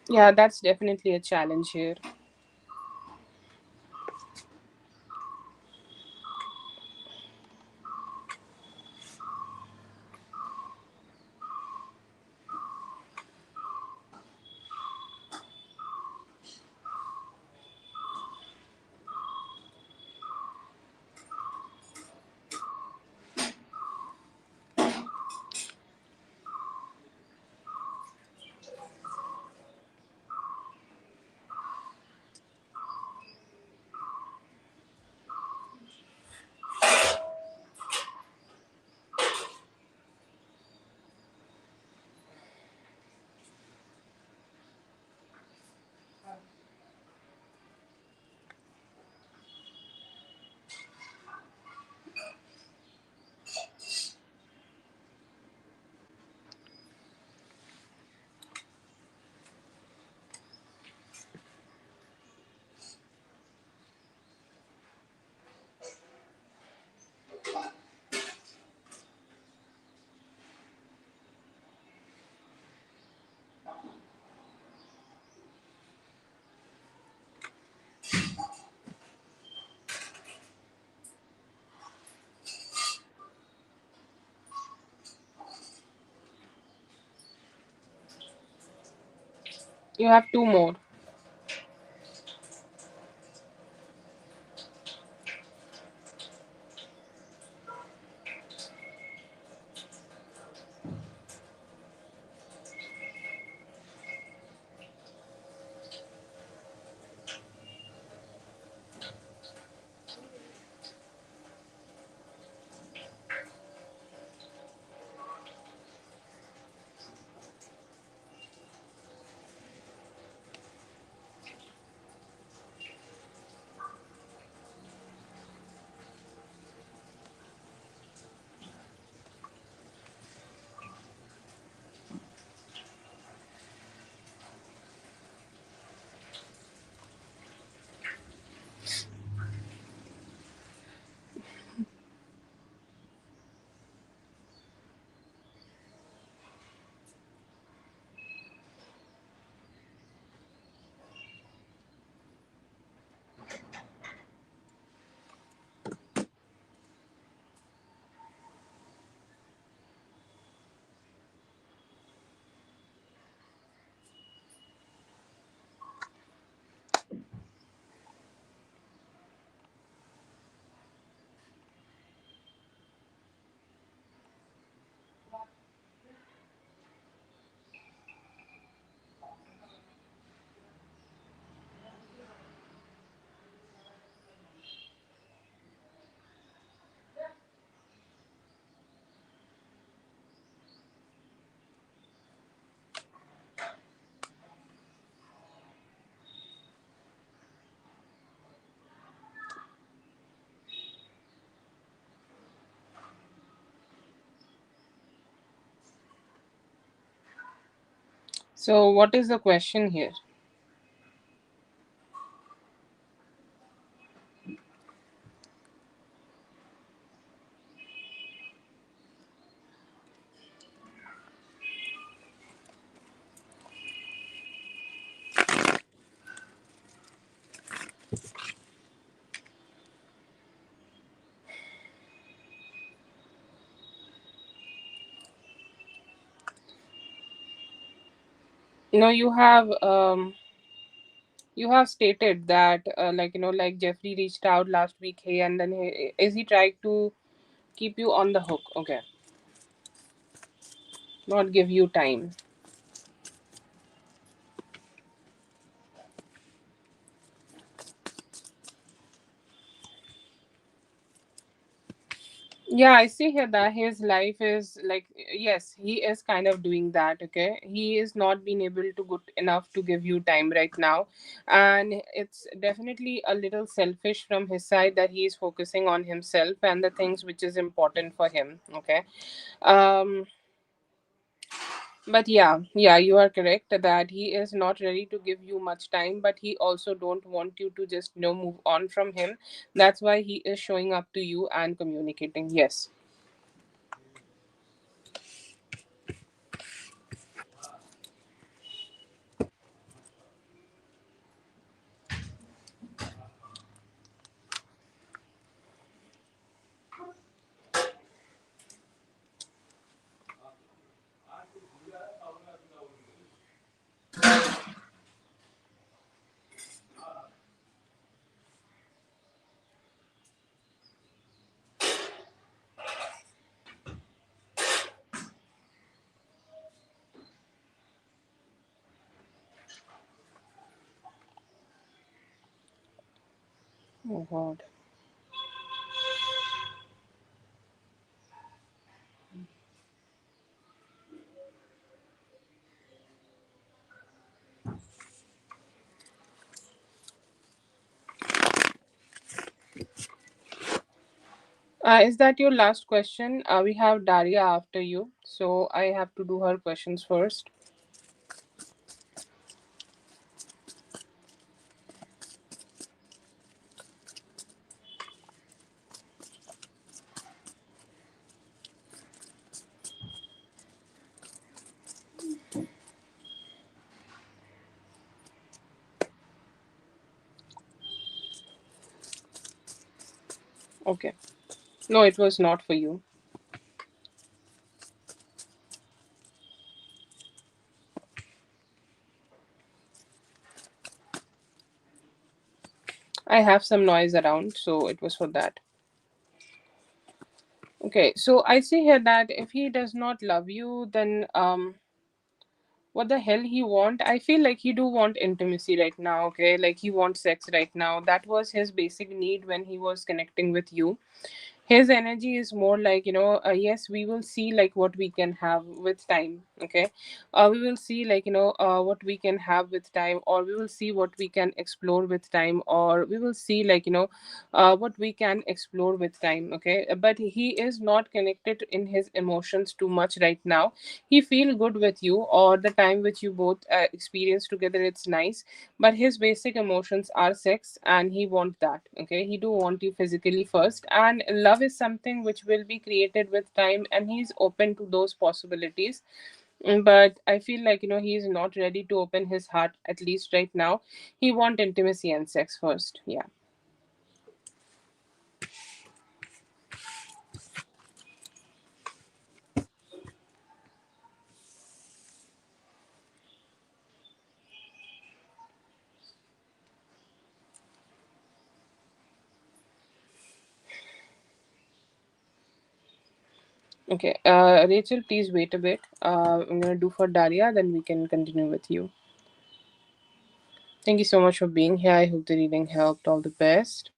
Yeah, that's definitely a challenge here. You have two more. So, what is the question here? No, you have stated that like Jeffrey reached out last week. Hey, and then is he trying to keep you on the hook? Okay, not give you time. Yeah, I see here that his life is like, yes, he is kind of doing that. Okay, he is not being able to good enough to give you time right now, and it's definitely a little selfish from his side that he is focusing on himself and the things which is important for him. Okay, um, but yeah, you are correct that he is not ready to give you much time, but he also don't want you to just move on from him. That's why he is showing up to you and communicating. Yes. Oh God. Is that your last question? We have Daria after you, so I have to do her questions first. Okay. No, it was not for you. I have some noise around, so it was for that. Okay, so I see here that if he does not love you, then what the hell he want? I feel like he do want intimacy right now. Okay, like he wants sex right now. That was his basic need when he was connecting with you. His energy is more like, yes, we will see like what we can have with time. Okay, we will see like, what we can have with time, or we will see what we can explore with time, or we will see like, what we can explore with time. Okay, but he is not connected in his emotions too much right now. He feel good with you, or the time which you both experience together, it's nice, but his basic emotions are sex, and he want that. Okay, he do want you physically first, and love is something which will be created with time, and he's open to those possibilities. But I feel like, he's not ready to open his heart, at least right now. He want intimacy and sex first. Yeah. Okay, Rachel, please wait a bit. I'm gonna do for Daria, then we can continue with you. Thank you so much for being here. I hope the reading helped. All the best.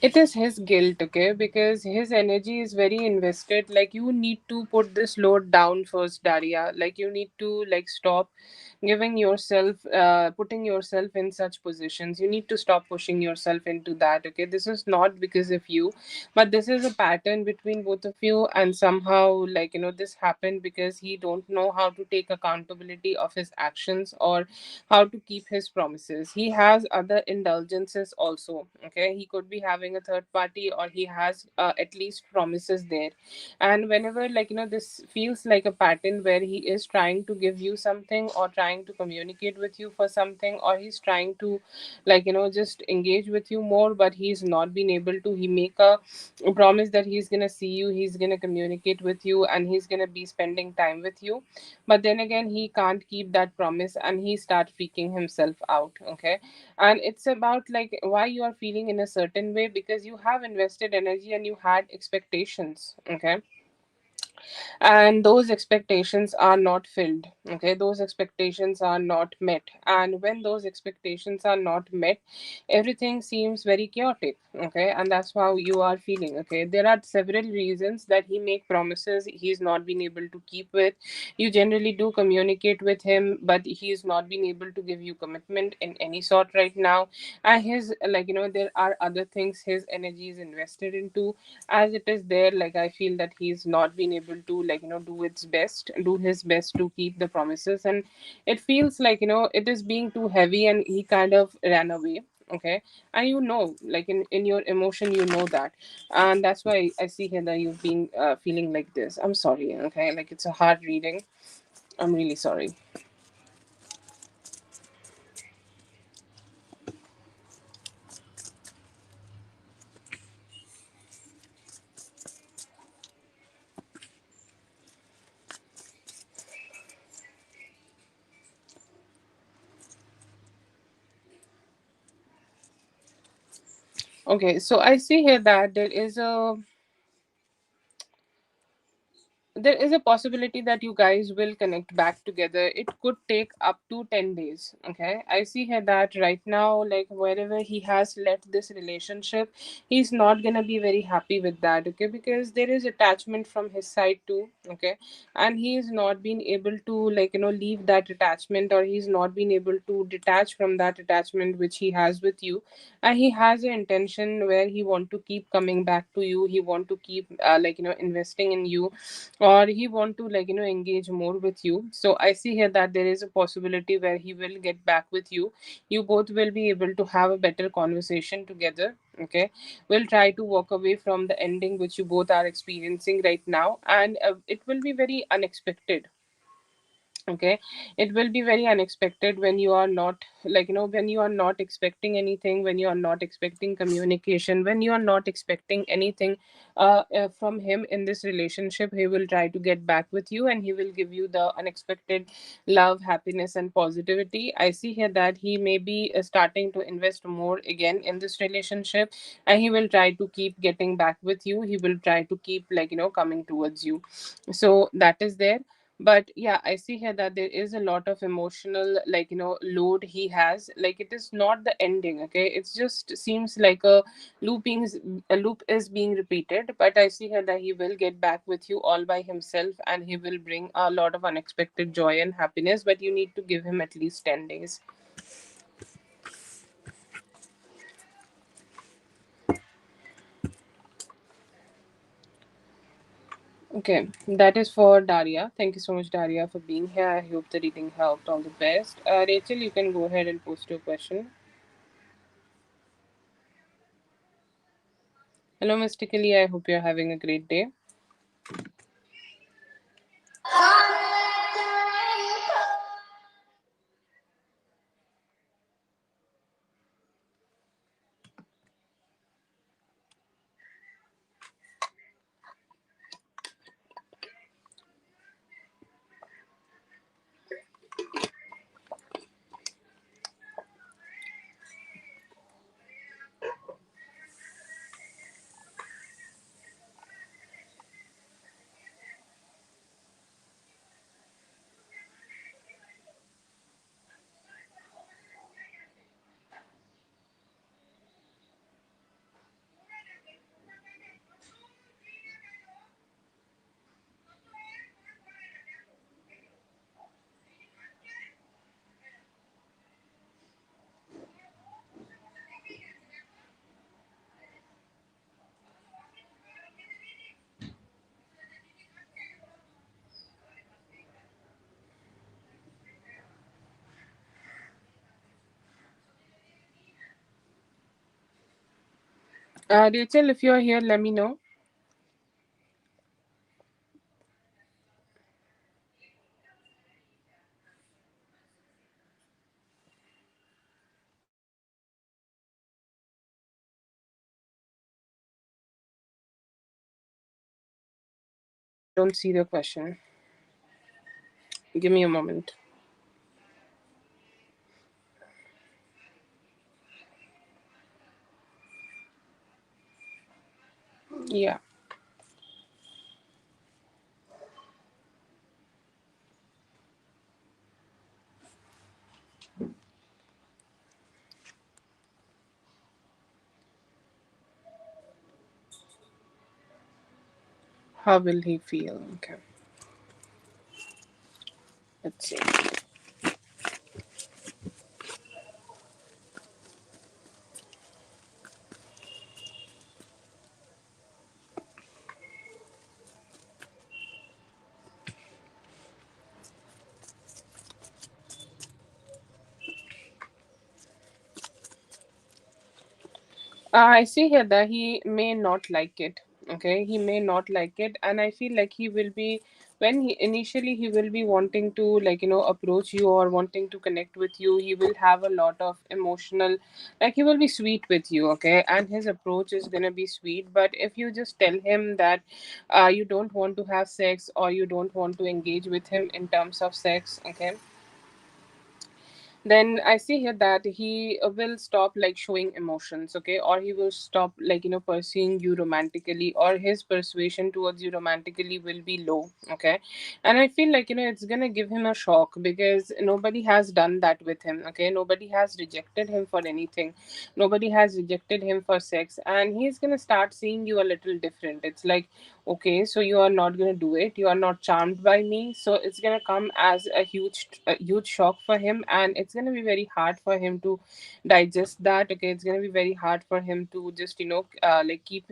It is his guilt, okay, because his energy is very invested. Like, you need to put this load down first, Daria. Like, you need to like stop giving yourself putting yourself in such positions. You need to stop pushing yourself into that, okay? This is not because of you, but this is a pattern between both of you, and somehow, like, this happened because he don't know how to take accountability of his actions, or how to keep his promises. He has other indulgences also, okay? He could be having a third party, or he has at least promises there. And whenever, like, this feels like a pattern where he is trying to give you something, or trying to communicate with you for something, or he's trying to, like, just engage with you more, but he's not been able to. He make a promise that he's gonna see you, he's gonna communicate with you, and he's gonna be spending time with you, but then again he can't keep that promise, and he start freaking himself out, okay? And it's about like why you are feeling in a certain way, because you have invested energy and you had expectations, okay? And those expectations are not filled, okay? Those expectations are not met, and when those expectations are not met, everything seems very chaotic, okay? And that's how you are feeling, okay? There are several reasons that he make promises he's not been able to keep with. You generally do communicate with him, but he's not been able to give you commitment in any sort right now. And his, like, there are other things his energy is invested into. As it is there, like, I feel that he's not been able to, like, do his best to keep the promises, and it feels like, it is being too heavy, and he kind of ran away, okay? And like, in your emotion, that, and that's why I see here that you've been feeling like this. I'm sorry, okay? Like, it's a hard reading. I'm really sorry. Okay, so I see here that there is a possibility that you guys will connect back together. It could take up to 10 days, okay? I see here that right now, like, wherever he has left this relationship, he's not gonna be very happy with that, okay? Because there is attachment from his side too, okay? And he is not being able to, like, leave that attachment, or he's not been able to detach from that attachment which he has with you. And he has an intention where he want to keep coming back to you. He want to keep investing in you, or he want to, like, engage more with you. So I see here that there is a possibility where he will get back with you. You both will be able to have a better conversation together, okay? We'll try to walk away from the ending which you both are experiencing right now, and it will be very unexpected, okay? It will be very unexpected when you are not, like, when you are not expecting anything, when you are not expecting communication, when you are not expecting anything from him in this relationship. He will try to get back with you, and he will give you the unexpected love, happiness, and positivity. I see here that he may be starting to invest more again in this relationship, and he will try to keep getting back with you. He will try to keep, like, coming towards you. So that is there. But yeah, I see here that there is a lot of emotional, like, load he has. Like, it is not the ending, okay? It just seems like a loop is being repeated. But I see here that he will get back with you all by himself, and he will bring a lot of unexpected joy and happiness, but you need to give him at least 10 days. Okay, that is for Daria. Thank you so much, Daria, for being here. I hope the reading helped. All the best. Rachel, you can go ahead and post your question. Hello, Mystically. I hope you're having a great day. Rachel, if you're here, let me know. I don't see the question. Give me a moment. Yeah. How will he feel? Okay. Let's see. I see here that he may not like it. Okay, he may not like it, and I feel like he will be, when he initially he will be wanting to, like, approach you or wanting to connect with you. He will have a lot of emotional, like, he will be sweet with you. Okay, and his approach is gonna be sweet. But if you just tell him that you don't want to have sex, or you don't want to engage with him in terms of sex, okay, then I see here that he will stop, like, showing emotions. Okay, or he will stop, like, pursuing you romantically, or his persuasion towards you romantically will be low. Okay, and I feel like, it's gonna give him a shock, because nobody has done that with him. Okay, nobody has rejected him for anything. Nobody has rejected him for sex, and he's gonna start seeing you a little different. It's like, okay, so you are not going to do it, you are not charmed by me. So it's going to come as a huge shock for him, and it's going to be very hard for him to digest that. Okay, it's going to be very hard for him to just, like, keep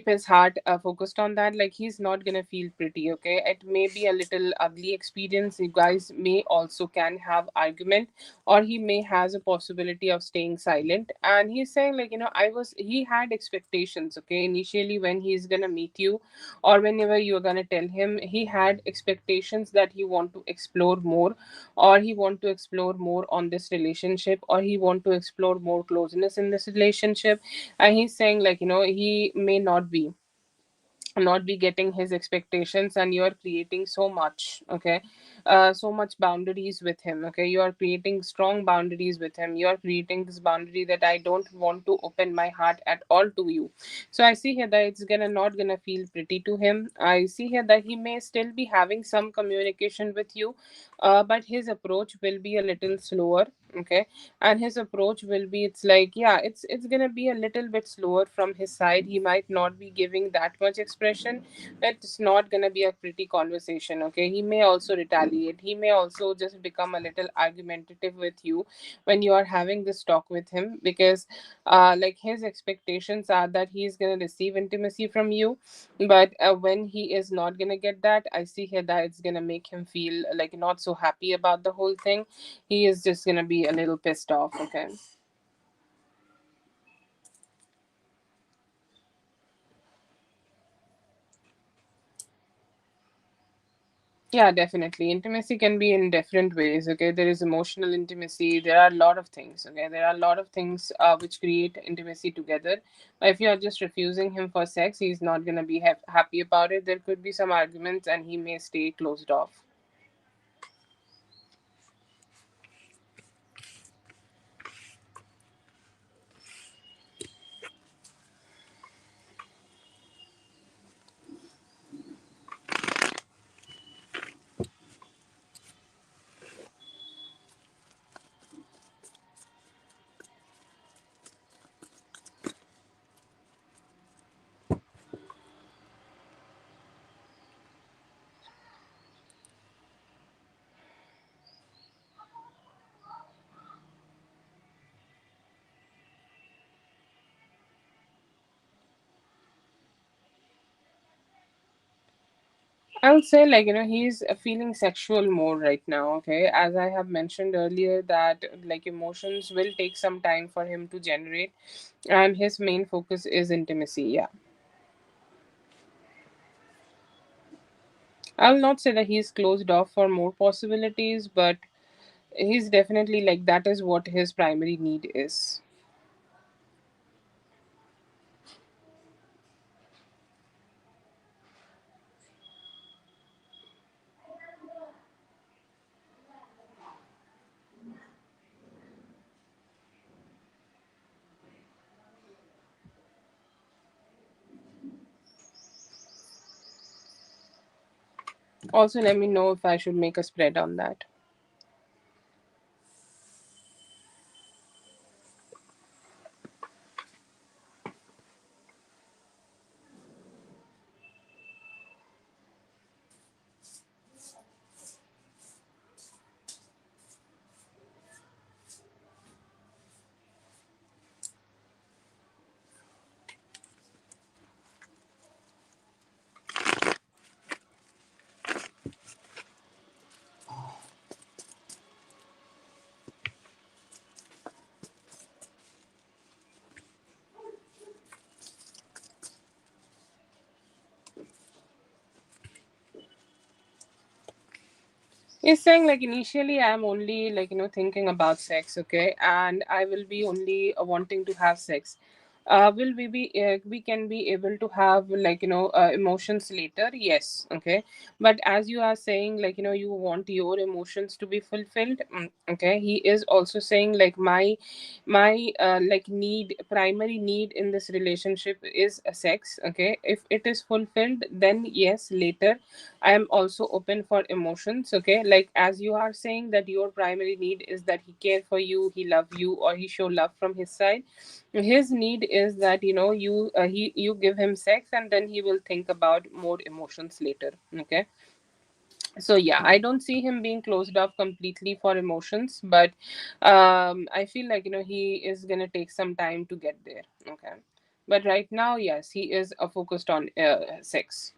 his heart focused on that. Like, he's not gonna feel pretty. Okay, it may be a little ugly experience. You guys may also can have argument, or he may has a possibility of staying silent. And he's saying, like, he had expectations. Okay, initially when he's gonna meet you, or whenever you're gonna tell him, he had expectations that he want to explore more, or he want to explore more on this relationship, or he want to explore more closeness in this relationship. And he's saying, like, he may not be getting his expectations, and you are creating so much. Okay, so much boundaries with him. Okay, you are creating strong boundaries with him. You are creating this boundary that I don't want to open my heart at all to you. So I see here that it's gonna not gonna feel pretty to him. I see here that he may still be having some communication with you, but his approach will be a little slower. Okay, and his approach will be, it's like, yeah, it's gonna be a little bit slower from his side. He might not be giving that much expression. It's not gonna be a pretty conversation. Okay, he may also retaliate. He may also just become a little argumentative with you when you are having this talk with him, because like, his expectations are that he's gonna receive intimacy from you. But when he is not gonna get that, I see here that it's gonna make him feel like not so happy about the whole thing. He is just gonna be a little pissed off. Okay. Yeah, definitely. Intimacy can be in different ways. Okay, there is emotional intimacy. There are a lot of things. Okay, there are a lot of things which create intimacy together. But if you are just refusing him for sex, he's not gonna be happy about it. There could be some arguments, and he may stay closed off. I would say, like, he's feeling sexual more right now, okay? As I have mentioned earlier, that like emotions will take some time for him to generate, and his main focus is intimacy. Yeah. I will not say that he's closed off for more possibilities, but he's definitely like that is what his primary need is. Also, let me know if I should make a spread on that. He's saying like initially I'm only like thinking about sex, okay, and I will be only wanting to have sex. Will we can be able to have like emotions later? Yes, okay, but as you are saying like you want your emotions to be fulfilled. Okay, he is also saying like my like need primary need in this relationship is sex. Okay, if it is fulfilled, then yes, later I am also open for emotions. Okay, like as you are saying that your primary need is that he care for you, he love you, or he show love from his side. His need is that you give him sex, and then he will think about more emotions later. Okay, so yeah, I don't see him being closed off completely for emotions, but I feel like he is gonna take some time to get there. Okay, but right now, yes, he is focused on sex.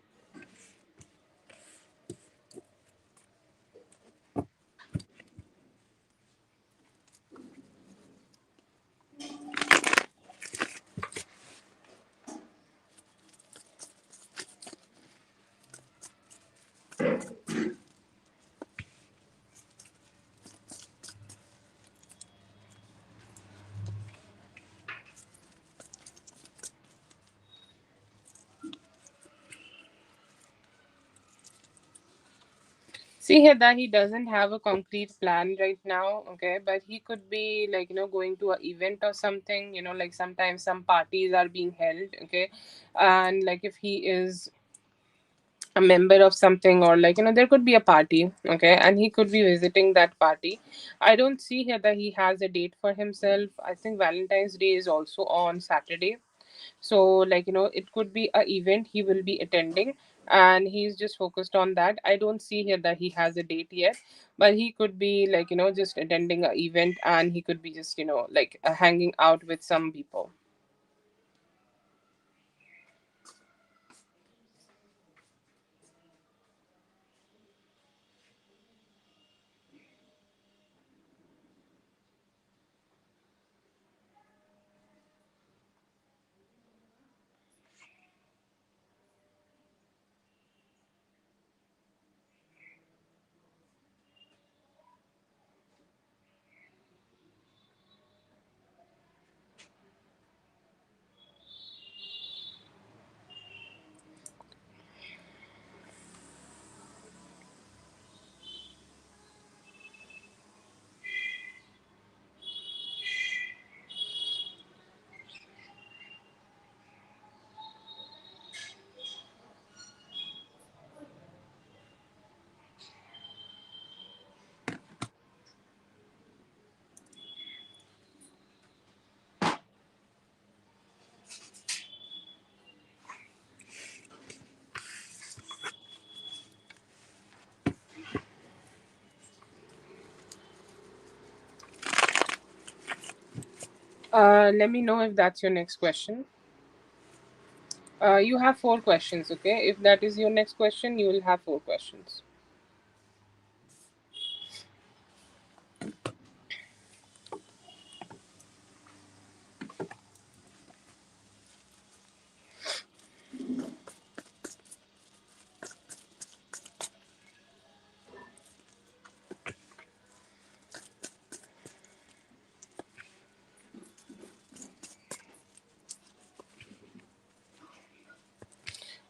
See here that he doesn't have a concrete plan right now, okay, but he could be like going to an event or something, like sometimes some parties are being held, okay, and like if he is a member of something, or like there could be a party, okay, and he could be visiting that party. I don't see here that he has a date for himself. I think Valentine's Day is also on Saturday, so like it could be a event he will be attending, and he's just focused on that. I don't see here that he has a date yet, but he could be like just attending a event, and he could be just like hanging out with some people. Let me know if that's your next question. You have four questions, okay? If that is your next question, you will have four questions.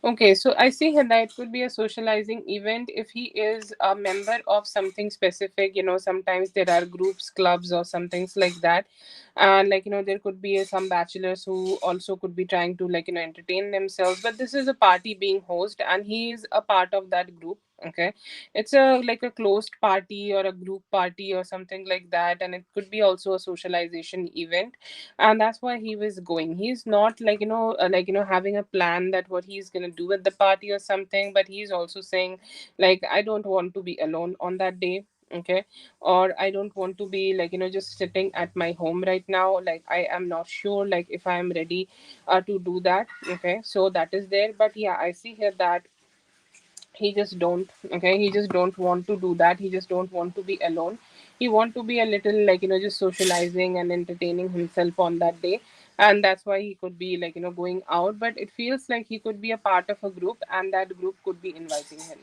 Okay, so I see here that it could be a socializing event if he is a member of something specific. Sometimes there are groups, clubs, or some things like that. And, there could be some bachelors who also could be trying to, entertain themselves. But this is a party being hosted, and he is a part of that group. Okay, it's a closed party or a group party or something like that, and it could be also a socialization event, and that's why he was going. He's not having a plan that what he's gonna do at the party or something, but he's also saying, I don't want to be alone on that day. Okay, or I don't want to be just sitting at my home right now. I am not sure if I am ready to do that. Okay, so that is there. But yeah, I see here that he just don't want to do that. He just don't want to be alone. He want to be a little just socializing and entertaining himself on that day, and that's why he could be going out. But it feels like he could be a part of a group, and that group could be inviting him.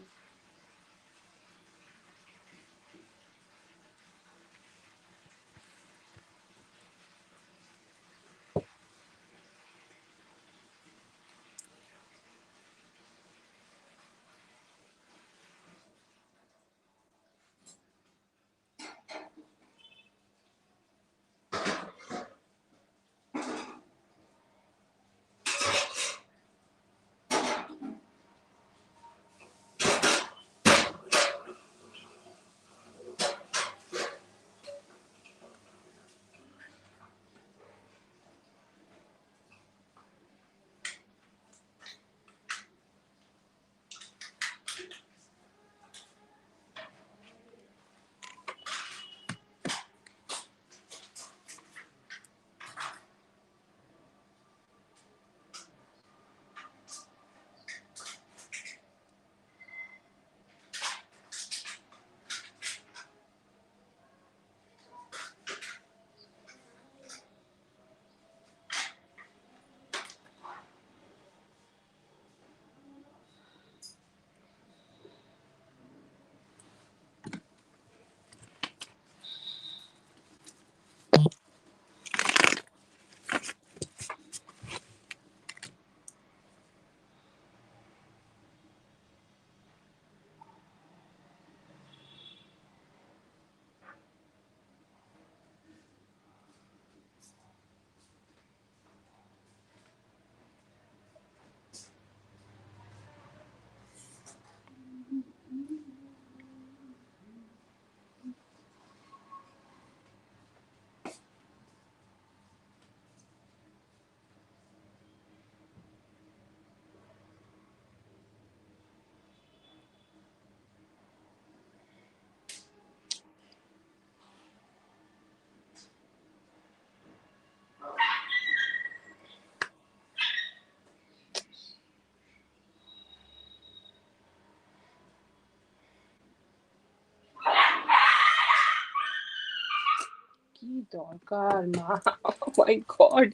কি দরকার মা oh my god,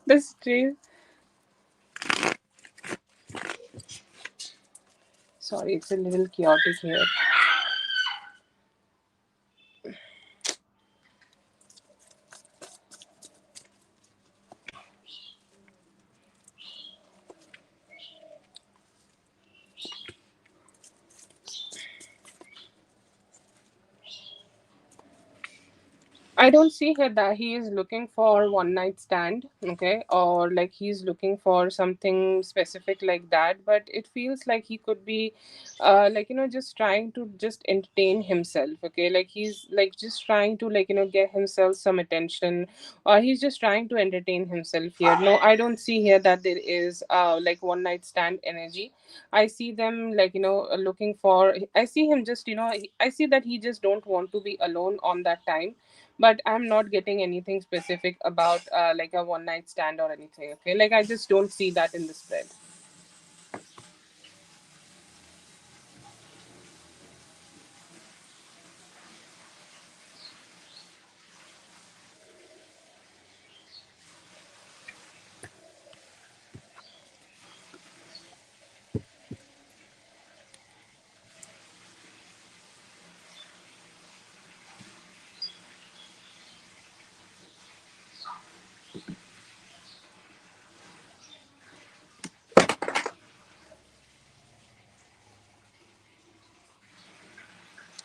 the stress. Sorry, it's a little chaotic here. I don't see here that he is looking for one night stand, okay, or he's looking for something specific like that. But it feels like he could be, just trying to just entertain himself, okay. He's just trying to get himself some attention, or he's just trying to entertain himself here. No, I don't see here that there is one night stand energy. I see them looking for. I see him just I see that he just don't want to be alone on that time, but I'm not getting anything specific about a one night stand or anything. Okay, I just don't see that in the spread.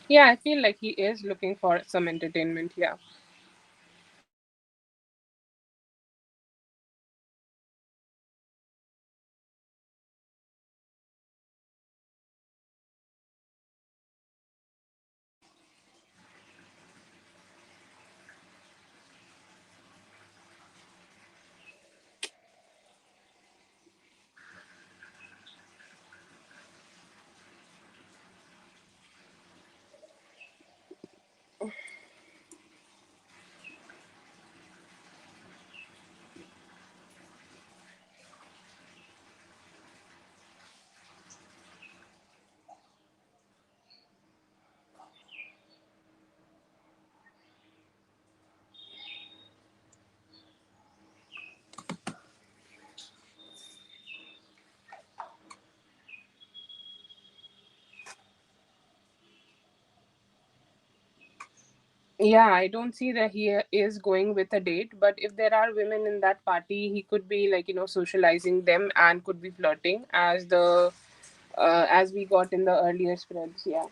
Yeah, I feel like he is looking for some entertainment. Yeah. Yeah, I don't see that he is going with a date, but if there are women in that party, he could be like, socializing them and could be flirting as we got in the earlier spreads. Yeah.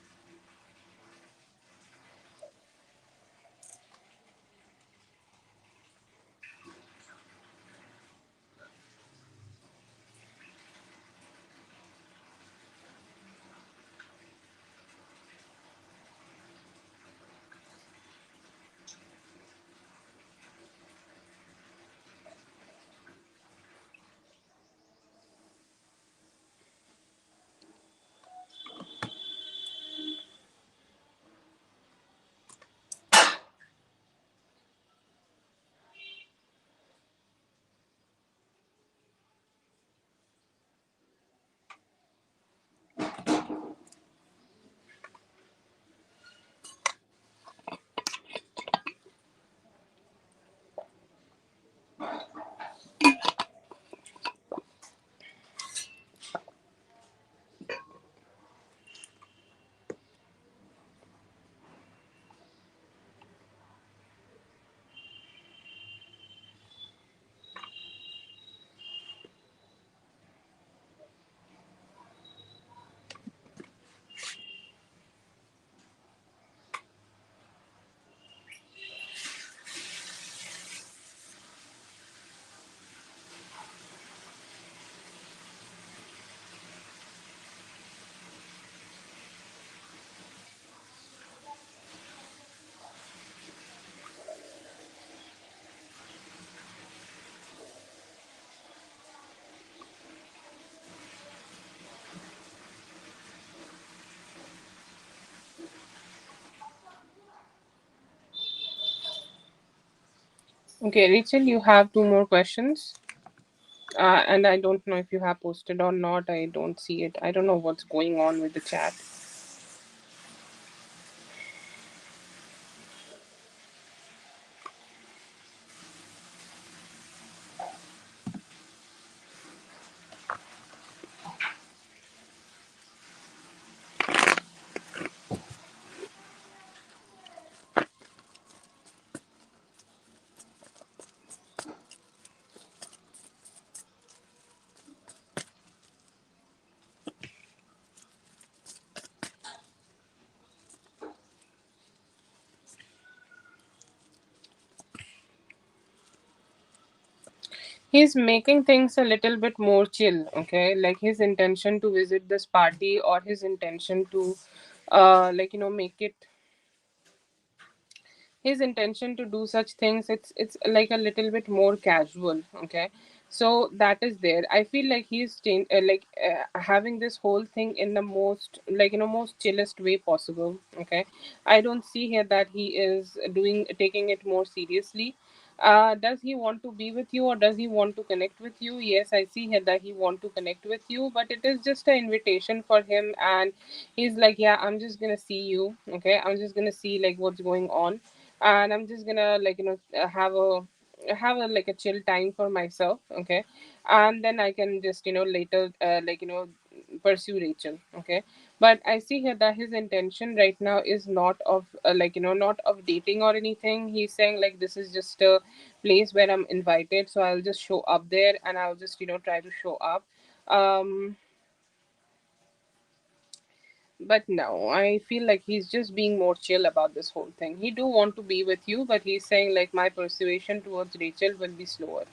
Okay, Rachel, you have two more questions. And I don't know if you have posted or not. I don't see it. I don't know what's going on with the chat. He's making things a little bit more chill, okay? Like his intention to visit this party or his intention to, make it his intention to do such things, it's like a little bit more casual, okay? So that is there. I feel like having this whole thing in the most, most chillest way possible, okay? I don't see here that he is doing taking it more seriously. Does he want to be with you or does he want to connect with you? Yes, I see here that he want to connect with you, but it is just an invitation for him, and he's like, yeah, I'm just gonna see you, okay? I'm just gonna see like what's going on, and I'm just gonna have a like a chill time for myself, okay? And then I can just later pursue Rachel, okay? But I see here that his intention right now is not of not of dating or anything. He's saying like this is just a place where I'm invited, so I'll just show up there and I'll just try to show up. um But no, I feel like he's just being more chill about this whole thing. He do want to be with you, but he's saying like my persuasion towards Rachel will be slower.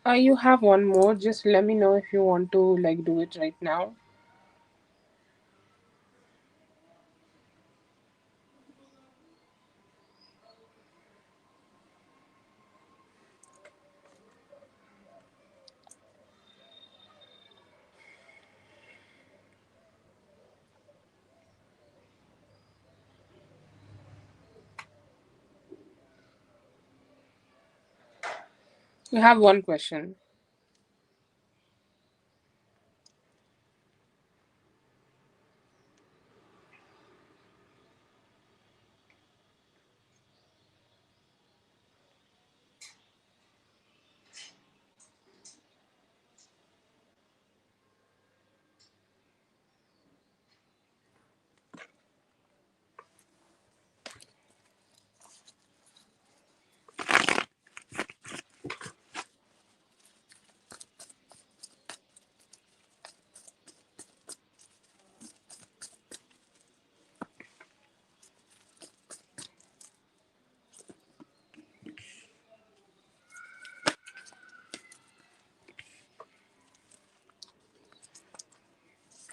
You have one more. Just let me know if you want to like do it right now. You have one question.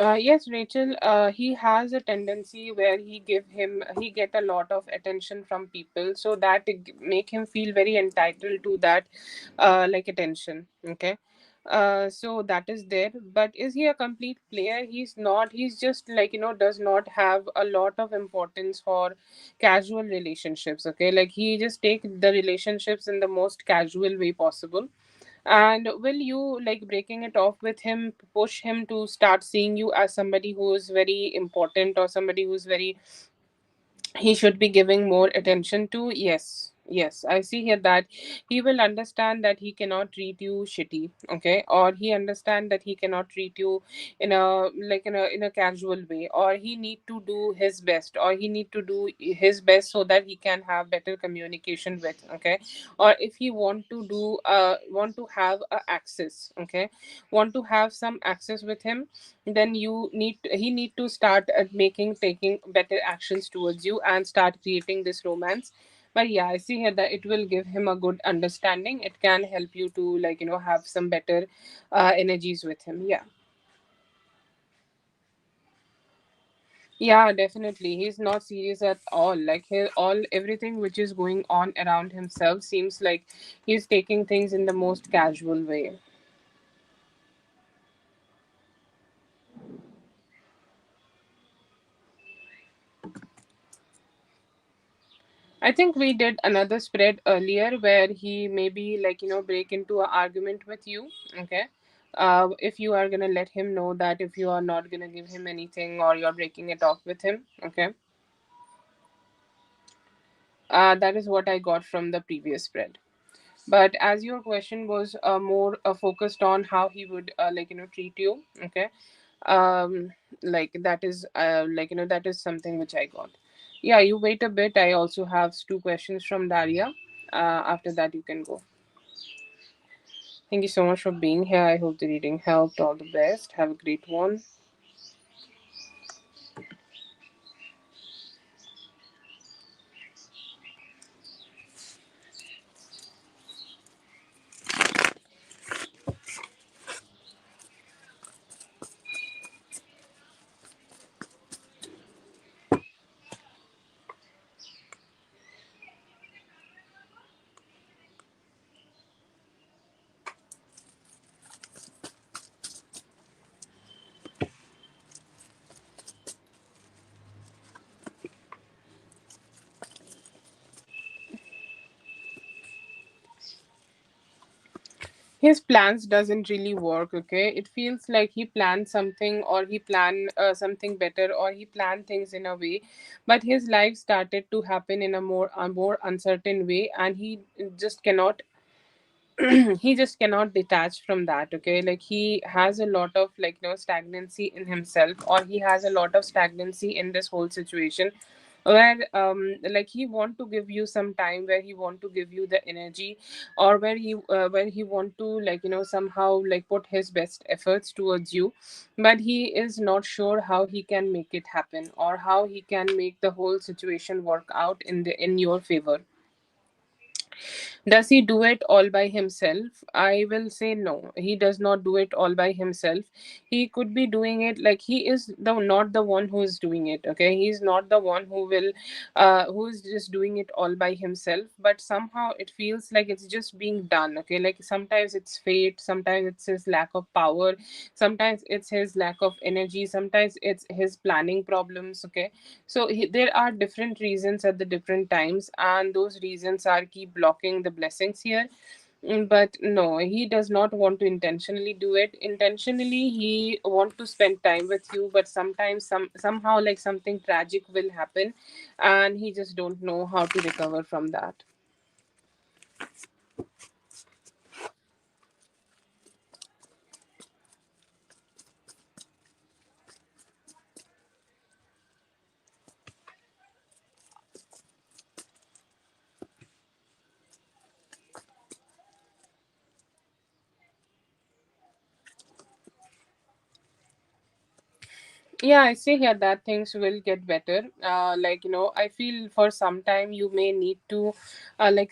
Yes, Rachel. He has a tendency where he get a lot of attention from people, so that make him feel very entitled to that, like attention. Okay, so that is there. But is he a complete player? He's not. He's just like does not have a lot of importance for casual relationships. Okay, like he just take the relationships in the most casual way possible. And will you like breaking it off with him push him to start seeing you as somebody who is very important or somebody who's very he should be giving more attention to? Yes, yes, I see here that he will understand that he cannot treat you shitty. Okay, or he understand that he cannot treat you in a in a casual way, or he need to do his best, or he need to do his best so that he can have better communication with. Okay, or if he want to have a access. Okay, want to have some access with him, then he need to start making taking better actions towards you and start creating this romance. But yeah, I see here that it will give him a good understanding. It can help you to have some better energies with him. Yeah. Yeah, definitely. He's not serious at all. Like he all everything which is going on around himself seems like he's taking things in the most casual way. I think we did another spread earlier where he maybe like break into an argument with you. Okay. If you are gonna let him know that if you are not gonna give him anything or you're breaking it off with him, okay. That is what I got from the previous spread. But as your question was more focused on how he would treat you, okay. Um, like that is that is something which I got. Yeah, you wait a bit. I also have two questions from Daria. After that, you can go. Thank you so much for being here. I hope the reading helped. All the best. Have a great one. His plans doesn't really work. Okay, it feels like he planned something, or he planned something better, or he planned things in a way, but his life started to happen in a more uncertain way, and he just cannot he just cannot detach from that. Okay, like he has a lot of stagnancy in himself, or he has a lot of stagnancy in this whole situation, where like he want to give you some time, where he want to give you the energy, or where he want to somehow like put his best efforts towards you, but he is not sure how he can make it happen, or how he can make the whole situation work out in your favor. Does he do it all by himself? I will say no. He does not do it all by himself. He could be doing it, like he is the not the one who is doing it. Okay, he's not the one who is just doing it all by himself. But somehow it feels like it's just being done. Okay, like sometimes it's fate, sometimes it's his lack of power, sometimes it's his lack of energy, sometimes it's his planning problems. Okay, so there are different reasons at the different times, and those reasons are keep blocking the blessings here. But no, he does not want to intentionally do it. Intentionally, he want to spend time with you, but sometimes somehow like something tragic will happen, and he just don't know how to recover from that. Yeah, I see here that things will get better. I feel for some time you may need to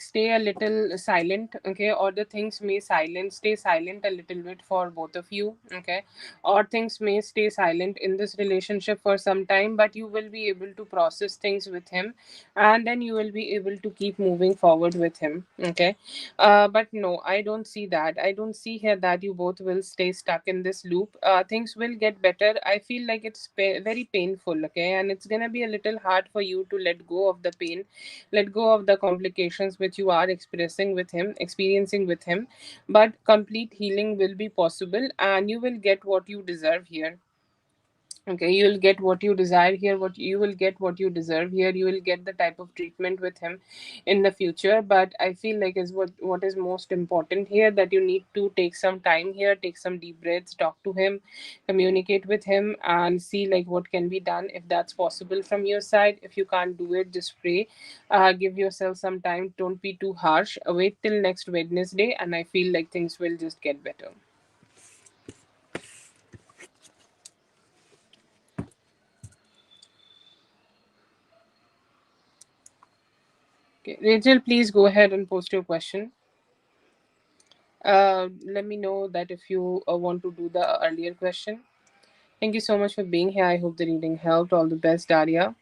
stay a little silent. Okay, or the things may stay silent a little bit for both of you. Okay, or things may stay silent in this relationship for some time, but you will be able to process things with him, and then you will be able to keep moving forward with him. Okay, but no, I don't see that. I don't see here that you both will stay stuck in this loop. Things will get better. I feel like it's very painful, okay? And it's gonna be a little hard for you to let go of the pain, let go of the complications which you are experiencing with him. But complete healing will be possible, and you will get what you deserve here. Okay, you will get what you desire here, what you will get what you deserve here. You will get the type of treatment with him in the future. But I feel like is what is most important here, that you need to take some time here, take some deep breaths, talk to him, communicate with him, and see like what can be done if that's possible from your side. If you can't do it, just pray. Give yourself some time, don't be too harsh. Wait till next Wednesday, and I feel like things will just get better. Okay, Rachel, please go ahead and post your question. Let me know that if you want to do the earlier question. Thank you so much for being here. I hope the reading helped. All the best, Daria.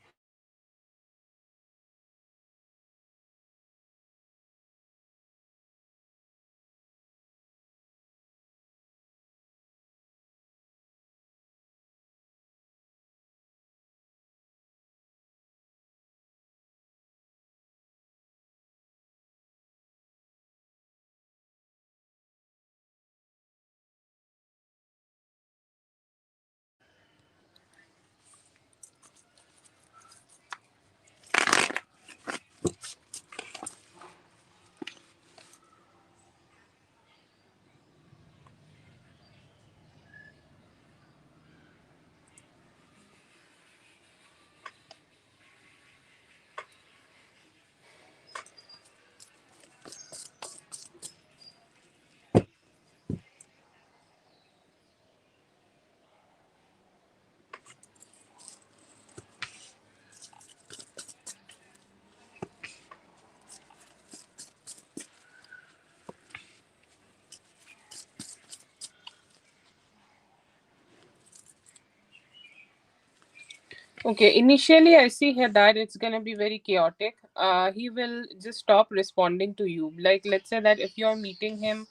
Okay, initially I see here that it's gonna be very chaotic. He will just stop responding to you. Like, let's say that if you're meeting him,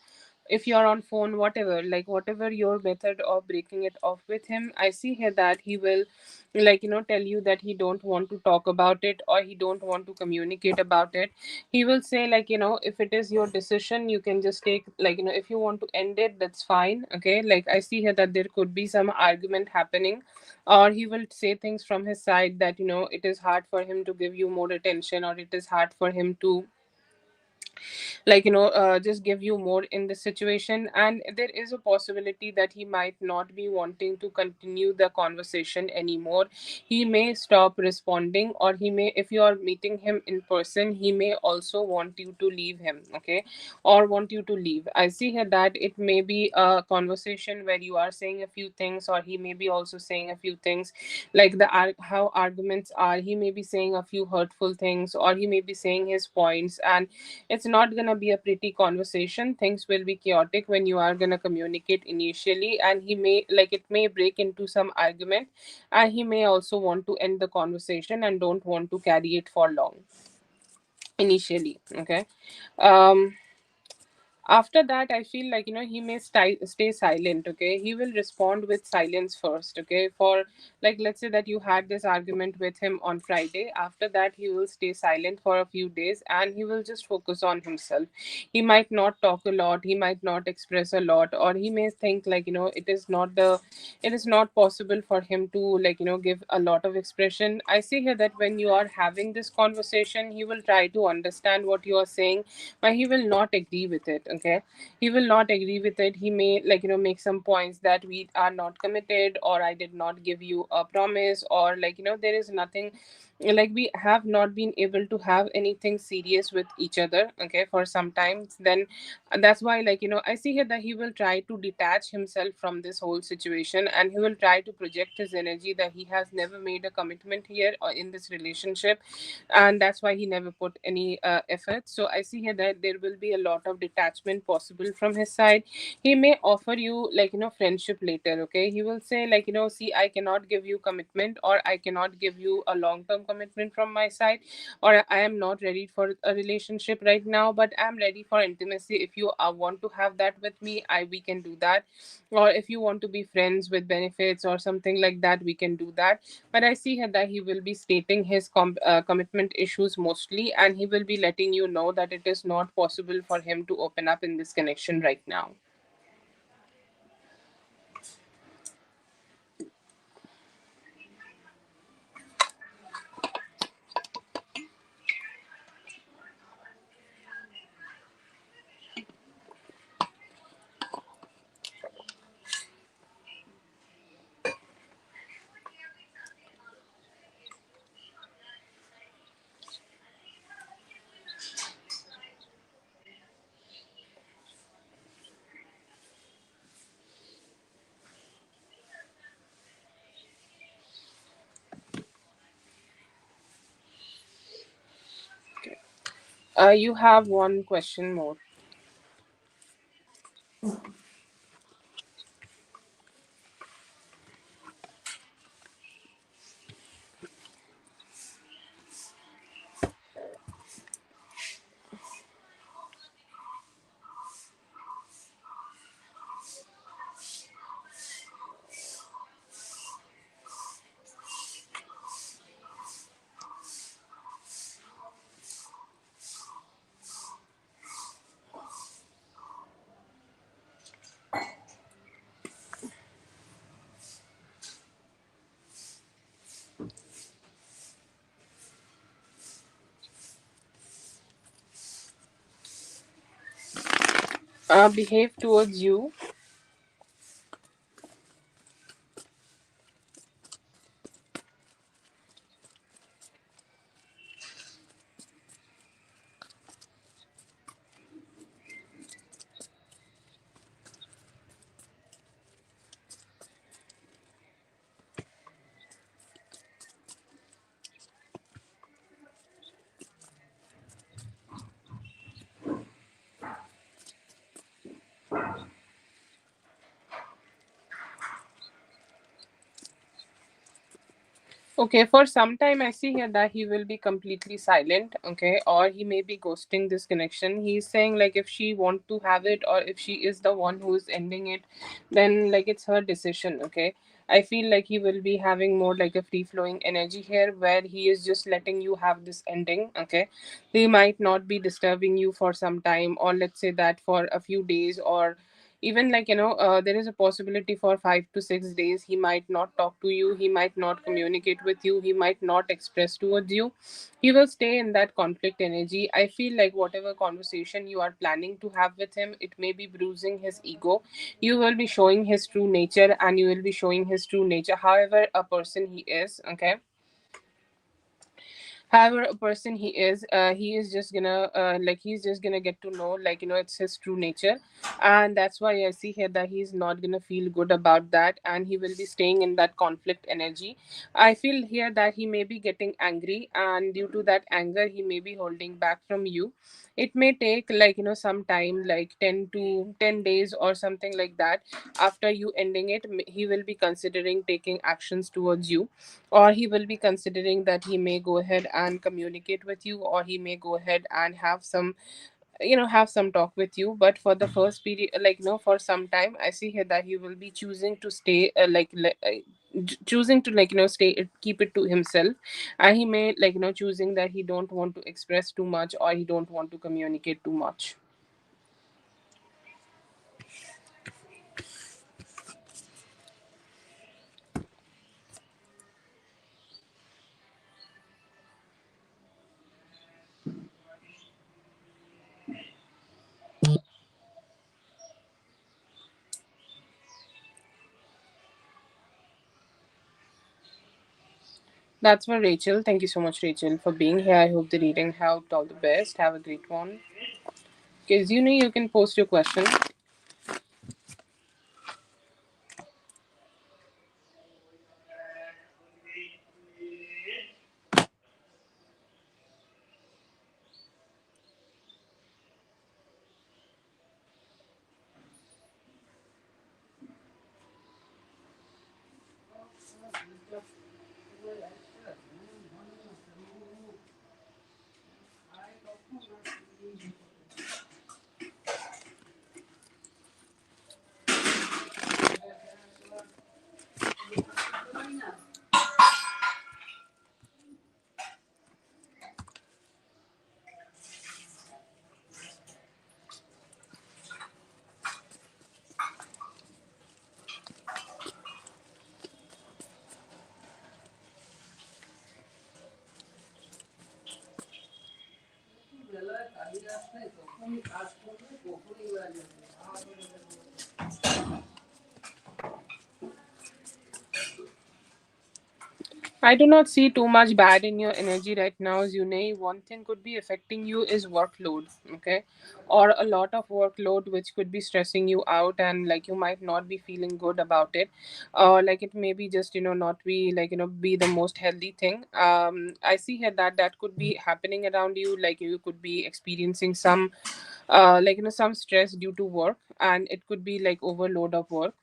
if you're on phone, whatever, like whatever your method of breaking it off with him, I see here that he will, like, tell you that he don't want to talk about it, or he don't want to communicate about it. He will say, like, if it is your decision, you can just take, like, if you want to end it, that's fine. Okay, like I see here that there could be some argument happening, or he will say things from his side that it is hard for him to give you more attention, or it is hard for him to, like, just give you more in the situation. And there is a possibility that he might not be wanting to continue the conversation anymore. He may stop responding, or he may, if you are meeting him in person, he may also want you to leave him. Okay, or want you to leave. I see here that it may be a conversation where you are saying a few things, or he may be also saying a few things, like how arguments are. He may be saying a few hurtful things, or he may be saying his points, and it's not going to be a pretty conversation. Things will be chaotic when you are going to communicate initially, and he may, like, it may break into some argument, and he may also want to end the conversation and don't want to carry it for long initially. Okay. um After that, I feel like he may stay silent. Okay, he will respond with silence first. Okay, for, like, let's say that you had this argument with him on Friday. After that, he will stay silent for a few days, and he will just focus on himself. He might not talk a lot, he might not express a lot, or he may think, like, it is not possible for him to, like, give a lot of expression. I see here that when you are having this conversation, he will try to understand what you are saying, but he will not agree with it. Okay, he will not agree with it. He may, like, make some points that we are not committed, or I did not give you a promise, or, like, there is nothing, like, we have not been able to have anything serious with each other, okay, for some time. Then that's why, like, I see here that he will try to detach himself from this whole situation, and he will try to project his energy that he has never made a commitment here or in this relationship, and that's why he never put any effort. So I see here that there will be a lot of detachment possible from his side. He may offer you, like, friendship later. Okay, he will say, like, see, I cannot give you commitment, or I cannot give you a long term commitment from my side, or I am not ready for a relationship right now, but I'm ready for intimacy. If you want to have that with me, I we can do that. Or if you want to be friends with benefits or something like that, we can do that. But I see here that he will be stating his commitment issues mostly, and he will be letting you know that it is not possible for him to open up in this connection right now. You have one question more. behave towards you. Okay, for some time I see here that he will be completely silent, okay, or he may be ghosting this connection. He's saying like if she want to have it or if she is the one who is ending it, then like it's her decision, okay. I feel like he will be having more like a free flowing energy here where he is just letting you have this ending, okay. He might not be disturbing you for some time, or let's say that for a few days, or even like there is a possibility for 5 to 6 days he might not talk to you, he might not communicate with you, he might not express towards you. He will stay in that conflict energy. I feel like whatever conversation you are planning to have with him, it may be bruising his ego. You will be showing his true nature, and you will be showing his true nature, however a person he is, okay. However a person he is just gonna like he's just gonna get to know like it's his true nature. And that's why I see here that he's not gonna feel good about that, and he will be staying in that conflict energy. I feel here that he may be getting angry, and due to that anger he may be holding back from you. It may take like some time, like 10 to 10 days or something like that. After you ending it, he will be considering taking actions towards you, or he will be considering that he may go ahead and communicate with you, or he may go ahead and have some have some talk with you. But for the first period, like for some time I see here that he will be choosing to stay choosing to stay, keep it to himself. And he may choosing that he don't want to express too much, or he don't want to communicate too much. That's for Rachel. Thank you so much, Rachel, for being here. I hope the reading helped. All the best. Have a great one. Because you can post your question. I do not see too much bad in your energy right now, Zune. One thing could be affecting you is workload, okay? Or a lot of workload which could be stressing you out, and like you might not be feeling good about it. Or like it may be just, not be like, be the most healthy thing. I see here that that could be happening around you. Like you could be experiencing some some stress due to work, and it could be like overload of work.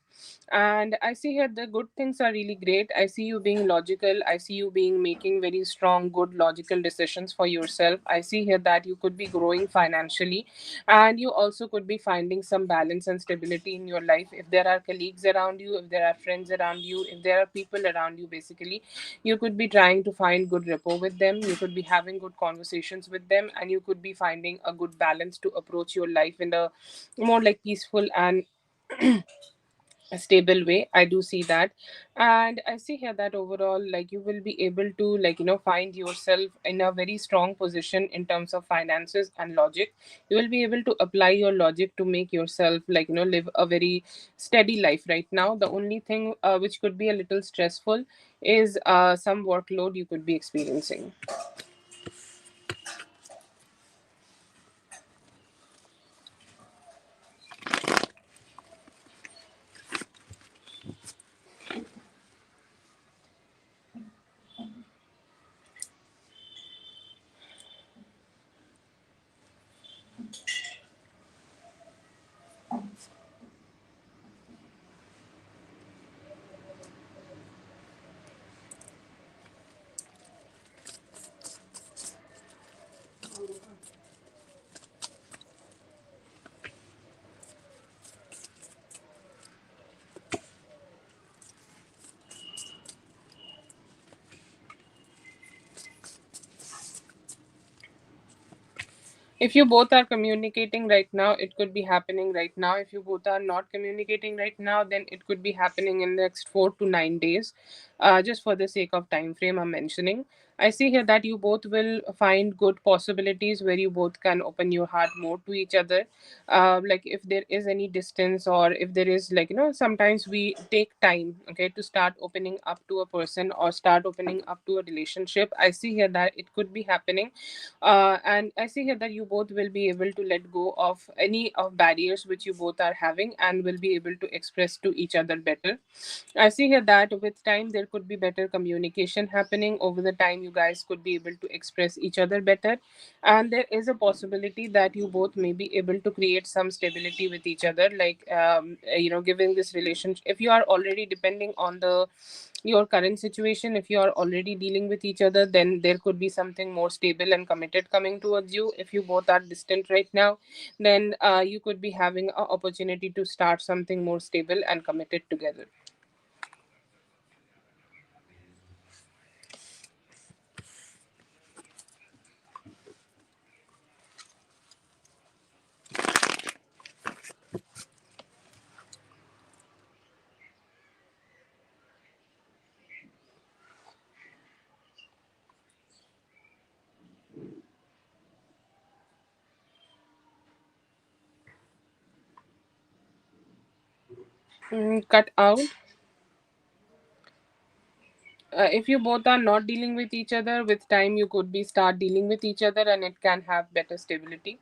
And I see here the good things are really great. I see you being logical, I see you being making very strong good logical decisions for yourself. I see here that you could be growing financially, and you also could be finding some balance and stability in your life. If there are colleagues around you, if there are friends around you, if there are people around you, basically you could be trying to find good rapport with them, you could be having good conversations with them, and you could be finding a good balance to approach your life in a more like peaceful and a stable way. I do see that. And I see here that overall, like, you will be able to, like, find yourself in a very strong position in terms of finances and logic. You will be able to apply your logic to make yourself, like, live a very steady life. Right now, the only thing which could be a little stressful is some workload you could be experiencing. If you both are communicating right now, it could be happening right now. If you both are not communicating right now, then it could be happening in the next 4 to 9 days. Just for the sake of time frame, I'm mentioning. I see here that you both will find good possibilities where you both can open your heart more to each other. Like, if there is any distance, or if there is, like, sometimes we take time, okay, to start opening up to a person or start opening up to a relationship. I see here that it could be happening, and I see here that you both will be able to let go of any of barriers which you both are having, and will be able to express to each other better. I see here that with time there could be better communication happening. Over the time, you guys could be able to express each other better, and there is a possibility that you both may be able to create some stability with each other. Like, giving this relationship, if you are already depending on the your current situation, if you are already dealing with each other, then there could be something more stable and committed coming towards you. If you both are distant right now, then you could be having an opportunity to start something more stable and committed together. Cut out. If you both are not dealing with each other, with time you could be start dealing with each other, and it can have better stability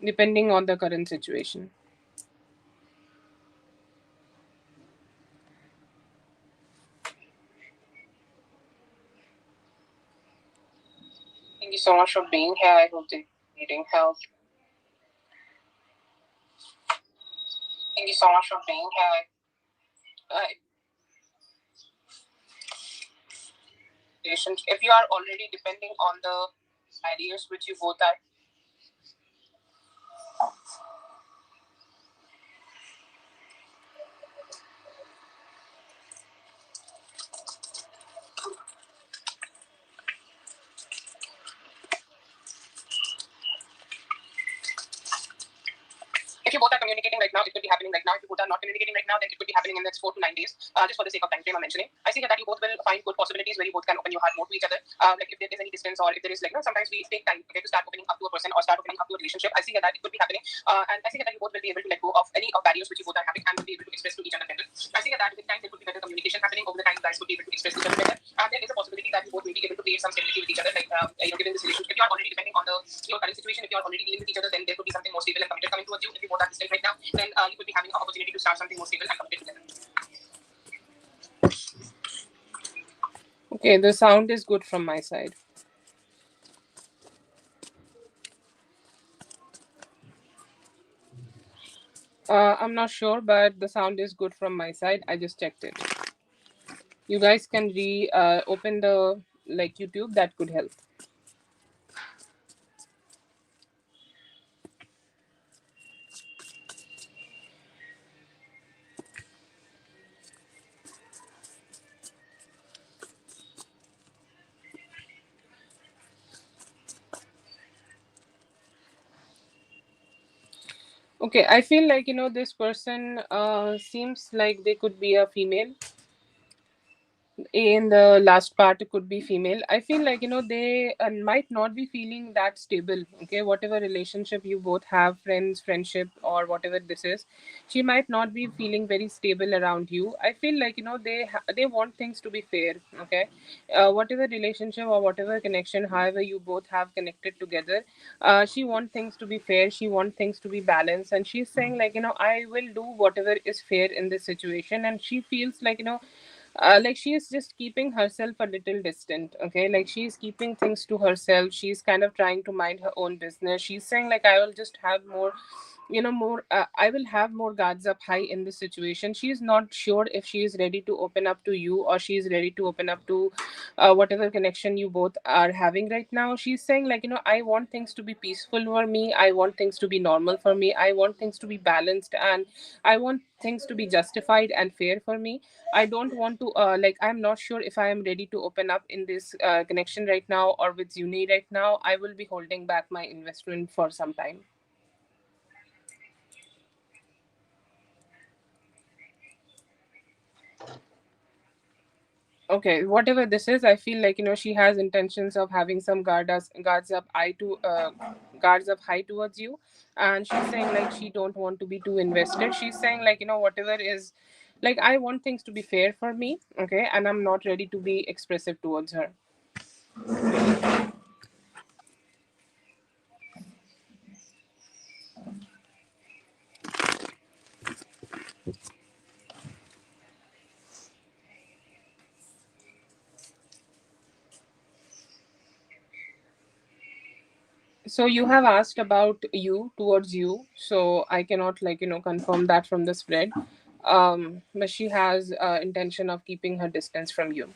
depending on the current situation. Thank you so much for being here. I hope the reading helped. Thank you so much for being here. If you are already depending on the barriers which you both are. If you both are communicating right now, it could be happening right now. If you both are not communicating right now, then it could be happening in the next 4 to 9 days. Just for the sake of time frame, I'm mentioning. I see here that you both will find good possibilities where you both can open your heart more to each other. Like, if there is any distance, or if there is, like, sometimes we take time, okay, to start opening up to a person or start opening up to a relationship. I see here that it could be happening, and I see here that you both will be able to let go of any of barriers which you both are having, and will be able to express to each other better. I see here that with time there could be better communication happening. Over the time, you guys could be able to express each other better, and there is a possibility that you both may be able to create some stability with each other. Like, given this relationship, if you are already depending on your current situation, if you are already dealing with each other, then there could be something more stable and committed coming towards you. If you both are distant right now, then you could be having an opportunity to start something more stable and committed together. Okay, the sound is good from my side. I'm not sure, but the sound is good from my side. I just checked it. You guys can open the, like, YouTube. That could help. Okay, I feel like, this person seems like they could be a female. In the last part, it could be female. I feel like, they might not be feeling that stable. Okay, whatever relationship you both have, friends, friendship, or whatever this is, she might not be feeling very stable around you. I feel like, they want things to be fair. Okay, whatever relationship or whatever connection, however you both have connected together, she want things to be fair, she want things to be balanced, and she's saying like, I will do whatever is fair in this situation. And she feels like, like she is just keeping herself a little distant. Okay, like she's keeping things to herself, she's kind of trying to mind her own business. She's saying like, I will just have more, more, I will have more guards up high in this situation. She's not sure if she is ready to open up to you, or she is ready to open up to whatever connection you both are having right now. She's saying like, I want things to be peaceful for me, I want things to be normal for me, I want things to be balanced, and I want things to be justified and fair for me. I don't want to, like, I'm not sure if I am ready to open up in this connection right now or with Uni right now. I will be holding back my investment for some time. Okay, whatever this is, I feel like, she has intentions of having some guards up guards up high towards you. And she's saying like, she don't want to be too invested. She's saying like, whatever is, like, I want things to be fair for me. Okay, and I'm not ready to be expressive towards her. So you have asked about you towards you, so I cannot, like, confirm that from the spread. But she has intention of keeping her distance from you.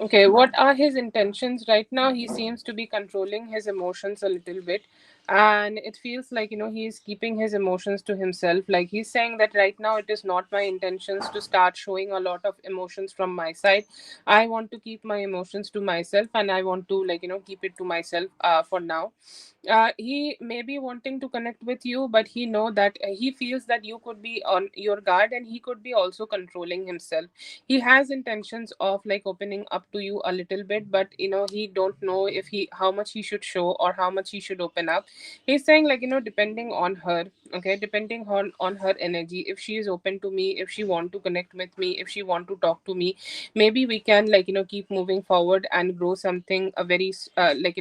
Okay, what are his intentions right now? He seems to be controlling his emotions a little bit. And it feels like, he's keeping his emotions to himself. Like, he's saying that right now it is not my intentions to start showing a lot of emotions from my side. I want to keep my emotions to myself, and I want to, like, keep it to myself for now. He may be wanting to connect with you, but he know that he feels that you could be on your guard, and he could be also controlling himself. He has intentions of, like, opening up to you a little bit, but he don't know if he how much he should show or how much he should open up. He's saying like, depending on her. Okay, depending on her energy, if she is open to me, if she want to connect with me, if she want to talk to me, maybe we can, like, keep moving forward and grow something a very like,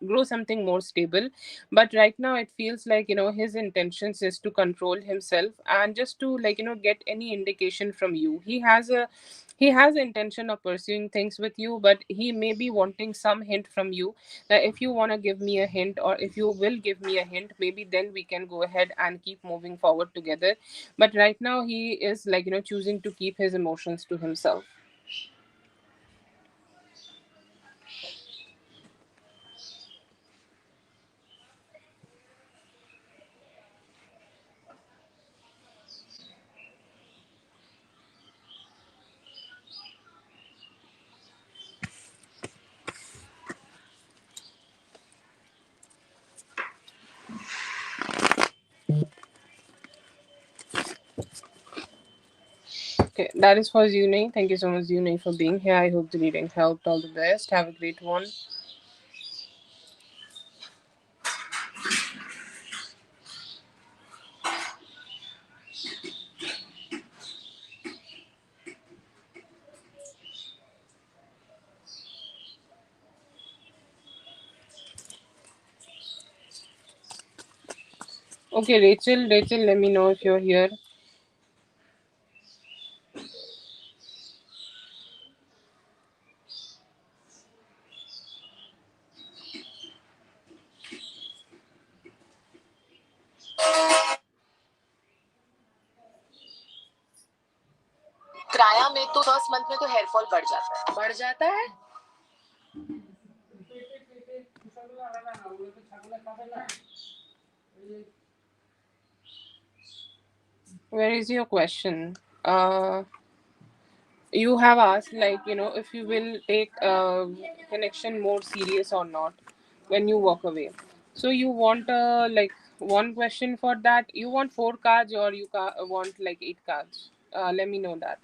grow something more stable. But right now it feels like, his intentions is to control himself, and just to, like, get any indication from you. He has the intention of pursuing things with you, but he may be wanting some hint from you, that if you want to give me a hint, or if you will give me a hint, maybe then we can go ahead and keep moving forward together. But right now he is, like, choosing to keep his emotions to himself. Okay, that is for Zune. Thank you so much, Zune, for being here. I hope the reading helped. All the best. Have a great one. Okay, Rachel, Rachel, let me know if you're here. किराया में तो first month में तो hair fall बढ़ जाता है। Where is your question? You have asked, like, if you will take connection more serious or not when you walk away. So you want like one question for that. You want four cards or you want like eight cards? Let me know that.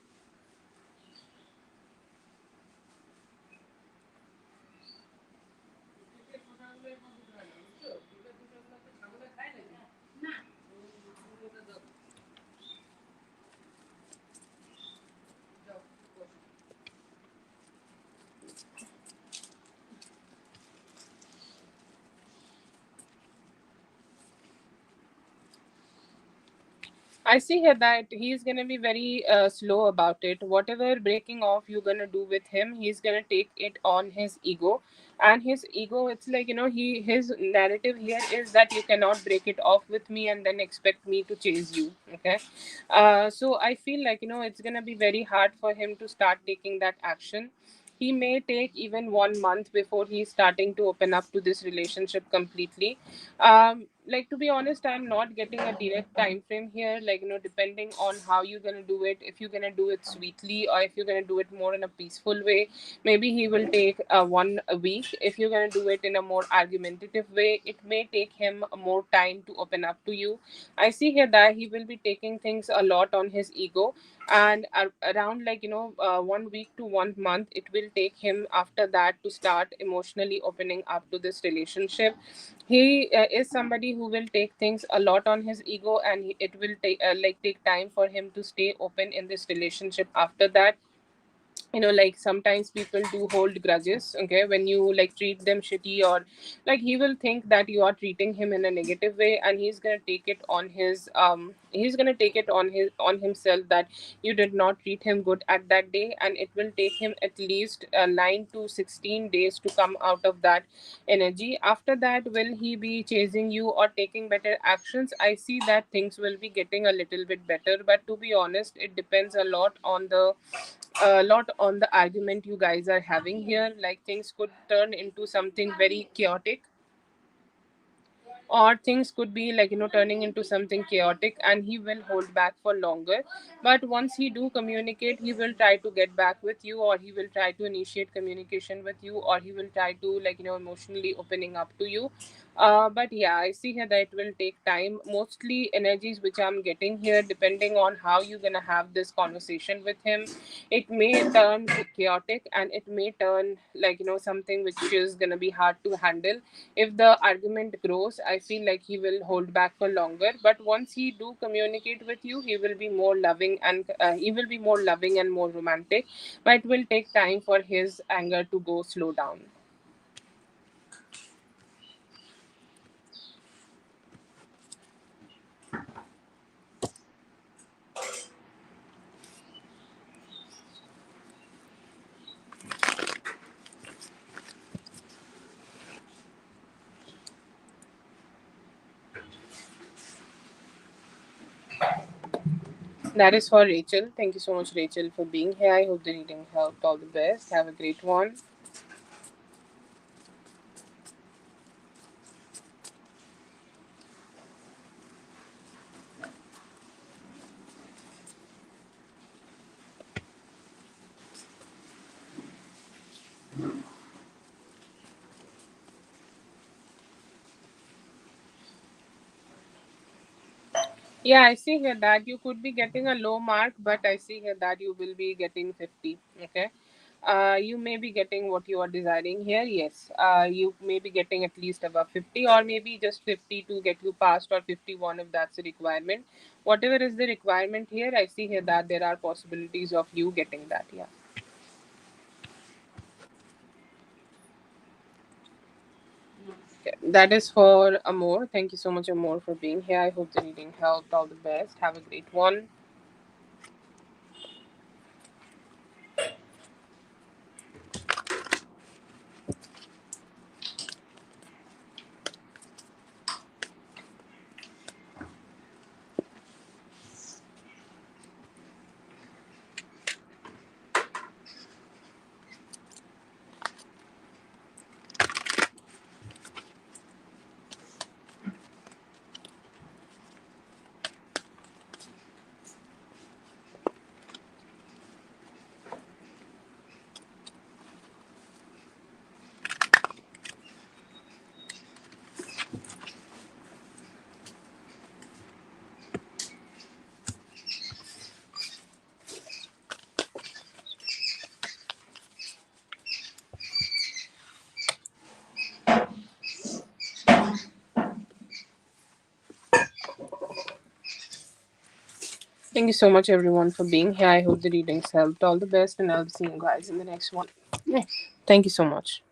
I see here that he's gonna be very slow about it. Whatever breaking off you're gonna do with him, he's gonna take it on his ego, and his ego. It's like his narrative here is that you cannot break it off with me and then expect me to chase you. Okay, so I feel like it's gonna be very hard for him to start taking that action. He may take even 1 month before he's starting to open up to this relationship completely. Like, to be honest, I'm not getting a direct time frame here, like depending on how you're gonna do it. If you're gonna do it sweetly or if you're gonna do it more in a peaceful way, maybe he will take 1 week. If you're gonna do it in a more argumentative way, it may take him more time to open up to you. I see here that he will be taking things a lot on his ego, and around, like 1 week to 1 month it will take him after that to start emotionally opening up to this relationship. He is somebody who will take things a lot on his ego, and it will take time for him to stay open in this relationship after that. Like, sometimes people do hold grudges, okay, when you like treat them shitty, or like he will think that you are treating him in a negative way, and he's gonna take it on himself that you did not treat him good at that day, and it will take him at least 9 to 16 days to come out of that energy. After that, will he be chasing you or taking better actions? I see that things will be getting a little bit better, but to be honest, it depends a lot on the argument you guys are having here. Like, things could turn into something very chaotic, or things could be like turning into something chaotic, and he will hold back for longer. But once he do communicate, he will try to get back with you, or he will try to initiate communication with you, or he will try to emotionally opening up to you. But yeah, I see here that it will take time. Mostly energies which I'm getting here, depending on how you're gonna have this conversation with him, it may turn chaotic, and it may turn something which is gonna be hard to handle. If the argument grows, I feel like he will hold back for longer, but once he do communicate with you, he will be more loving and more romantic. But it will take time for his anger to go slow down. That is for Rachel. Thank you so much, Rachel, for being here. I hope the reading helped. All the best. Have a great one. Yeah, I see here that you could be getting a low mark, but I see here that you will be getting 50. Okay. You may be getting what you are desiring here. Yes. You may be getting at least above 50, or maybe just 50 to get you passed, or 51 if that's the requirement. Whatever is the requirement here, I see here that there are possibilities of you getting that. Yeah. Okay. That is for Amor. Thank you so much, Amor, for being here. I hope the reading helped. All the best. Have a great one. Thank you so much, everyone, for being here. I hope the readings helped. All the best, and I'll see you guys in the next one. Yeah. Thank you so much.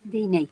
दी नहीं